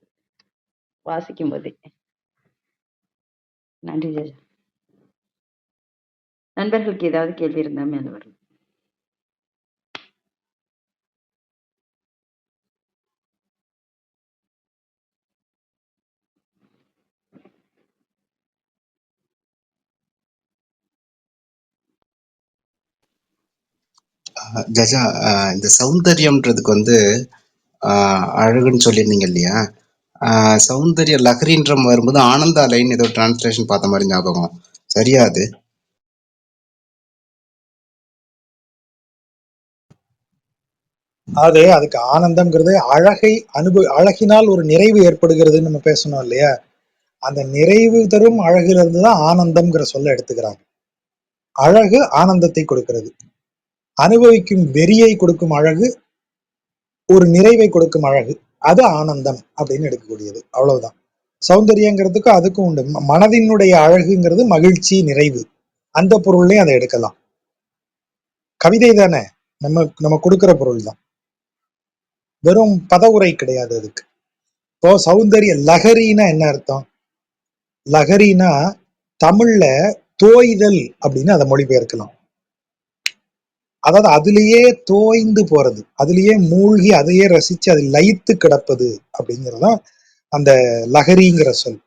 வாசிக்கும் போதே. நன்றி ஜாஜா. நண்பர்களுக்கு ஏதாவது கேள்வி இருந்தா மேல வரும்.
ஜஜா, இந்த சௌந்தரியம்ன்றதுக்கு வந்து அழகுன்னு சொல்லியிருந்தீங்க இல்லையா, சௌந்தர்ய லஹரின்ற வரும்போது ஆனந்த அலைன்னு ஏதோ டிரான்ஸ்லேஷன் பார்த்த மாதிரி ஞாபகம், சரியா அது?
அதுக்கு ஆனந்தம்ங்கிறது அழகினால் ஒரு நிறைவு ஏற்படுகிறதுன்னு நம்ம பேசணும் இல்லையா, அந்த நிறைவு தரும் அழகுல இருந்துதான் ஆனந்தம்ங்கிற சொல்ல எடுத்துக்கிறாங்க. அழகு ஆனந்தத்தை கொடுக்கிறது, அனுபவிக்கும் வெறியை கொடுக்கும் அழகு ஒரு நிறைவை கொடுக்கும் அழகு, அது ஆனந்தம் அப்படின்னு எடுக்கக்கூடியது. அவ்வளவுதான். சௌந்தரியங்கிறதுக்கு அதுக்கும் உண்டு. மனதினுடைய அழகுங்கிறது மகிழ்ச்சி நிறைவு, அந்த பொருள்லையும் அதை எடுக்கலாம். கவிதை தானே, நம்ம கொடுக்கிற பொருள் தான், வெறும் பதவுரை கிடையாது அதுக்கு. இப்போ சௌந்தரிய லகரினா என்ன அர்த்தம், லகரினா தமிழ்ல தோய்தல் அப்படின்னு அதை மொழிபெயர்க்கலாம். அதாவது அதுலயே தோய்ந்து போறது, அதுலயே மூழ்கி அதையே ரசிச்சு அதில் லயித்து கிடப்பது அப்படிங்கிறதுதான் அந்த லகரிங்கிற சொல்.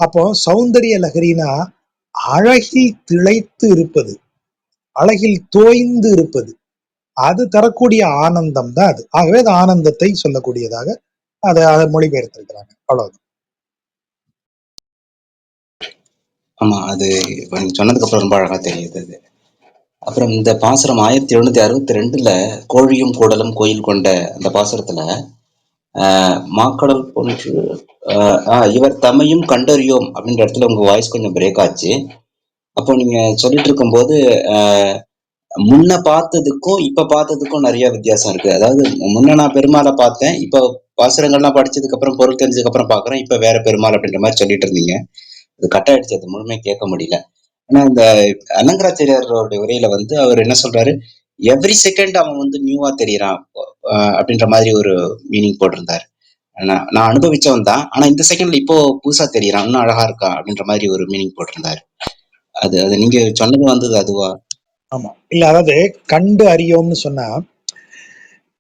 அப்போ சௌந்தரிய லகரினா அழகில் திளைத்து இருப்பது, அழகில் தோய்ந்து இருப்பது, அது தரக்கூடிய ஆனந்தம் தான் அது. ஆகவே அது ஆனந்தத்தை சொல்லக்கூடியதாக அதை மொழிபெயர்த்திருக்கிறாங்க. அவ்வளவுதான்.
ஆமா, அது சொன்னதுக்கு அப்புறம் ரொம்ப அழகா தெரியுது அது. அப்புறம் இந்த பாசுரம் 1762 கோழியும் கூடலும் கோயில் கொண்ட அந்த பாசுரத்துல மாக்கடல் போன்று இவர் தம்மையும் கண்டறியோம் அப்படின்ற இடத்துல உங்க வாய்ஸ் கொஞ்சம் பிரேக் ஆச்சு. அப்போ நீங்க சொல்லிட்டு இருக்கும்போது முன்ன பார்த்ததுக்கும் இப்ப பார்த்ததுக்கும் நிறைய வித்தியாசம் இருக்கு. அதாவது முன்ன நான் பெருமாளை பார்த்தேன், இப்ப பாசுரங்கள்லாம் படிச்சதுக்கு அப்புறம் பொருள் தெரிஞ்சதுக்கு அப்புறம் பாக்குறேன், இப்ப வேற பெருமாள் அப்படின்ற மாதிரி சொல்லிட்டு இருந்தீங்க. அது கட் ஆயிடுச்சு, அது முழுமையாக கேட்க முடியல. ஆனா இந்த அலங்கராச்சாரியாரோட உரையில வந்து அவர் என்ன சொல்றாரு, எவ்ரி செகண்ட் அவன் வந்து நியூவா தெரியறான் அப்படின்ற மாதிரி ஒரு மீனிங் போட்டிருந்தாரு. நான் அனுபவிச்சவன் தான், ஆனா இந்த செகண்ட்ல இப்போ புதுசா தெரியறான், இன்னும் அழகா இருக்கா அப்படின்ற மாதிரி ஒரு மீனிங் போட்டிருந்தாரு. அது அது நீங்க சொன்னது வந்தது அதுவா?
ஆமா, இல்ல அதாவது கண்டு அறியோம்னு சொன்னா,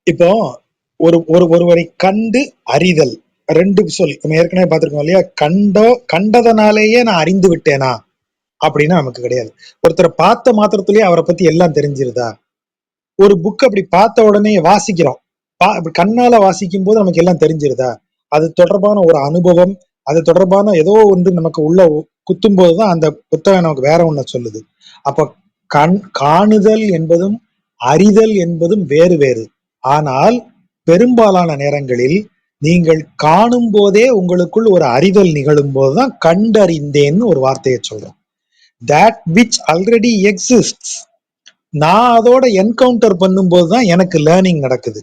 இப்போ ஒருவரை கண்டு அறிதல் ரெண்டு சொல் நம்ம ஏற்கனவே பார்த்திருக்கோம் இல்லையா? கண்டதனாலேயே நான் அறிந்து விட்டேனா அப்படின்னா நமக்கு கிடையாது. ஒருத்தரை பார்த்த மாத்திரத்திலேயே அவரை பத்தி எல்லாம் தெரிஞ்சிருதா? ஒரு புக் அப்படி பார்த்த உடனே வாசிக்கிறோம், கண்ணால வாசிக்கும் போது நமக்கு எல்லாம் தெரிஞ்சிருதா? அது தொடர்பான ஒரு அனுபவம், அது தொடர்பான ஏதோ ஒன்று நமக்கு உள்ள குத்தும் போதுதான் அந்த புத்தகம் நமக்கு வேற ஒண்ணு சொல்லுது. அப்ப காணுதல் என்பதும் அறிதல் என்பதும் வேறு வேறு. ஆனால் பெரும்பாலான நேரங்களில் நீங்கள் காணும் போதே உங்களுக்குள் ஒரு அறிதல் நிகழும் போதுதான் கண்டறிந்தேன்னு ஒரு வார்த்தையை சொல்றோம். that which already exists, நான் அதோட என்கவுண்டர் பண்ணும்போது தான் எனக்கு லேர்னிங் நடக்குது.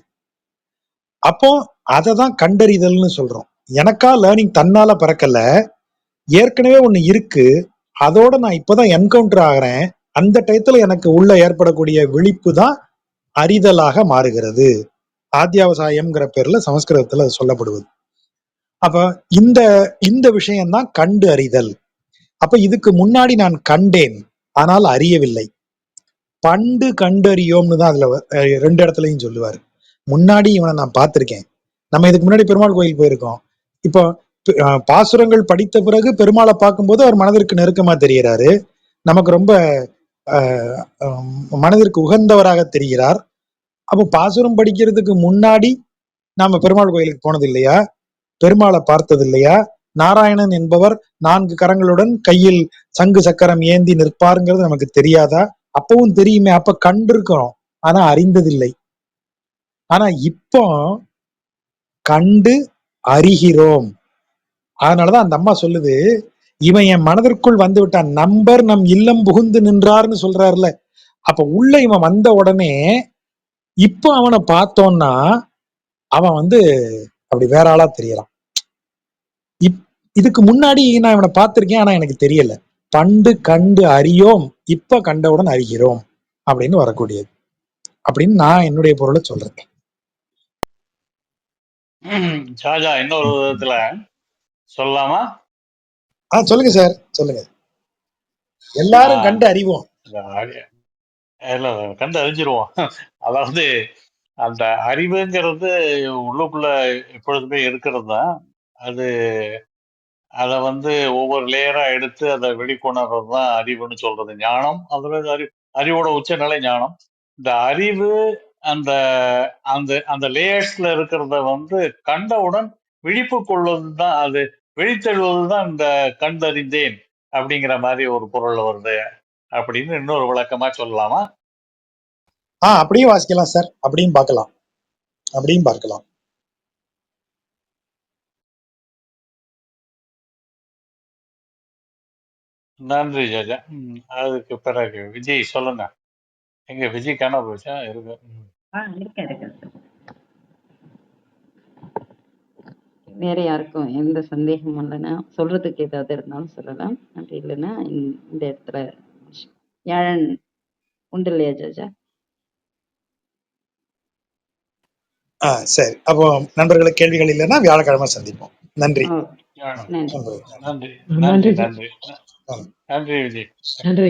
அப்போ அதை தான் கண்டறிதல்னு சொல்றோம். எனக்கா லேர்னிங் தன்னால பிறக்கல, ஏற்கனவே ஒண்ணு இருக்கு, அதோட நான் இப்பதான் என்கவுண்டர் ஆகிறேன். அந்த டயத்துல எனக்கு உள்ள ஏற்படக்கூடிய விழிப்பு தான் அறிதலாக மாறுகிறது. ஆத்தியாவசாயம்ங்கிற பேர்ல சமஸ்கிருதத்துல சொல்லப்படுவது. அப்ப இந்த இந்த விஷயம்தான் கண்டு அறிதல். அப்ப இதுக்கு முன்னாடி நான் கண்டேன், ஆனால் அறியவில்லை. பண்டு கண்டறியோம்னு தான் அதுல ரெண்டு இடத்துலயும் சொல்லுவாரு. முன்னாடி இவனை நான் பார்த்திருக்கேன். நம்ம இதுக்கு முன்னாடி பெருமாள் கோயில் போயிருக்கோம். இப்போ பாசுரங்கள் படித்த பிறகு பெருமாளை பார்க்கும்போது அவர் மனதிற்கு நெருக்கமா தெரிகிறாரு, நமக்கு ரொம்ப மனதிற்கு உகந்தவராக தெரிகிறார். அப்போ பாசுரம் படிக்கிறதுக்கு முன்னாடி நாம பெருமாள் கோயிலுக்கு போனது இல்லையா? பெருமாளை பார்த்தது இல்லையா? நாராயணன் என்பவர் 4 கரங்களுடன் கையில் சங்கு சக்கரம் ஏந்தி நிற்பாருங்கிறது நமக்கு தெரியாதா? அப்பவும் தெரியுமே. அப்ப கண்டிருக்கிறோம், ஆனா அறிந்ததில்லை. ஆனா இப்போ கண்டு அறிகிறோம். அதனாலதான் அந்த அம்மா சொல்லுது, இவன் என் மனதிற்குள் வந்து விட்டான், நம்பர் நம் இல்லம் புகுந்து நின்றார்னு சொல்றாருல. அப்ப உள்ள இவன் வந்த உடனே இப்போ அவனை பார்த்தோம்னா அவன் வந்து அப்படி வேற ஆளா தெரியறான். இதுக்கு முன்னாடி நான் இவனை பார்த்திருக்கேன், ஆனா எனக்கு தெரியல. பண்டு கண்டு அறியோம், இப்ப கண்டவுடன் அறிகிறோம் அப்படின்னு வரக்கூடியது அப்படின்னு நான் என்னுடைய பொருளை சொல்றேன்.
ஷாஜா, இன்னொரு விதத்துல சொல்லலாமா?
சொல்லுங்க சார், சொல்லுங்க. எல்லாரும் கண்டு அறிவோம்.
இல்ல, கண்டு அறிஞ்சிருவோம். அதாவது அந்த அறிவுங்கிறது உள்ளுக்குள்ள எப்பொழுதுமே இருக்கிறது தான். அது அதை வந்து ஒவ்வொரு லேயரா எடுத்து அதை வெளிக்கொணர்றது தான் அறிவுன்னு சொல்றது. ஞானம், அதுல அறிவோட உச்சநிலை ஞானம். இந்த அறிவு அந்த அந்த அந்த லேயர்ஸ்ல இருக்கிறத வந்து கண்டவுடன் விழிப்பு கொள்வது தான், அது வெளித்தெழுவது தான் இந்த கண்டறிந்தேன் அப்படிங்கிற மாதிரி ஒரு பொருள் வருது அப்படின்னு இன்னொரு விளக்கமா சொல்லலாமா?
அப்படியும் வாசிக்கலாம் சார், அப்படியும் பார்க்கலாம், அப்படியும் பார்க்கலாம்.
நன்றி ஜாஜா. அதுக்கு பிறகு விஜய் சொல்லுங்க. எங்க விஜய் காண போச்சா? இருக்கு.
வேற யாருக்கும் எந்த சந்தேகமும் இல்லைன்னா சொல்றதுக்கு ஏதாவது இருந்தாலும் சொல்லலாம். அப்படி இல்லைன்னா இந்த இடத்துல வியாழன் உண்டு இல்லையா ஜாஜா?
சரி, அப்போ நண்பர்களுக்கு கேள்விகள் இல்லைன்னா வியாழக்கிழமை சந்திப்போம். நன்றி.
நன்றி நன்றி நன்றி நன்றி விஜய். நன்றி.